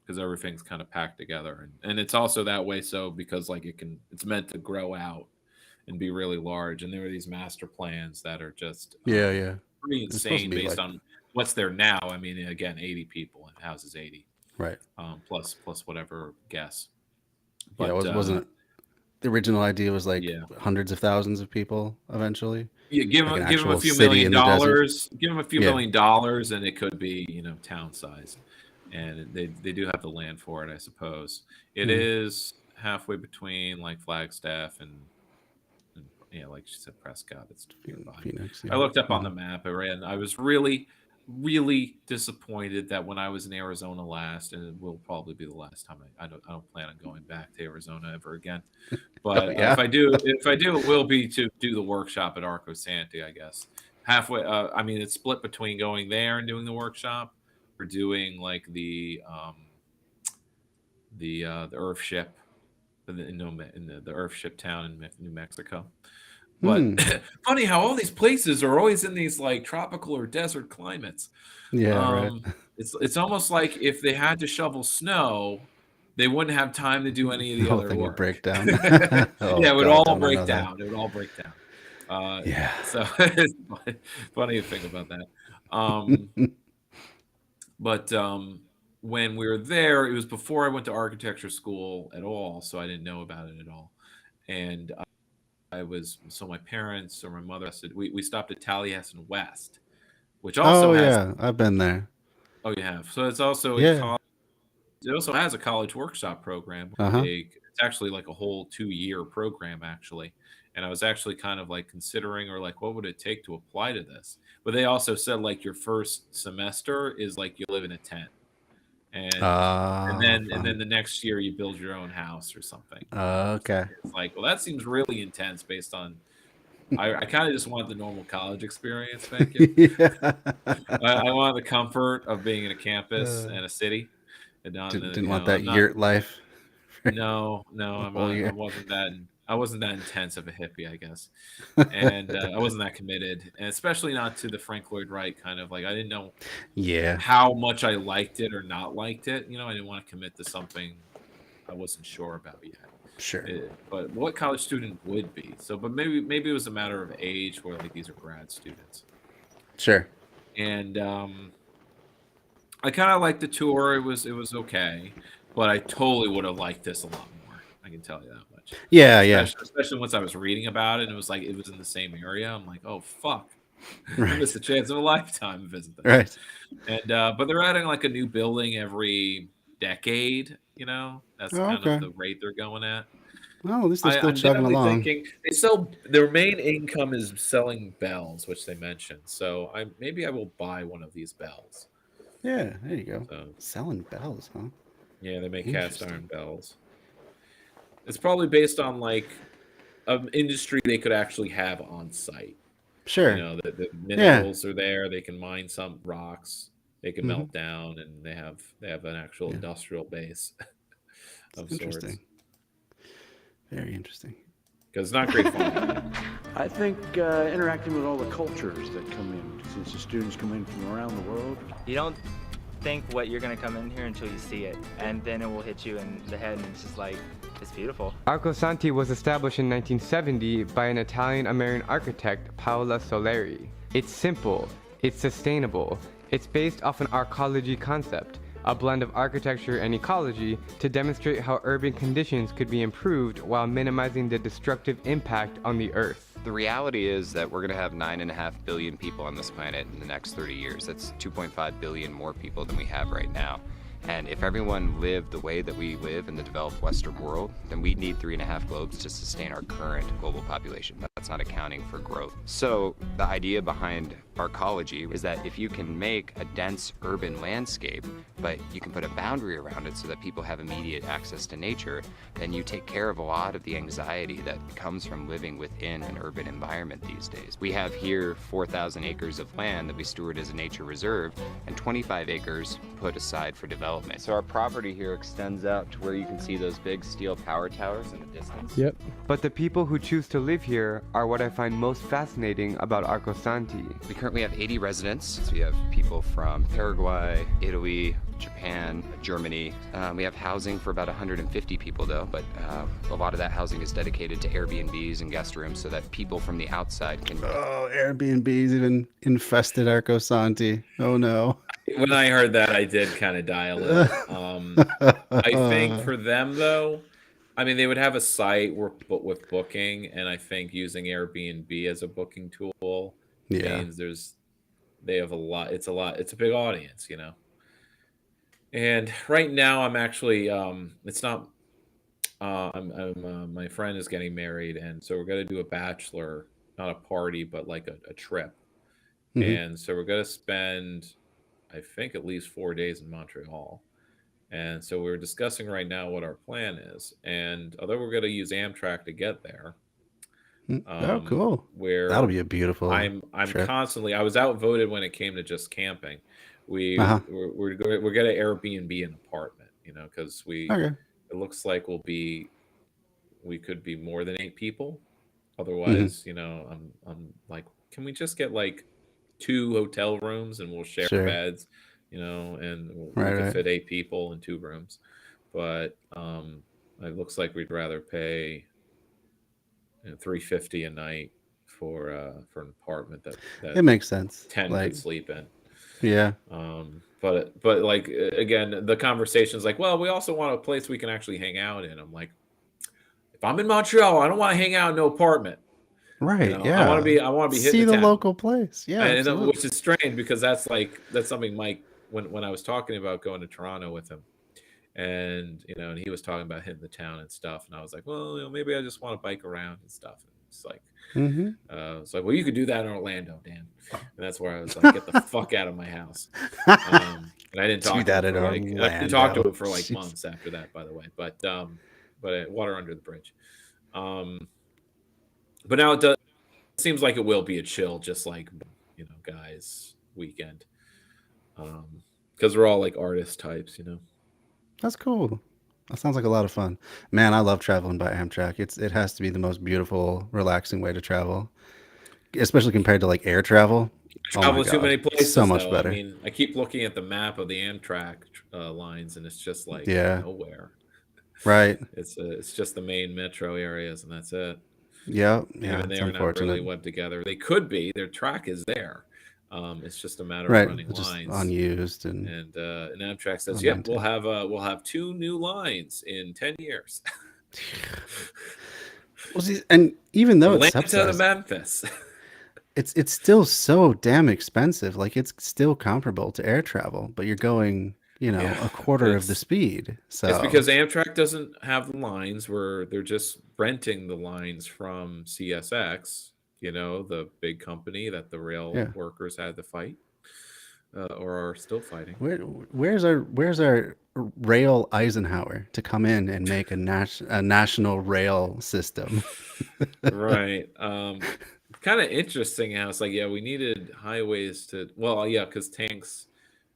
because everything's kind of packed together, and it's also that way because like it's meant to grow out and be really large, and there are these master plans that are just Yeah. pretty It's supposed to insane be based like- on what's there now. I mean, again, 80 people and houses 80, Right. plus whatever guess. Yeah, wasn't the original idea was like hundreds of thousands of people eventually? Yeah, give Like them an give them a actual few city million in the desert? dollars. Give them a few Yeah. million dollars, and it could be town size. And they do have the land for it, I suppose. It is halfway between like Flagstaff and like she said, Prescott. It's nearby. Phoenix. I looked up on the map. I was really, really disappointed that when I was in Arizona last, and it will probably be the last time. I don't plan on going back to Arizona ever again. But yeah. if I do, it will be to do the workshop at Arco Santi, I guess. Halfway. I mean, it's split between going there and doing the workshop, or doing like the Earth ship, in the Earth ship town in New Mexico. But funny how all these places are always in these like tropical or desert climates. Yeah, right. It's almost like if they had to shovel snow, they wouldn't have time to do any of the The whole other thing would work. break down. Oh, Yeah, it would God, all don't break know that. down. It would all break down. Yeah. So it's funny to think about that. But when we were there, it was before I went to architecture school at all, so I didn't know about it at all. And my parents or my mother said we stopped at Taliesin West, which also has. yeah, I've been there. Oh, you have. So it's also Yeah. it also has a college workshop program. Uh-huh. It's actually like a whole 2-year program actually. And I was actually kind of like considering, or like, what would it take to apply to this? But they also said like your first semester is like you live in a tent, and then the next year you build your own house or something. Okay. It's like, well, that seems really intense based on. I kind of just wanted the normal college experience. Thank you. Yeah. I wanted the comfort of being in a campus and a city. And Didn't want that yurt life. No, Oh, yeah. I wasn't that intense of a hippie, I guess, and I wasn't that committed, and especially not to the Frank Lloyd Wright kind of like. I didn't know how much I liked it or not liked it. I didn't want to commit to something I wasn't sure about yet. Sure. But what college student would be? So, but maybe it was a matter of age, where like these are grad students. Sure. And I kind of liked the tour. It was okay, but I totally would have liked this a lot more. I can tell you that much. Yeah, Especially once I was reading about it, and it was like it was in the same area. I'm like, oh fuck, I Right. missed a chance of a lifetime to visit this. Right. And but they're adding like a new building every decade. That's Oh, kind okay. of the rate they're going at. Well, at least they're still I'm chugging definitely along. thinking they sell. Their main income is selling bells, which they mentioned. So maybe I will buy one of these bells. Yeah, there you go. So, Selling bells, huh? yeah, they make cast iron bells. It's probably based on like an industry they could actually have on site. Sure. The minerals are there. They can mine some rocks. They can melt down, and they have an actual industrial base of sorts. Interesting. Very interesting. Because it's not great fun. I think interacting with all the cultures that come in, since the students come in from around the world. You don't think what you're gonna come in here until you see it, and then it will hit you in the head, and it's just like, it's beautiful. Arco Santi was established in 1970 by an Italian-American architect, Paola Soleri. It's simple, it's sustainable, it's based off an arcology concept, a blend of architecture and ecology to demonstrate how urban conditions could be improved while minimizing the destructive impact on the earth. The reality is that we're going to have 9.5 billion people on this planet in the next 30 years. That's 2.5 billion more people than we have right now. And if everyone lived the way that we live in the developed Western world, then we'd need 3.5 globes to sustain our current global population. That's not accounting for growth. So the idea behind arcology is that if you can make a dense urban landscape, but you can put a boundary around it so that people have immediate access to nature, then you take care of a lot of the anxiety that comes from living within an urban environment these days. We have here 4,000 acres of land that we steward as a nature reserve, and 25 acres put aside for development. development. So our property here extends out to where you can see those big steel power towers in the distance. Yep. But the people who choose to live here are what I find most fascinating about Arcosanti. We currently have 80 residents. So we have people from Paraguay, Italy, Japan, Germany. We have housing for about 150 people though, but a lot of that housing is dedicated to Airbnbs and guest rooms so that people from the outside can... Oh, Airbnb's even infested Arcosanti. Oh no. When I heard that, I did kind of die a little. I think for them though, I mean, they would have a site with booking, and I think using Airbnb as a booking tool means they have a lot. It's a big audience, you know. And right now, I'm actually, it's not. My friend is getting married, and so we're gonna do a bachelor, not a party, but like a trip. And so we're gonna spend, I think, at least 4 days in Montreal. And so we're discussing right now what our plan is. And although we're gonna use Amtrak to get there, Oh, cool. where That'll be a beautiful I'm trip. constantly, I was outvoted when it came to just camping. We're gonna Airbnb an apartment, you know, because Okay. it looks like we could be more than 8 people. Otherwise, you know, I'm like, can we just get like 2 hotel rooms and we'll share Sure. beds, you know, and we Right, could right. fit 8 people in 2 rooms. But it looks like we'd rather pay, you know, $350 a night for an apartment that It makes sense. 10 Like, could sleep in. yeah. But like again, the conversation's like, well, we also want a place we can actually hang out in. I'm like, if I'm in Montreal, I don't want to hang out in no apartment. Right. You know, Yeah. I want to be hitting See the town. local place. Yeah. And Absolutely. which is strange because that's something Mike, when I was talking about going to Toronto with him, and you know, and he was talking about hitting the town and stuff, and I was like, well, you know, maybe I just want to bike around and stuff. And it's like, it's like, well, you could do that in Orlando, Dan. And that's where I was like, get the fuck out of my house. And I didn't talk Do to that him in for I didn't talk to Orlando. him for like Jeez. months after that, by the way. But water under the bridge. But now it seems like it will be a chill, just like, you know, guys weekend. Because we're all like artist types, you know. That's cool. That sounds like a lot of fun. Man, I love traveling by Amtrak. It has to be the most beautiful, relaxing way to travel, especially compared to like air travel. Oh my Travel to too God. many places, So much though. better. I mean, I keep looking at the map of the Amtrak lines, and it's just like Yeah. nowhere. Right. It's just the main metro areas, and that's it. Yeah. Yeah. Even It's they are not really unfortunate. webbed together. They could be. Their track is there. It's just a matter Right. of running Just lines. unused and Amtrak says, "Yep, unmaintained. we'll have 2 new lines in 10 years." Well, see, and even though it's Atlanta to subsidized, Memphis. it's still so damn expensive. Like it's still comparable to air travel, but you're going, you know, Yeah, a quarter of the it's speed. So it's because Amtrak doesn't have the lines where they're just renting the lines from CSX, you know, the big company that the rail yeah. workers had to fight or are still fighting. Where's our rail Eisenhower to come in and make a national rail system? Right. Kind of interesting how it's like, yeah, we needed highways to, well, yeah, because tanks,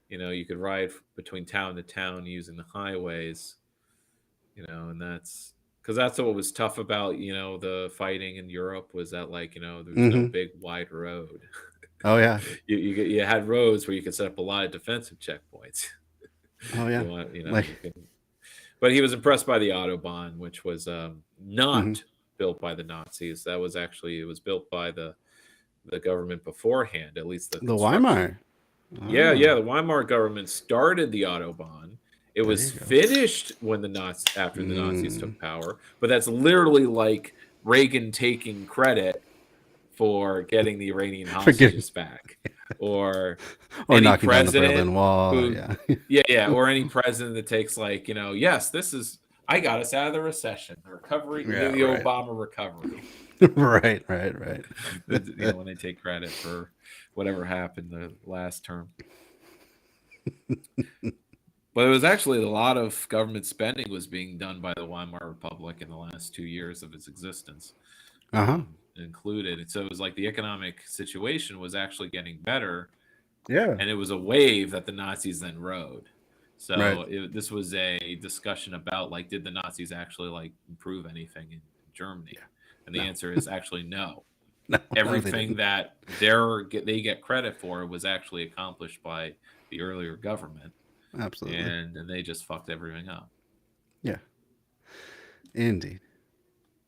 you know, you could ride between town to town using the highways, you know, and that's because that's what was tough about, you know, the fighting in Europe was that, like, you know, there's no big wide road. Oh yeah. You had roads where you could set up a lot of defensive checkpoints. Oh yeah. You know, Like but he was impressed by the Autobahn, which was not Mhm. built by the Nazis. That was actually, it was built by the government beforehand, at least the the construction. Weimar. Yeah, Oh, the Weimar government started the Autobahn. It there was you go. finished when after the Nazis took power, but that's literally like Reagan taking credit for getting the Iranian For getting hostages back, or or any knocking down the president Berlin Wall. who, Yeah. or any president that takes, like, you know, yes, I got us out of the recession, the recovery, Yeah, the right. Obama recovery. Right. You know, when they take credit for whatever happened the last term. But it was actually a lot of government spending was being done by the Weimar Republic in the last 2 years of its existence, included. And so it was like the economic situation was actually getting better. Yeah. And it was a wave that the Nazis then rode. So Right. this was a discussion about like, did the Nazis actually like improve anything in Germany? And the No. answer is actually no. No, they Everything didn't. that they get credit for was actually accomplished by the earlier government. Absolutely. And they just fucked everything up. Yeah. Indeed.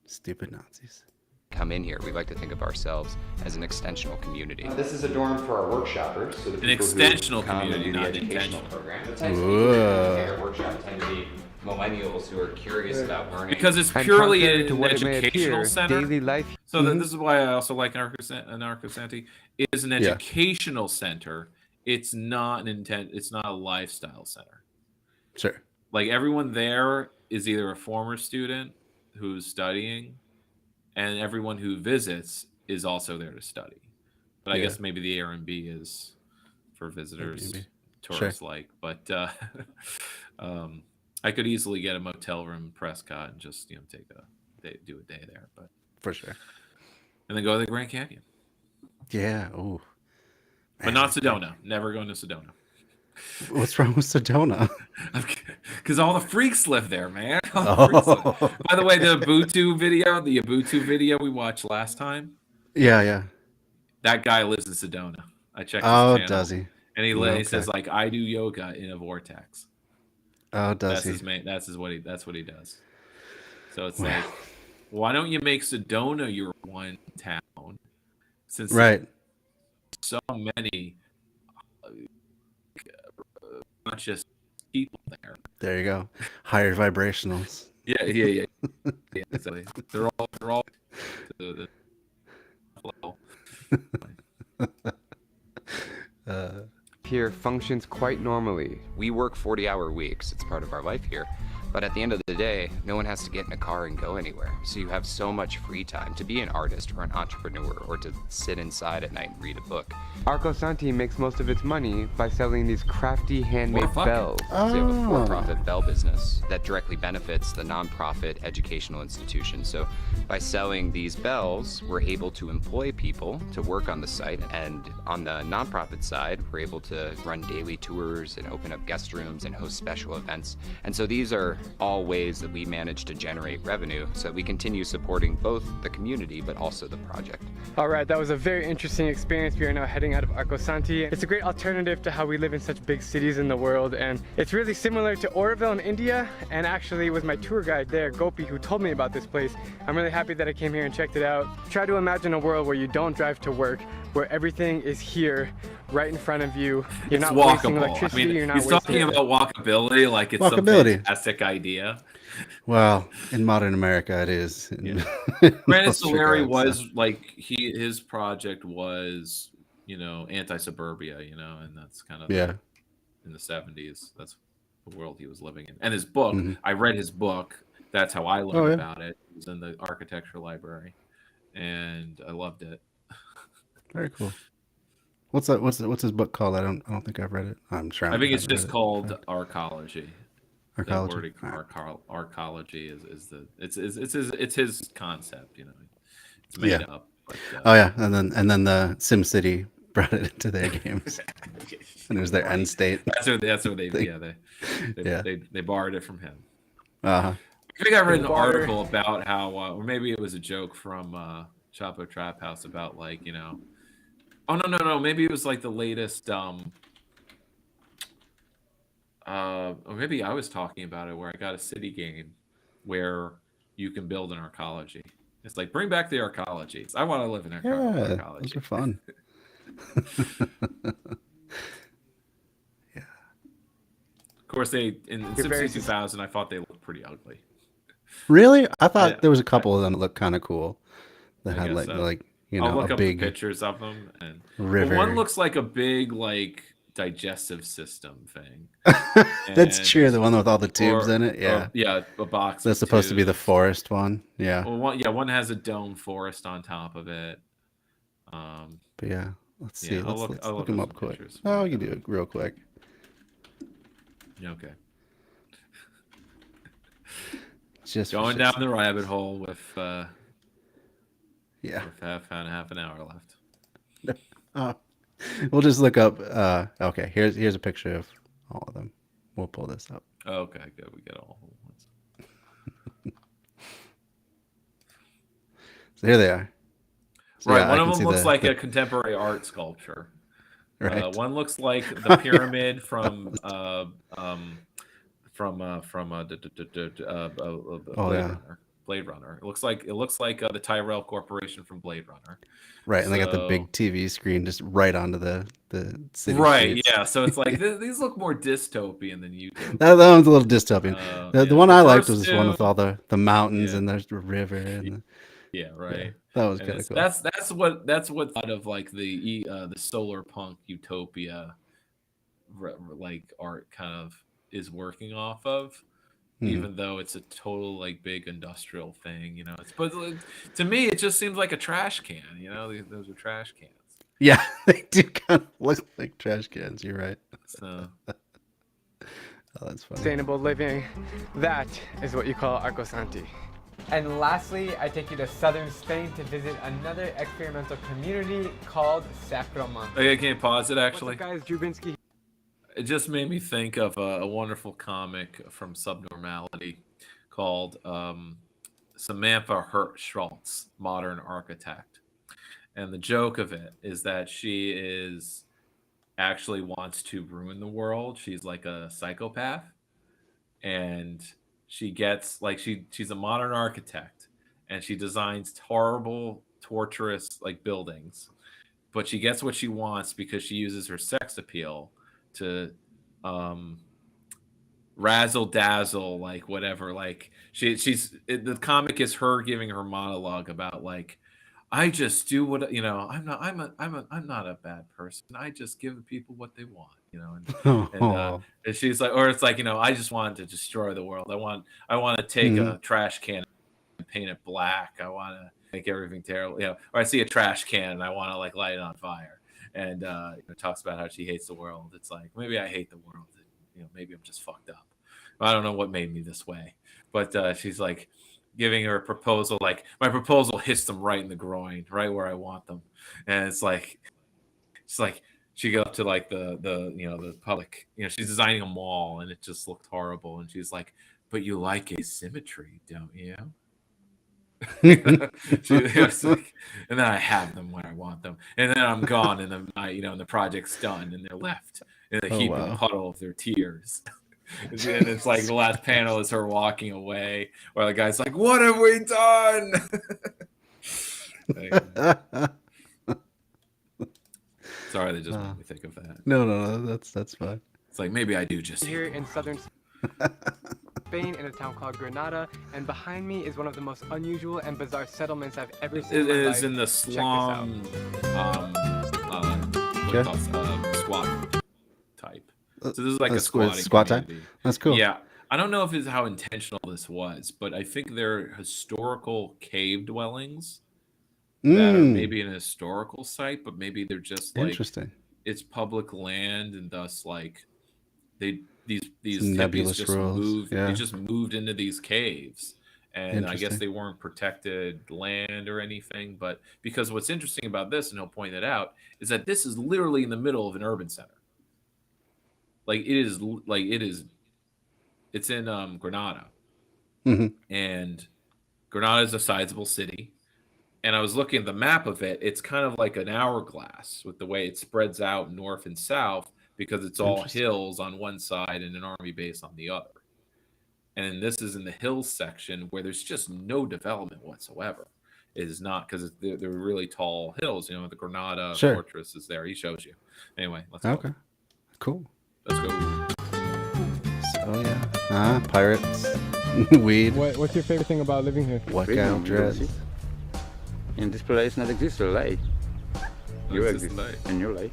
Stupid Nazis. Come in here, we like to think of ourselves as an extensional community. This is a dorm for our workshoppers, so the An people who extensional come and community, do the not educational intentional. program. The types of people that take our workshop tend to be millennials who are curious about learning. Because it's And purely contrary to an what it may educational appear, center. daily life. So this is why I also like Anarcho-Santi. It is an educational center. It's not it's not a lifestyle center. Sure. Like everyone there is either a former student who's studying, and everyone who visits is also there to study. But I guess maybe the Airbnb is for visitors, Airbnb. tourists like. But I could easily get a motel room in Prescott and just do a day there, but For sure. and then go to the Grand Canyon. Yeah. Oh. But not Sedona. Never going to Sedona. What's wrong with Sedona? Because all the freaks live there, man. Oh. By the way, the Ubuntu video we watched last time. Yeah. That guy lives in Sedona. I checked his Oh, channel. does he? And he Okay. says like, I do yoga in a vortex. Oh, does That's he? his main. That's what he does. So it's like, why don't you make Sedona your one town? Since Right. so many conscious people there. There you go. Higher vibrationals. Yeah. Exactly. They're all to the level. Here functions quite normally. We work 40-hour weeks. It's part of our life here. But at the end of the day, no one has to get in a car and go anywhere. So you have so much free time to be an artist or an entrepreneur or to sit inside at night and read a book. Arcosanti makes most of its money by selling these crafty handmade bells. So we have a for-profit bell business that directly benefits the nonprofit educational institution. So by selling these bells, we're able to employ people to work on the site. And on the nonprofit side, we're able to run daily tours and open up guest rooms and host special events. And so these are all ways that we manage to generate revenue so that we continue supporting both the community but also the project. All right, that was a very interesting experience. We are now heading out of Arcosanti. It's a great alternative to how we live in such big cities in the world, and it's really similar to Oroville in India. And actually, it was my tour guide there, Gopi, who told me about this place. I'm really happy that I came here and checked it out. Try to imagine a world where you don't drive to work, where everything is here, right in front of you. You're not wasting electricity. You're not he's talking about walkability like it's some fantastic idea. Well, in modern America, it is. Brandon Solari was like his project was, anti-suburbia, and that's kind of in the 70s. That's the world he was living in. And his book, I read his book. That's how I learned about it. It was in the architecture library, and I loved it. Very cool. What's his book called? I don't think I've read it. I'm sure. I think it's just called Arcology. Arcology. Arcology is his concept. It's made up. But, and then the SimCity brought it into their games, and it was their end state. That's what they borrowed it from him. I think I read an article about how, or maybe it was a joke from Chapo Trap House about like, oh no, maybe it was like the latest or maybe I was talking about it where I got a city game where you can build an arcology. It's like, bring back the arcologies. I want to live in arcology. Those are fun. Of course, in SimCity 2000, I thought they looked pretty ugly. Really? I thought there was a couple of them that looked kind of cool. That had like I'll look a up big the pictures of them, and river. One looks like a big digestive system thing. That's true. The one with all the tubes in it. Yeah. A box. That's supposed to be the forest one. Yeah. Well, one has a dome forest on top of it. But yeah, let's see. Yeah, let's I'll look them up quick. Oh, you can do it real quick. Okay. Just going down the rabbit hole with with half an hour left. We'll just look up. Okay, here's a picture of all of them. We'll pull this up. Okay, good. We get all the ones. So here they are. So, right, yeah, one I of can them see looks the- like the- a contemporary art sculpture. Right. One looks like the pyramid from Blade Runner. Blade Runner. It looks like the Tyrell Corporation from Blade Runner. Right, and they got the big TV screen just right onto the city Right, streets. yeah. So it's like these look more dystopian than Utopia. That one's a little dystopian. The one The I liked first was this one two- with all the mountains and there's the river and Yeah, right. that was And kind of it's- cool. That's what out of like the solar punk utopia like art kind of is working off of. Mhm. Even though it's a total like big industrial thing, you know. But to me, it just seems like a trash can. You know, those are trash cans. Yeah, they do kind of look like trash cans. You're right. So. Oh, that's funny. Sustainable living, that is what you call Arcosanti. And lastly, I take you to southern Spain to visit another experimental community called Sacramento. Okay, can you pause it actually? What's up, guys? Drubinski. It just made me think of a wonderful comic from Subnormality called Samantha Schultz, Modern Architect. And the joke of it is that she actually wants to ruin the world. She's like a psychopath. And she gets like she's a modern architect and she designs horrible, torturous like buildings. But she gets what she wants because she uses her sex appeal to razzle dazzle, like whatever. Like the comic is her giving her monologue about like, I just do what, you know, I'm not a bad person. I just give people what they want, you know. And she's like, or it's like, you know, I just want to destroy the world. I want to take a trash can and paint it black. I want to make everything terrible, you know. Or I see a trash can and I want to like light it on fire. And it talks about how she hates the world. It's like, maybe I hate the world. You know, maybe I'm just fucked up. I don't know what made me this way. But she's like giving her a proposal. Like, my proposal hits them right in the groin, right where I want them. And it's like she goes up to like the you know, the public. You know, she's designing a mall and it just looked horrible. And she's like, but you like asymmetry, don't you? And then I have them when I want them, and then I'm gone, and then and the project's done, and they're left in a heap of puddle of their tears. And it's like the last panel is her walking away, where the guy's like, "What have we done?" Sorry, that just made me think of that. No, that's fine. It's like maybe I do just Here in southern Spain, in a town called Granada, and behind me is one of the most unusual and bizarre settlements I've ever seen. It is in the slum, squat type. So this is like a squat type. That's cool. Yeah, I don't know if it's how intentional this was, but I think they're historical cave dwellings that are maybe an historical site, but maybe they're just like interesting. It's public land, and thus like these nebulous hippies just rules. moved. Yeah. They just moved into these caves, and I guess Interesting. they weren't protected land or anything. But because what's interesting about this, and he'll point it out, is that this is literally in the middle of an urban center. It's in Granada, and Granada is a sizable city. And I was looking at the map of it. It's kind of like an hourglass with the way it spreads out north and south, because it's all hills on one side and an army base on the other. And this is in the hills section where there's just no development whatsoever. It is not, because they're really tall hills. You know, the Granada fortress is there. He shows you. Anyway, let's go. Okay, cool. Let's go. So yeah, pirates, weed. What's your favorite thing about living here? What kind of dress? In this place not exist a lie. You exist in your life.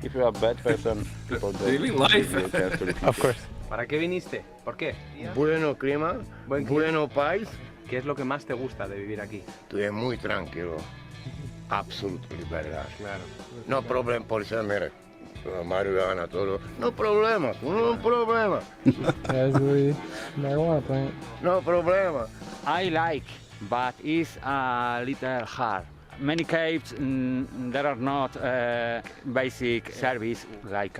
If you are a bad person, people don't give you a chance to live. Of course. ¿Para qué viniste? ¿Por qué? Bueno clima, bueno país. ¿Qué es lo que más te gusta de vivir aquí? Estoy muy tranquilo. Absolutely verdad. Claro. No problem por ser, mire. Marihuana, todo. No problema, no problema. That's the marijuana plant. No problema. I like, but it's a little hard many caves, there are not basic service like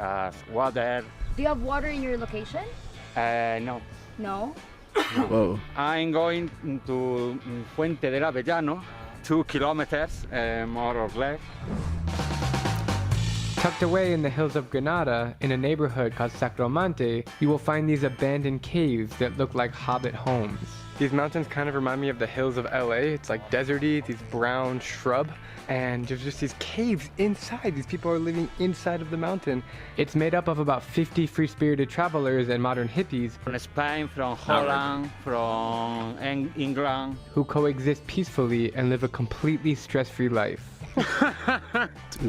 water. Do you have water in your location? No. No. Whoa. I'm going to Fuente del Avellano, 2 kilometers more or less. Tucked away in the hills of Granada, in a neighborhood called Sacromonte, you will find these abandoned caves that look like hobbit homes. These mountains kind of remind me of the hills of LA. It's like deserty, these brown shrub, and there's just these caves inside. These people are living inside of the mountain. It's made up of about 50 free-spirited travelers and modern hippies From Spain, from Holland, from England. who coexist peacefully and live a completely stress-free life.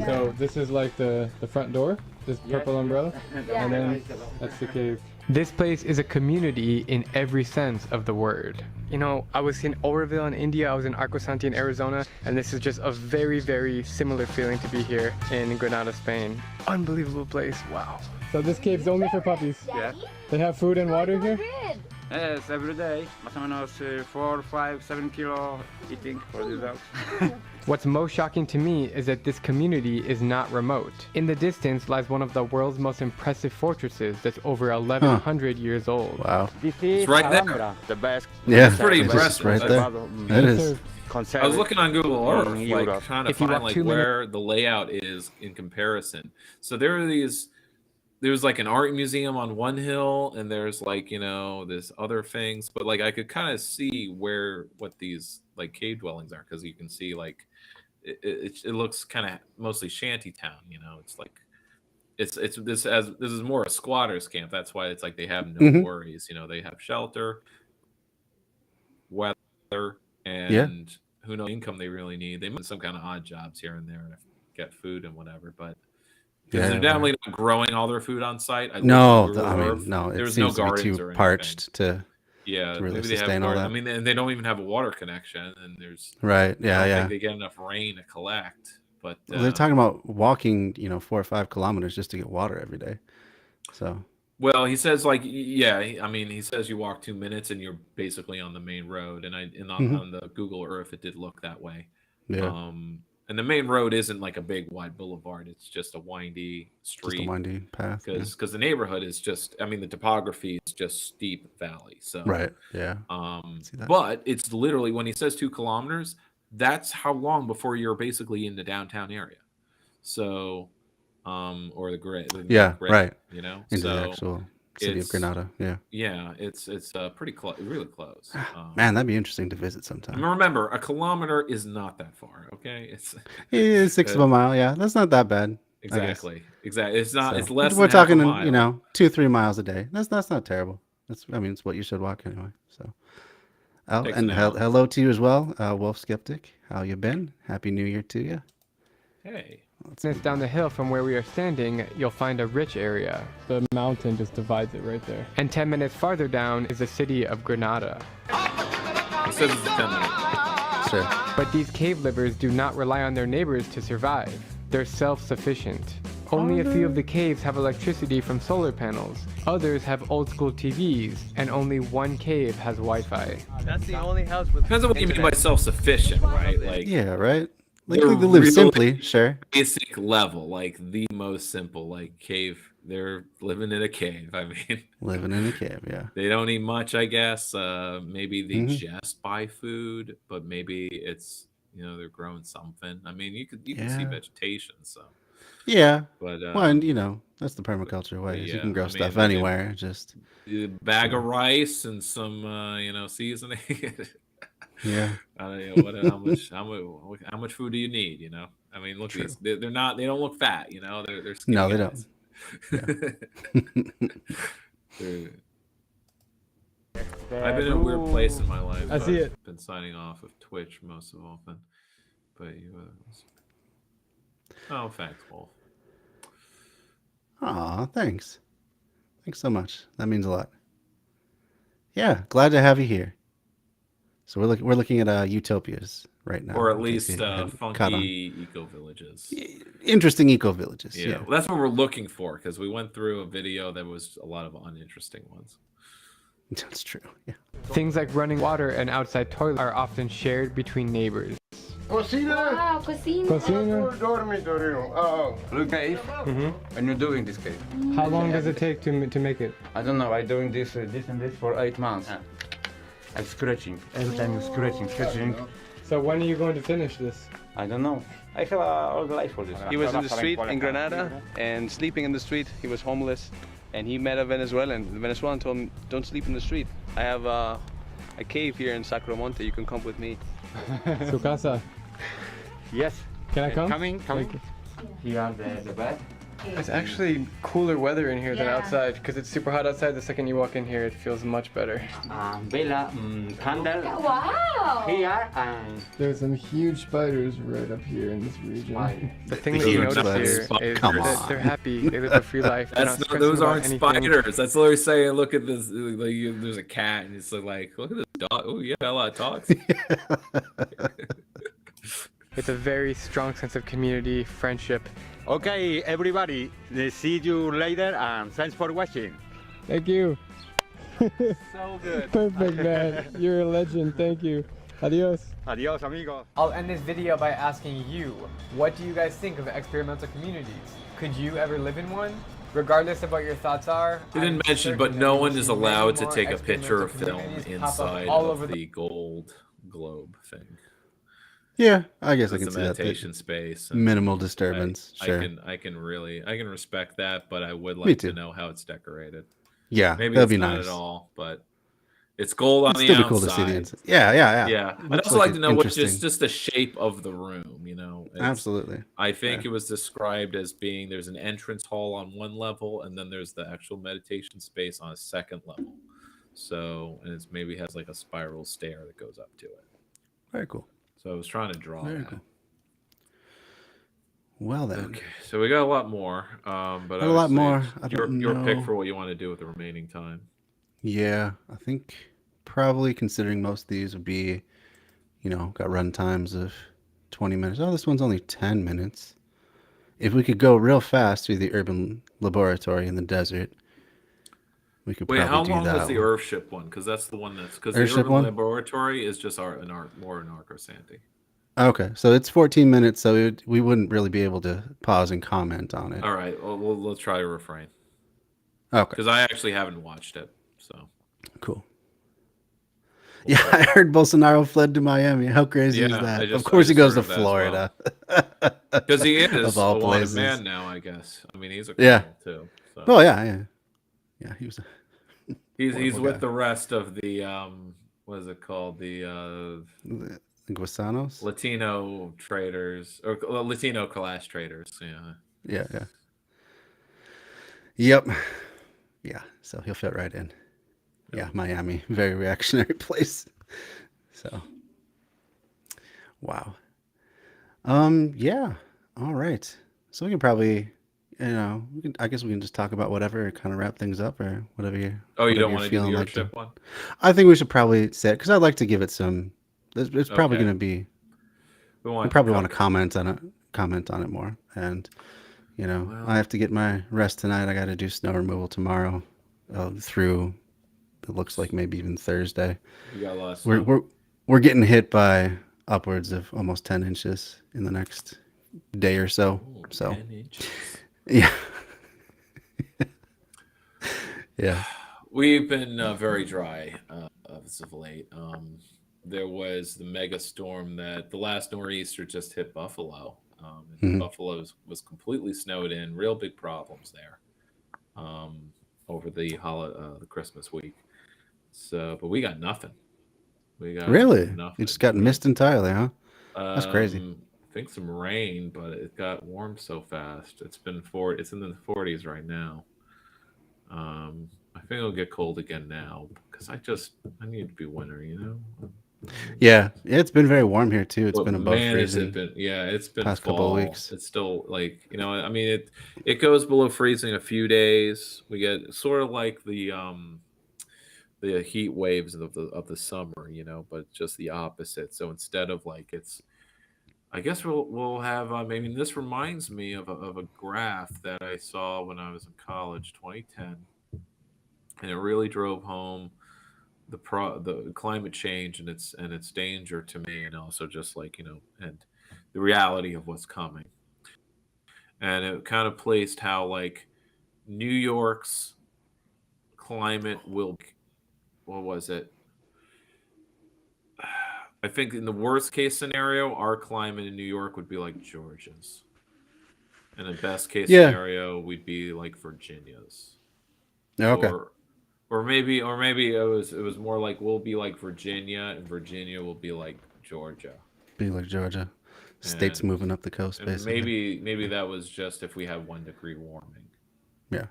So this is like the front door, this purple umbrella, and then that's the cave. This place is a community in every sense of the word. You know, I was in Oroville in India, I was in Arcosanti in Arizona, and this is just a very, very similar feeling to be here in Granada, Spain. Unbelievable place, wow. So this cave's only for puppies? Yeah. They have food and water here? Yes, every day. Más o menos 4, 5, 7 kilo eating for the dogs. What's most shocking to me is that this community is not remote. In the distance lies one of the world's most impressive fortresses that's over 1,100 years old. Wow. This is It's right there. Alhambra, the best. Yeah, It's pretty it's impressive. right there. It is. I was looking on Google Earth, like trying to If you find walk like 2 where the layout is in comparison. So there's like an art museum on one hill, and there's like, you know, this other things, but like I could kind of see what these like cave dwellings are, because you can see like it looks kind of mostly shanty town, you know. It's like this is more a squatters camp. That's why it's like they have no worries, you know. They have shelter, weather, and who knows income they really need. They might have some kind of odd jobs here and there to get food and whatever, but because they're definitely not growing all their food on site. No, it there's seems no to be gardens too or parched to really maybe they have sustain all that. I mean, and they don't even have a water connection, and there's Right, I don't yeah. think they get enough rain to collect. But Well, they're talking about walking, 4 or 5 kilometers just to get water every day. So well, he says like I mean, he says you walk 2 minutes and you're basically on the main road, and on the Google Earth it did look that way. Yeah. And the main road isn't like a big wide boulevard. It's just a windy street. just a windy path. Because the neighborhood is just, I mean, the topography is just steep valley. So Right. Yeah. See that? But it's literally, when he says 2 kilometers, that's how long before you're basically in the downtown area. So, or the grid. Yeah. Grid, Right. You know, Into the so actual city of Granada. Yeah. yeah, it's pretty close, really close. Man, that'd be interesting to visit sometime. And remember, a kilometer is not that far. Okay, it's Yeah, 1/6 of a mile. Yeah, that's not that bad. I guess. exactly. It's not. So, It's less. We're than half a talking, mile. 2-3 miles a day. That's not terrible. I mean, it's what you should walk anyway. So, Takes and an hour. hello to you as well, Wolf Skeptic. How you been? Happy New Year to you. Hey. Down the hill from where we are standing, you'll find a rich area. The mountain just divides it right there. And 10 minutes farther down is the city of Granada. It says it's 10 minutes. Sure. But these cave livers do not rely on their neighbors to survive. They're self-sufficient. Only a few of the caves have electricity from solar panels. Others have old school TVs, and only one cave has Wi-Fi. That's the only house with. Depends on what you mean by self-sufficient, right? Like, Yeah. Right. Like they're they live really simply. Sure. basic level, like the most simple, like cave. They're living in a cave. I mean, Living in a cave. Yeah. they don't eat much, I guess. Maybe they Mhm. just buy food, but maybe it's they're growing something. I mean, you can see Yeah. vegetation. So Yeah. But Well, and that's the permaculture way. You yeah, can grow I mean, stuff like anywhere. Just a bag of rice and some seasoning. yeah. I don't know how much food do you need? I mean, look, True. they don't look fat. They're skinny No, they guys. I've been in a weird place in my life. I see I've it. been signing off of Twitch most of often, but you. Oh, thanks, Wolf. Aw, thanks. Thanks so much. That means a lot. Yeah, glad to have you here. So we're looking at Utopias right now. Or at in case least you hadn't caught on. funky eco villages. Interesting eco villages. Yeah, Yeah. well, that's what we're looking for, because we went through a video that was a lot of uninteresting ones. That's true. Yeah. Things like running water and outside toilets are often shared between neighbors. Cocina. Wow, cocina. Cocina. Dormitorio. Oh. Blue cave. And you're doing this cave. How long does it take to make it? I don't know. I'm doing this and this for 8 months. I'm scratching. Every time you're scratching. So when are you going to finish this? I don't know. I have all the life for this. He was in the street in Granada and sleeping in the street. He was homeless and he met a Venezuelan. The Venezuelan told him, don't sleep in the street. I have a cave here in Sacromonte. You can come with me. Su casa. Yes. Can I come? Coming. Here are the bed. It's actually cooler weather in here than outside because it's super hot outside. The second you walk in here, it feels much better. Vela, candle. Wow. Here There's some huge spiders right up here in this region. The thing that Huge you notice here spiders. is Come that on. they're happy. They live a free life. They're not stressing Those about aren't anything. spiders. That's literally saying, look at this. Like, there's a cat, and it's like, look at this dog. Oh, yeah, a lot of dogs. It's a very strong sense of community, friendship. Okay, everybody, see you later and thanks for watching. Thank you. So good. Perfect, man. You're a legend. Thank you. Adios. Adios, amigo. I'll end this video by asking you, what do you guys think of experimental communities? Could you ever live in one? Regardless of what your thoughts are, He didn't mention, but no one is allowed to take a picture or film inside of the gold globe thing. Yeah, I guess I It's can a see that. meditation space. and Minimal disturbance. Sure. I can respect that, but I would Me like too. to know how it's decorated. Yeah, maybe that'd it's be not nice. at all, but it's gold on It'd the still be outside. cool to see the inside. Yeah. Yeah, I'd Looks also like like to know what interesting. just the shape of the room. You know, Absolutely. I think Yeah. it was described as being there's an entrance hall on one level, and then there's the actual meditation space on a second level. So, and it's maybe has like a spiral stair that goes up to it. Very cool. So I was trying to draw Very that. cool. Well then. Okay, so we got a lot more, but A lot obviously more. it's I don't your pick know. for what you want to do with the remaining time. Yeah, I think probably considering most of these would be, got run times of 20 minutes. Oh, this one's only 10 minutes. If we could go real fast through the urban laboratory in the desert, we could Wait, probably how do long that was the one. Earthship one? Because that's the one because the Earthship urban one? laboratory is just more an Arcosanti. Okay, so it's 14 minutes, so we wouldn't really be able to pause and comment on it. All right, well, we'll try to refrain. Okay. Because I actually haven't watched it, so. Cool. Yeah, I heard Bolsonaro fled to Miami. How crazy is that? Of course he goes to Florida. Because he is Of all a wanted places. man now, I guess. I mean, he's a Yeah. criminal too. So. Oh yeah. Yeah, he was. He's horrible with guy. the rest of the what is it called, the Guasanos? Latino traders or Latino class traders. Yeah. Yeah. Yep. Yeah. So he'll fit right in. Yeah, Miami, very reactionary place. So, wow. Yeah. All right. So we can probably, I guess we can just talk about whatever, kind of wrap things up or whatever you. Oh, you whatever don't you're want to do the feeling Earthship one? I think we should probably say it because I'd like to give it some. It's probably Okay. going to be. We probably want to comment on it more, and I have to get my rest tonight. I got to do snow removal tomorrow, through. It looks like maybe even Thursday. You got a lot of snow. We're getting hit by upwards of almost 10 inches in the next day or so. Ooh, so 10 inches. Yeah. Yeah. We've been very dry as of late. There was the mega storm that the last nor'easter just hit Buffalo. Mhm. Buffalo was completely snowed in, real big problems there over the Christmas week. So, but we got nothing. We got Really? nothing. You just got missed entirely, huh? That's crazy. I think some rain, but it got warm so fast. It's in the 40s right now. I think it'll get cold again now because I need to be winter, Yeah. It's been very warm here too. It's But been above man, has freezing. it been? Yeah, it's been past fall. couple of weeks. It's still like I mean, it goes below freezing a few days. We get sort of like the heat waves of the summer, but just the opposite. So instead of I guess we'll have. I mean, this reminds me of a graph that I saw when I was in college, 2010, and it really drove home the climate change and its danger to me, and also just like, and the reality of what's coming. And it kind of placed how like New York's climate will, what was it? I think in the worst case scenario, our climate in New York would be like Georgia's. In the best case scenario, we'd be like Virginia's. Yeah, okay. Or maybe it was more like we'll be like Virginia, and Virginia will be like Georgia. Be like Georgia. States moving up the coast, basically. Maybe that was just if we had 1 degree warming. Yeah.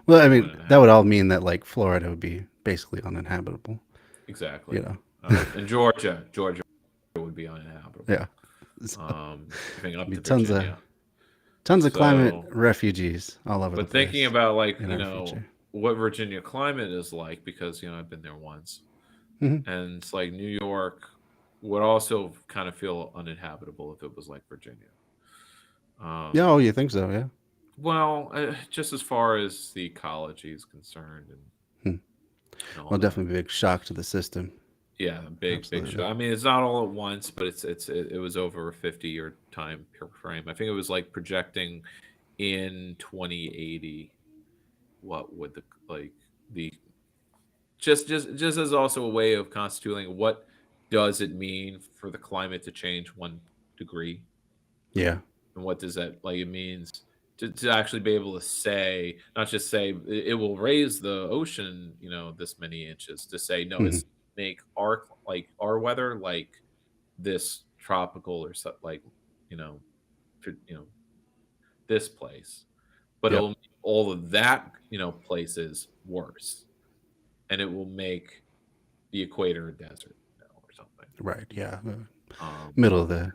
Well, I mean, that would all mean that like Florida would be basically uninhabitable. Exactly. You know. And Georgia would be uninhabitable. Yeah. Up to tons of climate refugees all over the place. But thinking about like, future. what Virginia climate is like, because, I've been there once. Mm-hmm. And it's like New York would also kind of feel uninhabitable if it was like Virginia. Yeah, you think so, yeah? Well, just as far as the ecology is concerned. Well, definitely a big shock to the system. Yeah, big show. I mean, it's not all at once, but it was over a 50-year time frame. I think it was like projecting in 2080. What would just as also a way of constituting what does it mean for the climate to change 1 degree? Yeah. And what does that like? It means to actually be able to say, not just say it will raise the ocean, this many inches. To say no, it's make our weather like this tropical or so, like this place, but it'll make all of that places worse, and it will make the equator a desert or something. Right. Yeah. Middle of the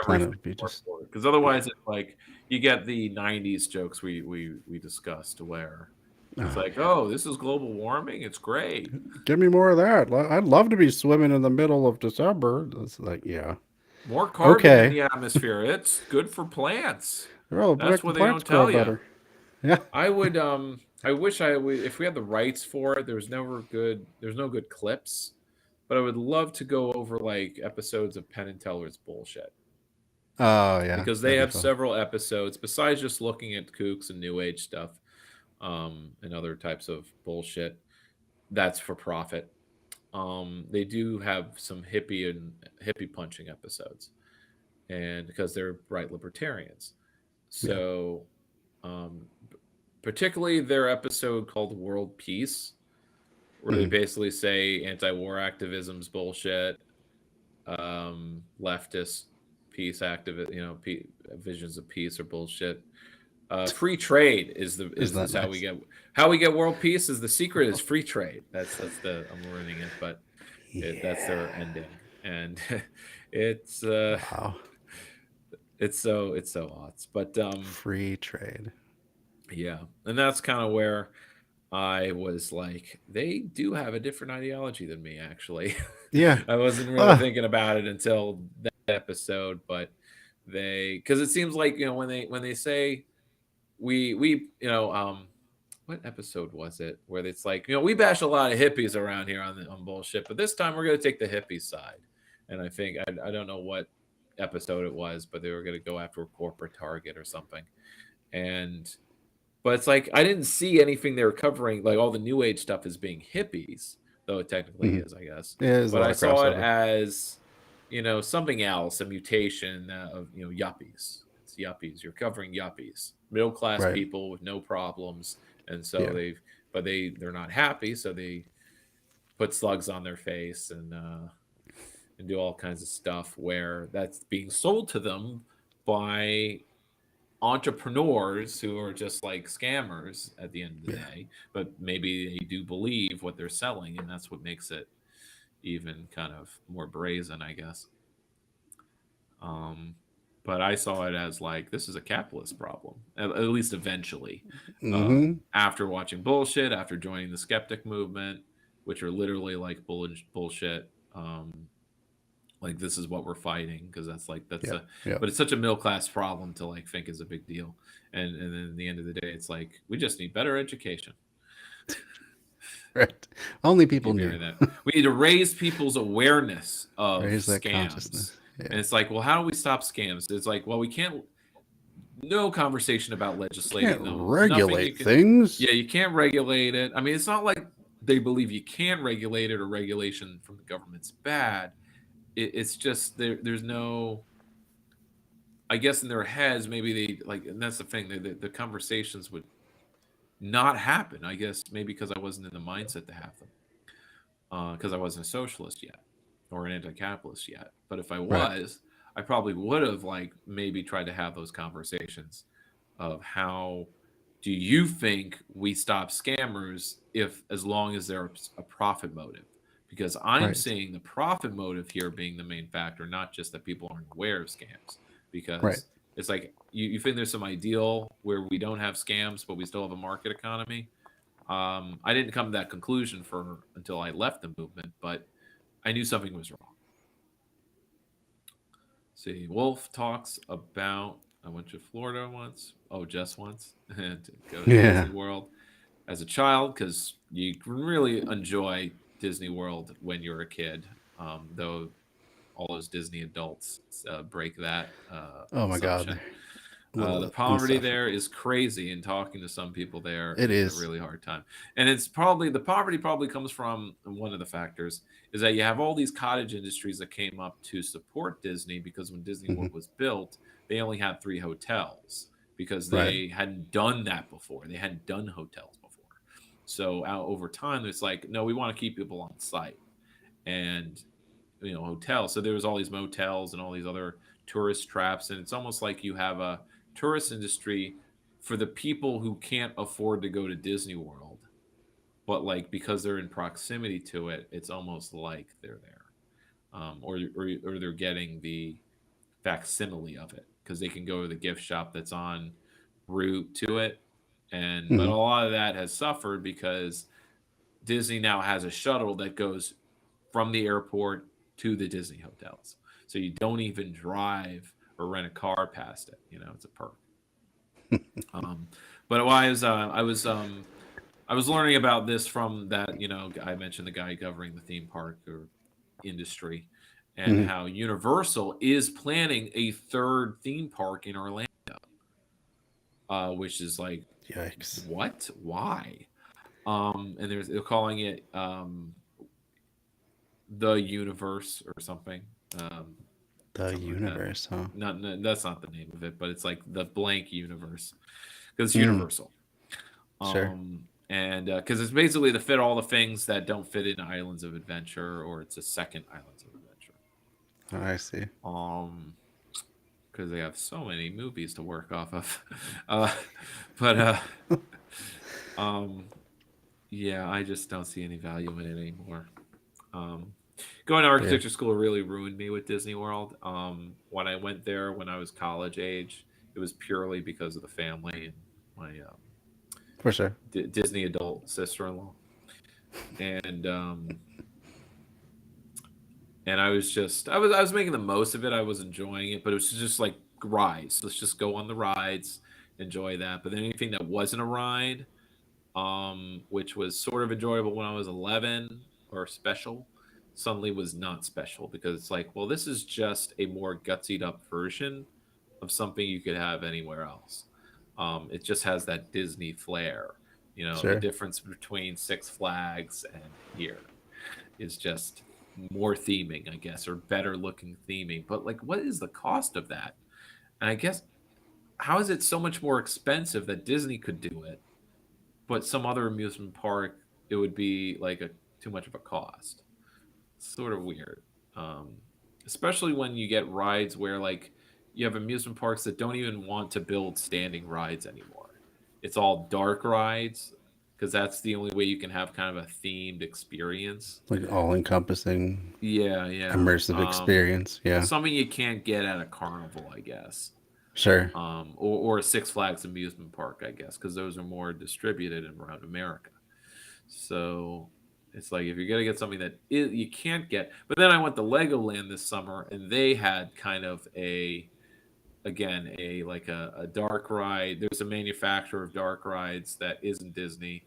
planet would be just, because otherwise it's like you get the 90s jokes we discussed where it's like, oh, this is global warming, it's great, give me more of that. I'd love to be swimming in the middle of December. It's like, more carbon in the atmosphere, it's good for plants. That's what they don't tell you. Better. Yeah, I would I wish I would, if we had the rights for it. There's no good clips, but I would love to go over like episodes of Penn and Teller's bullshit. Oh yeah, because they have several episodes besides just looking at kooks and new age stuff, and other types of bullshit that's for profit. They do have some hippie punching episodes, and because they're bright libertarians, so particularly their episode called World Peace, where they basically say anti-war activism's bullshit, leftist peace visions of peace are bullshit. Free trade is how we get world peace. Is the secret is free trade. That's I'm learning it, but that's their ending, and it's wow. It's so odds, but free trade. Yeah, and that's kind of where I was like, they do have a different ideology than me, actually. Yeah. I wasn't really thinking about it until that episode, but because it seems like, when they say we what episode was it where it's like, we bash a lot of hippies around here on bullshit, but this time we're going to take the hippie side. And I think I don't know what episode it was, but they were going to go after a corporate target or something. But it's like I didn't see anything they were covering, like all the new age stuff as being hippies, though it technically is, I guess. Yeah, but I saw it as, something else, a mutation of, yuppies. It's yuppies. You're covering yuppies, middle class people with no problems, and so they're not happy, so they put slugs on their face and do all kinds of stuff where that's being sold to them by entrepreneurs who are just like scammers at the end of the day, but maybe they do believe what they're selling, and that's what makes it even kind of more brazen, I guess. But I saw it as like, this is a capitalist problem, at least eventually. After watching bullshit, after joining the skeptic movement, which are literally like bullshit. Like, this is what we're fighting, because but it's such a middle class problem to like think is a big deal, and then at the end of the day, it's like we just need better education. Right. Only people Keep knew. hearing that. We need to raise people's awareness of Raise that scams. consciousness. Yeah. And it's like, well, how do we stop scams? It's like, well, we can't. No conversation about legislating Can't them. regulate things. Yeah, you can't regulate it. I mean, it's not like they believe you can regulate it or regulation from the government's bad. It's just there's no. I guess in their heads, maybe they like, and that's the thing. The conversations would not happen. I guess maybe because I wasn't in the mindset to have them, because I wasn't a socialist yet or an anti-capitalist yet. But if I was, I probably would have like maybe tried to have those conversations of how do you think we stop scammers if as long as there's a profit motive? Because I'm seeing the profit motive here being the main factor, not just that people aren't aware of scams. Because it's like you think there's some ideal where we don't have scams, but we still have a market economy. I didn't come to that conclusion until I left the movement, but I knew something was wrong. See, Wolf talks about I went to Florida once. Oh, just once to go to Disney World as a child because you can really enjoy Disney World when you're a kid, though. All those Disney adults break that. Oh my God. The poverty there is crazy, and talking to some people there, it's a really hard time. And it's probably the poverty probably comes from one of the factors is that you have all these cottage industries that came up to support Disney because when Disney World was built, they only had 3 hotels because they hadn't done that before. They hadn't done hotels before. So over time, it's like, no, we want to keep people on site. And hotels. So there was all these motels and all these other tourist traps. And it's almost like you have a tourist industry for the people who can't afford to go to Disney World. But like, because they're in proximity to it, it's almost like they're there. Or they're getting the facsimile of it because they can go to the gift shop that's en route to it. But a lot of that has suffered because Disney now has a shuttle that goes from the airport to the Disney hotels. So you don't even drive or rent a car past it. It's a perk. But I was learning about this from that, I mentioned the guy governing the theme park or industry and how Universal is planning a 3rd theme park in Orlando, which is like, yikes. What? Why? And they're calling it, the universe or something. The universe, like that. No, that's not the name of it, but it's like the blank universe because it's universal. Sure. And because it's basically to fit all the things that don't fit in Islands of Adventure, or it's a second Islands of Adventure. Oh, I see. Because they have so many movies to work off of. Yeah, I just don't see any value in it anymore. Going to architecture school really ruined me with Disney World. When I went there when I was college age, it was purely because of the family and my for sure Disney adult sister-in-law, and I was making the most of it. I was enjoying it, but it was just like rides. Let's just go on the rides, enjoy that. But then anything that wasn't a ride, which was sort of enjoyable when I was 11 or special, suddenly was not special because it's like, well, this is just a more gutsied up version of something you could have anywhere else. It just has that Disney flair, The difference between Six Flags and here is just more theming, I guess, or better looking theming. But like, what is the cost of that? And I guess, how is it so much more expensive that Disney could do it, but some other amusement park, it would be like too much of a cost? It's sort of weird, especially when you get rides where like you have amusement parks that don't even want to build standing rides anymore. It's all dark rides because that's the only way you can have kind of a themed experience, like all-encompassing, immersive experience. Something you can't get at a carnival, I guess. Sure. Or a Six Flags amusement park, I guess, because those are more distributed around America. So it's like if you're gonna get something that you can't get. But then I went to Legoland this summer, and they had kind of a dark ride. There's a manufacturer of dark rides that isn't Disney,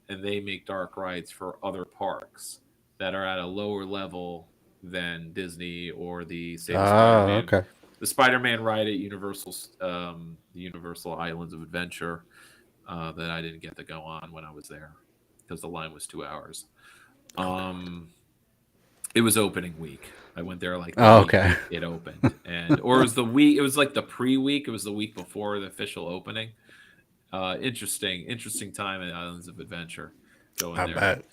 and they make dark rides for other parks that are at a lower level than Disney or the Spider-Man. Okay. The Spider-Man ride at the Universal Islands of Adventure that I didn't get to go on when I was there because the line was 2 hours. It was opening week. I went there like the week okay. it opened, or it was the week. It was like the pre-week. It was the week before the official opening. Interesting time at Islands of Adventure going I there. bet.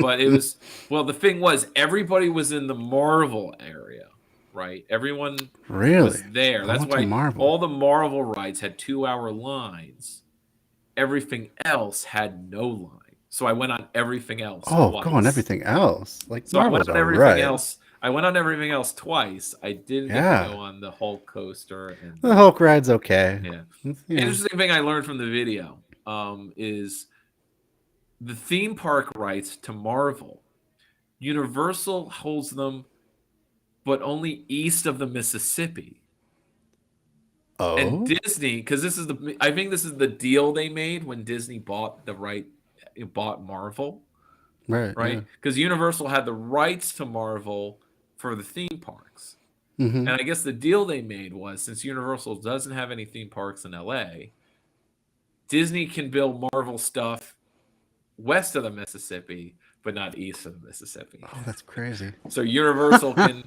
But it was the thing was everybody was in the Marvel area, right? Everyone was there. I That's went to why Marvel. all the Marvel rides had 2-hour lines. Everything else had no line. So I went on everything else. Oh, twice. go on everything else. Like So I went Marvel's on everything alright. else. I went on everything else twice. I didn't get to go on the Hulk coaster. And The Hulk ride's okay. Yeah. Yeah. Interesting thing I learned from the video is the theme park rights to Marvel. Universal holds them, but only east of the Mississippi. Oh. And Disney, because I think this is the deal they made when Disney bought Marvel. Right. Right? Because Universal had the rights to Marvel for the theme parks. Mm-hmm. And I guess the deal they made was since Universal doesn't have any theme parks in LA, Disney can build Marvel stuff west of the Mississippi, but not east of the Mississippi. Oh, that's crazy. So Universal can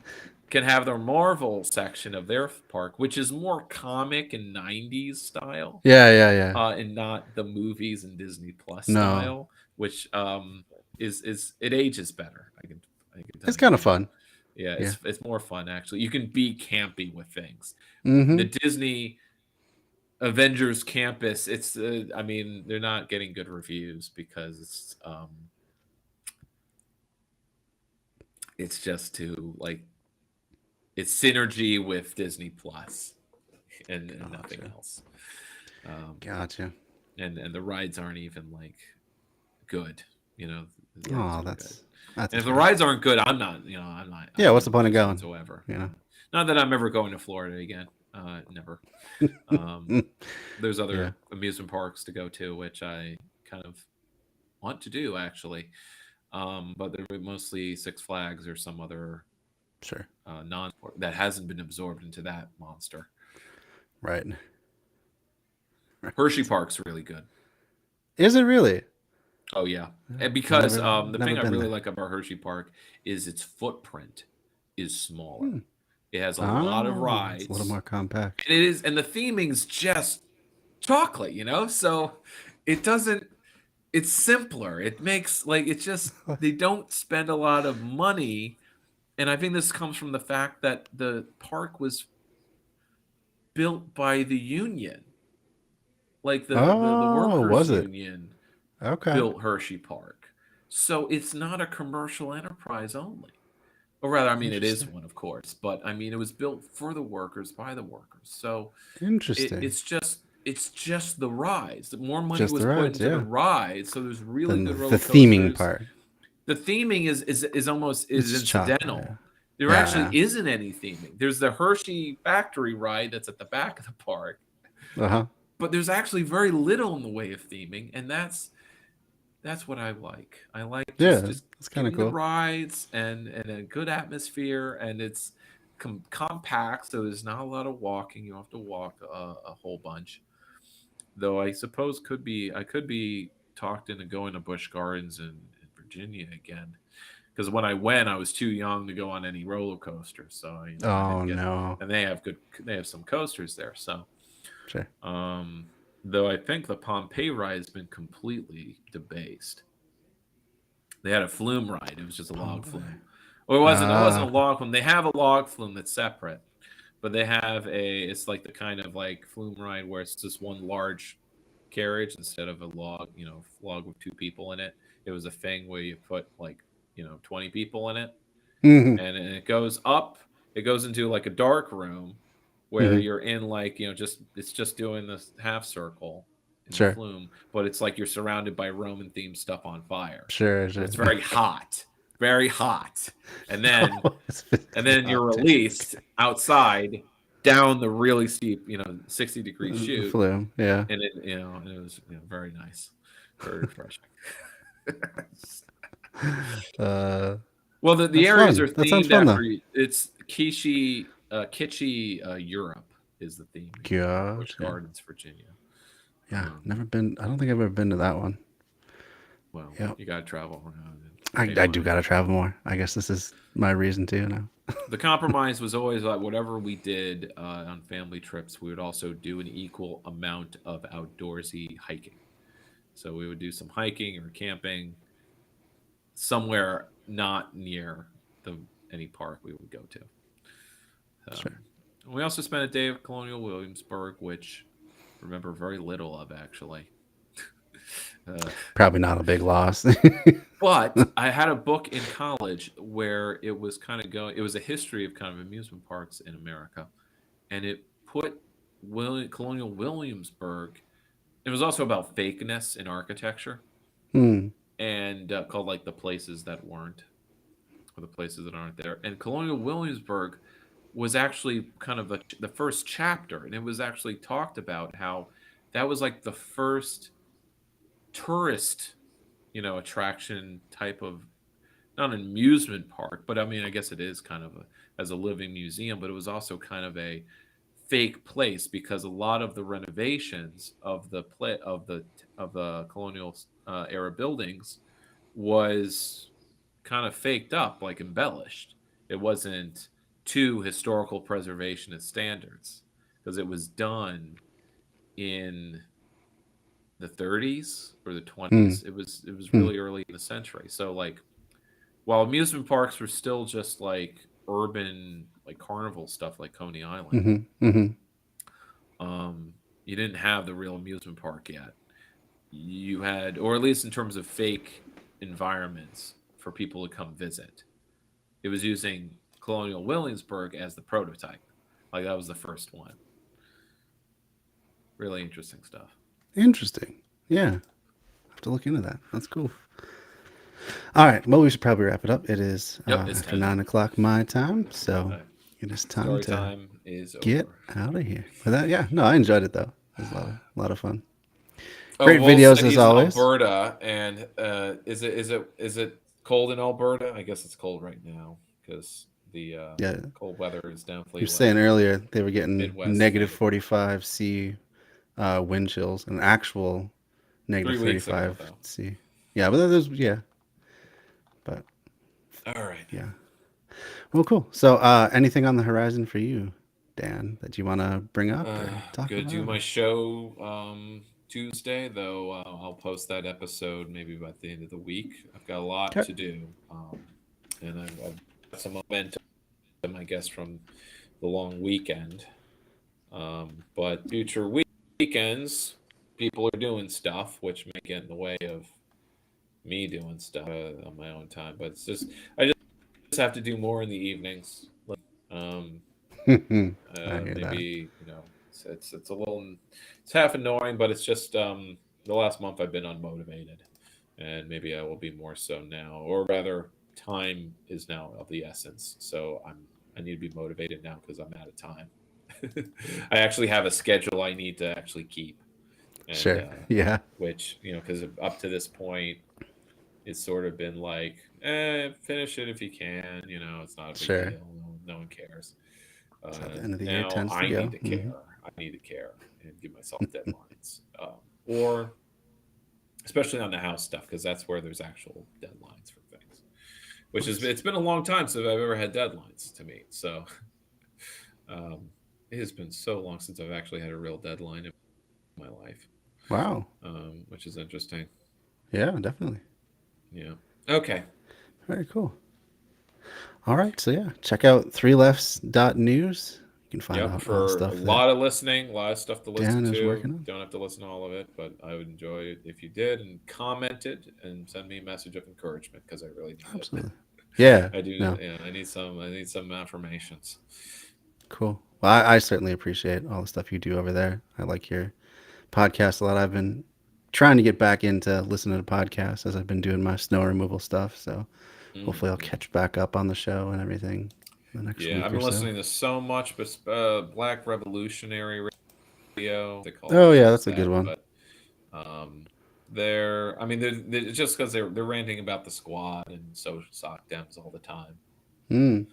have their Marvel section of their park, which is more comic and 90s style. Yeah. And not the movies and Disney Plus No. style, which is it ages better. I can It's kind of fun. Yeah, it's more fun actually. You can be campy with things. Mm-hmm. The Disney Avengers campus, I mean, they're not getting good reviews because it's just too like it's synergy with Disney Plus and nothing else. Gotcha. And the rides aren't even like good, you know. Oh, that's and if the rides aren't good, I'm not. Yeah, what's the point of going? Whatsoever. You know, not that I'm ever going to Florida again. Never. There's other amusement parks to go to, which I kind of want to do actually, but they're mostly Six Flags or some other non that hasn't been absorbed into that monster. Right. Hershey Park's really good. Is it really? Oh yeah, and because the thing I really there. like about Hershey Park is its footprint is smaller. It has a lot of rides. It's a little more compact. And it is, and the theming's just chocolate, you know. So it doesn't. It's simpler. It makes they don't spend a lot of money, and I think this comes from the fact that the park was built by the union, like the workers union. Okay. Built Hershey Park. So it's not a commercial enterprise only. Or rather, I mean, it is one, of course. But, I mean, it was built for the workers, by the workers. So interesting. It's just the rides. More money Just was the put rides, into the rides. So there's really good roller the coasters. theming part. The theming is almost incidental. Chocolate, There actually isn't any theming. There's the Hershey factory ride that's at the back of the park. Uh-huh. But there's actually very little in the way of theming, and that's what I like. I like just it's kind of cool. The rides and a good atmosphere, and it's compact, so there's not a lot of walking. You don't have to walk a whole bunch. Though I suppose I could be talked into going to Busch Gardens in Virginia again, because when I went, I was too young to go on any roller coasters. So no, and they have some coasters there. So sure. Though I think the Pompeii ride has been completely debased. They had a flume ride. It was just a log flume. Or it wasn't a log flume. They have a log flume that's separate. But they have it's like the kind of like flume ride where it's just one large carriage instead of a log with 2 people in it. It was a thing where you put 20 people in it. Mm-hmm. And it goes up. It goes into like a dark room where you're in it's just doing this half circle in the flume, but it's like you're surrounded by Roman themed stuff on fire. Sure. It's very hot, and then you're released outside down the really steep 60-degree chute. Flume, yeah. And it was very nice, very refreshing. Well, the that's areas fun. are That sounds themed fun, after though. it's kitschy Europe is the theme. Busch Gotcha. Gardens, Virginia. Yeah, never been. I don't think I've ever been to that one. Well, Yep. you gotta travel around. I do gotta travel more. I guess this is my reason to now. The compromise was always like whatever we did on family trips, we would also do an equal amount of outdoorsy hiking. So we would do some hiking or camping somewhere not near any park we would go to. Sure. We also spent a day at Colonial Williamsburg, which I remember very little of actually. Probably not a big loss. But I had a book in college where it was kind of it was a history of kind of amusement parks in America. And it put Colonial Williamsburg, it was also about fakeness in architecture. And called like the places that weren't, or the places that aren't there. And Colonial Williamsburg was actually kind of the first chapter. And it was actually talked about how that was like the first tourist attraction type of, not an amusement park, but I mean, I guess it is kind of as a living museum, but it was also kind of a fake place because a lot of the renovations of the colonial era buildings was kind of faked up, like embellished. It wasn't to historical preservationist standards because it was done in the 30s or the 20s. It was really early in the century. So like while amusement parks were still just like urban, like carnival stuff like Coney Island, you didn't have the real amusement park yet. You had, or at least in terms of fake environments for people to come visit, it was using Colonial Williamsburg as the prototype. Like that was the first one. Really interesting stuff. Interesting. Yeah. I have to look into that. That's cool. All right. Well, we should probably wrap it up. It is after 9 o'clock my time. So it is time Story to time is get out of here. But I enjoyed it though. It was a lot of fun. Oh, Great Wolf videos said as he's always. In Alberta, and is it cold in Alberta? I guess it's cold right now because the cold weather is definitely. You were saying earlier they were getting Midwest, negative 45 C wind chills, an actual negative 35 C. Yeah, but there's But all right. Yeah. Well, cool. So, anything on the horizon for you, Dan, that you want to bring up or talk Gonna about? do my show Tuesday, though. I'll post that episode maybe by the end of the week. I've got a lot to do, and I've got some momentum, I guess, from the long weekend. But future weekends, people are doing stuff, which may get in the way of me doing stuff on my own time. But it's just I just have to do more in the evenings. Maybe it's a little, it's half annoying, but it's just the last month I've been unmotivated, and maybe I will be more so now, or rather, time is now of the essence. So I need to be motivated now because I'm out of time. I actually have a schedule I need to actually keep. And, Sure. Yeah. Which because up to this point, it's sort of been like, finish it if you can. It's not a big deal. No one cares. At the end of the now year tends to I go. need to care. I need to care and give myself deadlines, or especially on the house stuff, because that's where there's actual deadlines for things. Which is, it's been a long time since I've ever had deadlines to meet. So it has been so long since I've actually had a real deadline in my life. Wow. Which is interesting. Yeah, definitely. Yeah. Okay. Very cool. All right. So yeah, check out 3lefts.news. You can find out for all the stuff. A lot of listening, a lot of stuff to listen Dan is to. working on. Don't have to listen to all of it, but I would enjoy it if you did and commented and send me a message of encouragement because I really need Absolutely. it. Yeah. I do. No. Yeah, I need some affirmations. Cool. Well, I certainly appreciate all the stuff you do over there. I like your podcast a lot. I've been trying to get back into listening to podcasts as I've been doing my snow removal stuff. So hopefully I'll catch back up on the show and everything the next week. I've been listening to so much, but Black Revolutionary Radio. Oh yeah, that's a good one. But I mean, they're just because they're ranting about the squad and social sock dems all the time. And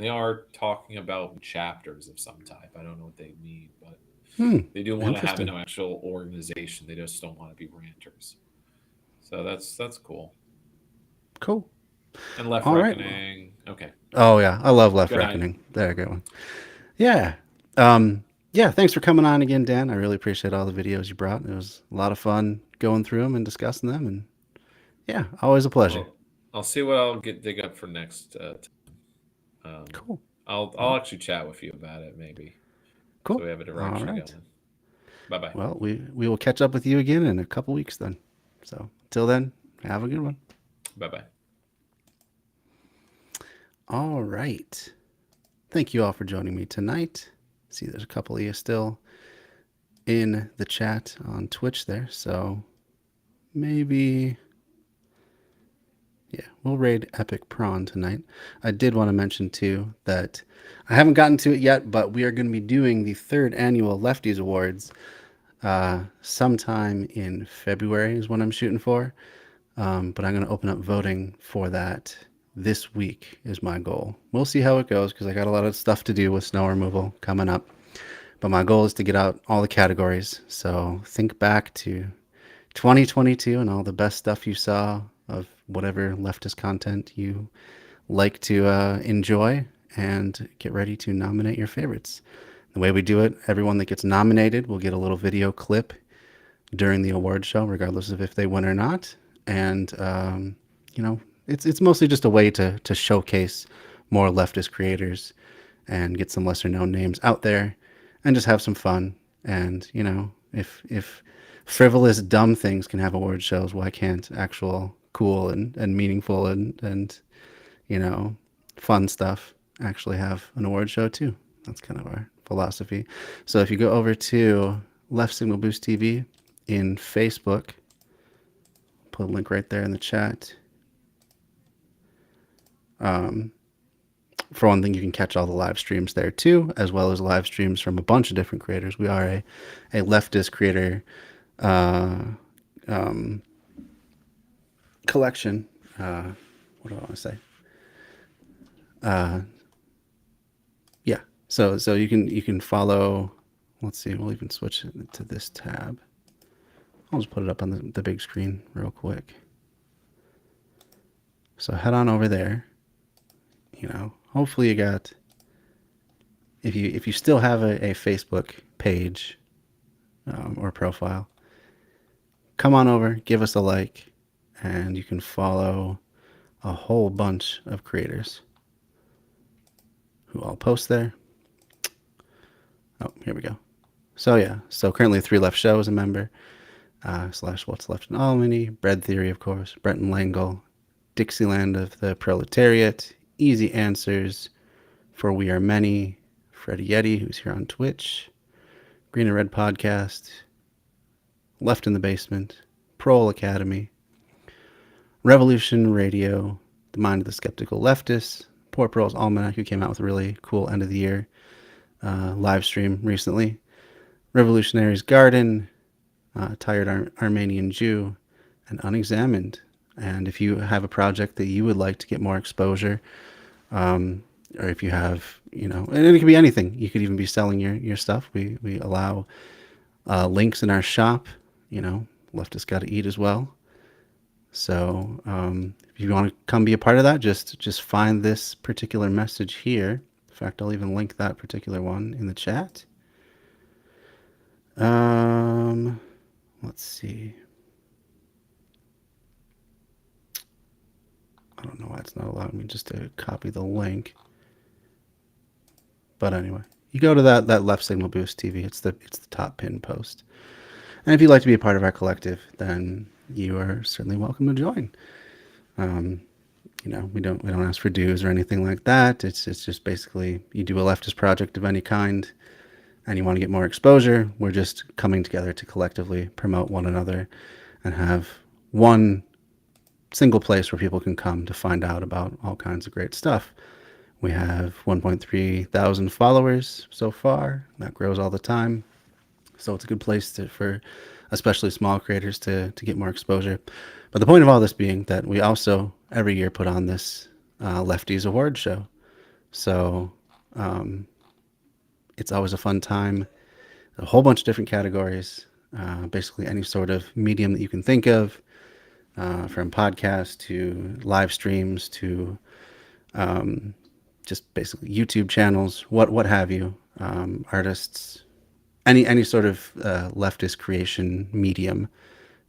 they are talking about chapters of some type. I don't know what they mean, but they do want to have an actual organization. They just don't want to be ranters. So that's cool. Cool. And Left All Reckoning. Right. Okay. Oh yeah, I love Left Good Reckoning. night. They're a good one. Yeah. Yeah. Thanks for coming on again, Dan. I really appreciate all the videos you brought. It was a lot of fun going through them and discussing them. And yeah, always a pleasure. Well, I'll see what I'll dig up for next time. Cool. I'll actually chat with you about it maybe. Cool. So we have a direction All right. going. Bye-bye. Well, we will catch up with you again in a couple weeks then. So until then, have a good one. Bye-bye. All right. Thank you all for joining me tonight. See, there's a couple of you still in the chat on Twitch there. So maybe, yeah, we'll raid Epic Prawn tonight. I did want to mention too that I haven't gotten to it yet, but we are going to be doing the 3rd annual Lefties Awards sometime in February is what I'm shooting for. But I'm going to open up voting for that this week is my goal. We'll see how it goes because I got a lot of stuff to do with snow removal coming up. But my goal is to get out all the categories. So think back to 2022 and all the best stuff you saw of whatever leftist content you like to enjoy and get ready to nominate your favorites. The way we do it, everyone that gets nominated will get a little video clip during the award show, regardless of if they win or not. And, you know, it's mostly just a way to showcase more leftist creators and get some lesser known names out there and just have some fun. And, you know, if frivolous, dumb things can have award shows, why can't actual cool and meaningful and, you know, fun stuff actually have an award show too? That's kind of our philosophy. So if you go over to Left Signal Boost TV in Facebook, put a link right there in the chat. For one thing, you can catch all the live streams there too, as well as live streams from a bunch of different creators. We are a leftist creator collection. What do I want to say? Yeah. So you can follow. Let's see. We'll even switch it to this tab. I'll just put it up on the big screen real quick. So head on over there. You know, hopefully you got, if you still have a Facebook page or profile, come on over, give us a like, and you can follow a whole bunch of creators who all post there. Oh, here we go. So yeah, so currently 3 Left Show is a member, / What's Left in Albany, Bread Theory, of course, Brenton Langle, Dixieland of the Proletariat, Easy Answers, For We Are Many, Freddie Yeti, who's here on Twitch, Green and Red Podcast, Left in the Basement, Prole Academy, Revolution Radio, The Mind of the Skeptical Leftist, Poor Prole's Almanac, who came out with a really cool end of the year live stream recently, Revolutionary's Garden, Tired Armenian Jew, and Unexamined. And if you have a project that you would like to get more exposure, or if you have, you know, and it could be anything. You could even be selling your stuff. We allow links in our shop. You know, Leftist Gotta Eat as well. So if you want to come be a part of that, just find this particular message here. In fact, I'll even link that particular one in the chat. Let's see. I don't know why it's not allowing me just to copy the link. But anyway, you go to that Left Signal Boost TV. It's the top pin post. And if you'd like to be a part of our collective, then you are certainly welcome to join. You know, we don't ask for dues or anything like that. It's just basically you do a leftist project of any kind and you want to get more exposure. We're just coming together to collectively promote one another and have one single place where people can come to find out about all kinds of great stuff. We have 1.3 thousand followers so far. That grows all the time. So it's a good place for especially small creators to get more exposure. But the point of all this being that we also every year put on this Lefties Award show. So it's always a fun time. A whole bunch of different categories, basically any sort of medium that you can think of, from podcasts to live streams to just basically YouTube channels, what have you, artists, any sort of leftist creation medium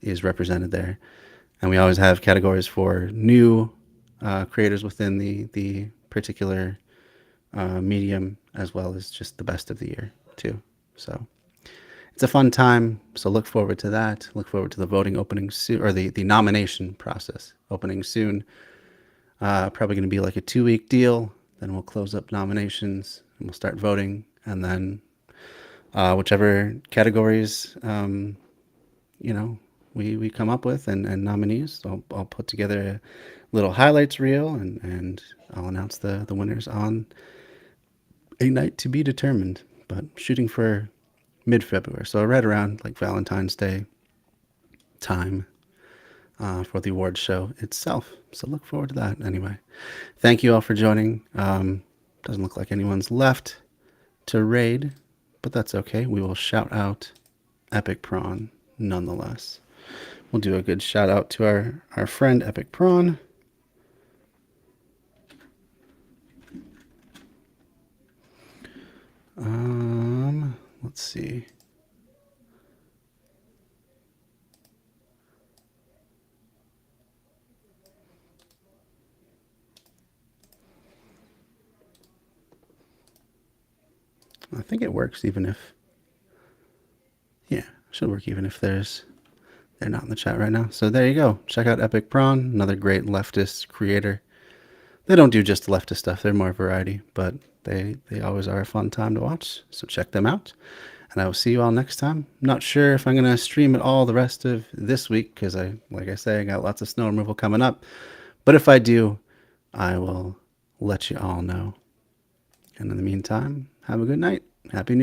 is represented there. And we always have categories for new creators within the particular medium, as well as just the best of the year too. So it's a fun time. So look forward to that. Look forward to the voting opening soon, or the nomination process opening soon. Probably going to be like a 2-week deal. Then we'll close up nominations and we'll start voting. And then whichever categories, we come up with and nominees, so I'll put together a little highlights reel and I'll announce the winners on a night to be determined, but shooting for mid-February. So right around like Valentine's Day time for the awards show itself. So look forward to that anyway. Thank you all for joining. Doesn't look like anyone's left to raid, but that's okay. We will shout out Epic Prawn nonetheless. We'll do a good shout out to our friend Epic Prawn. Let's see. I think it works even if, yeah, should work even if they're not in the chat right now. So there you go. Check out Epic Prawn, another great leftist creator. They don't do just leftist stuff. They're more variety, but they always are a fun time to watch. So check them out. And I will see you all next time. I'm not sure if I'm going to stream it all the rest of this week because like I say, I got lots of snow removal coming up. But if I do, I will let you all know. And in the meantime, have a good night. Happy New Year.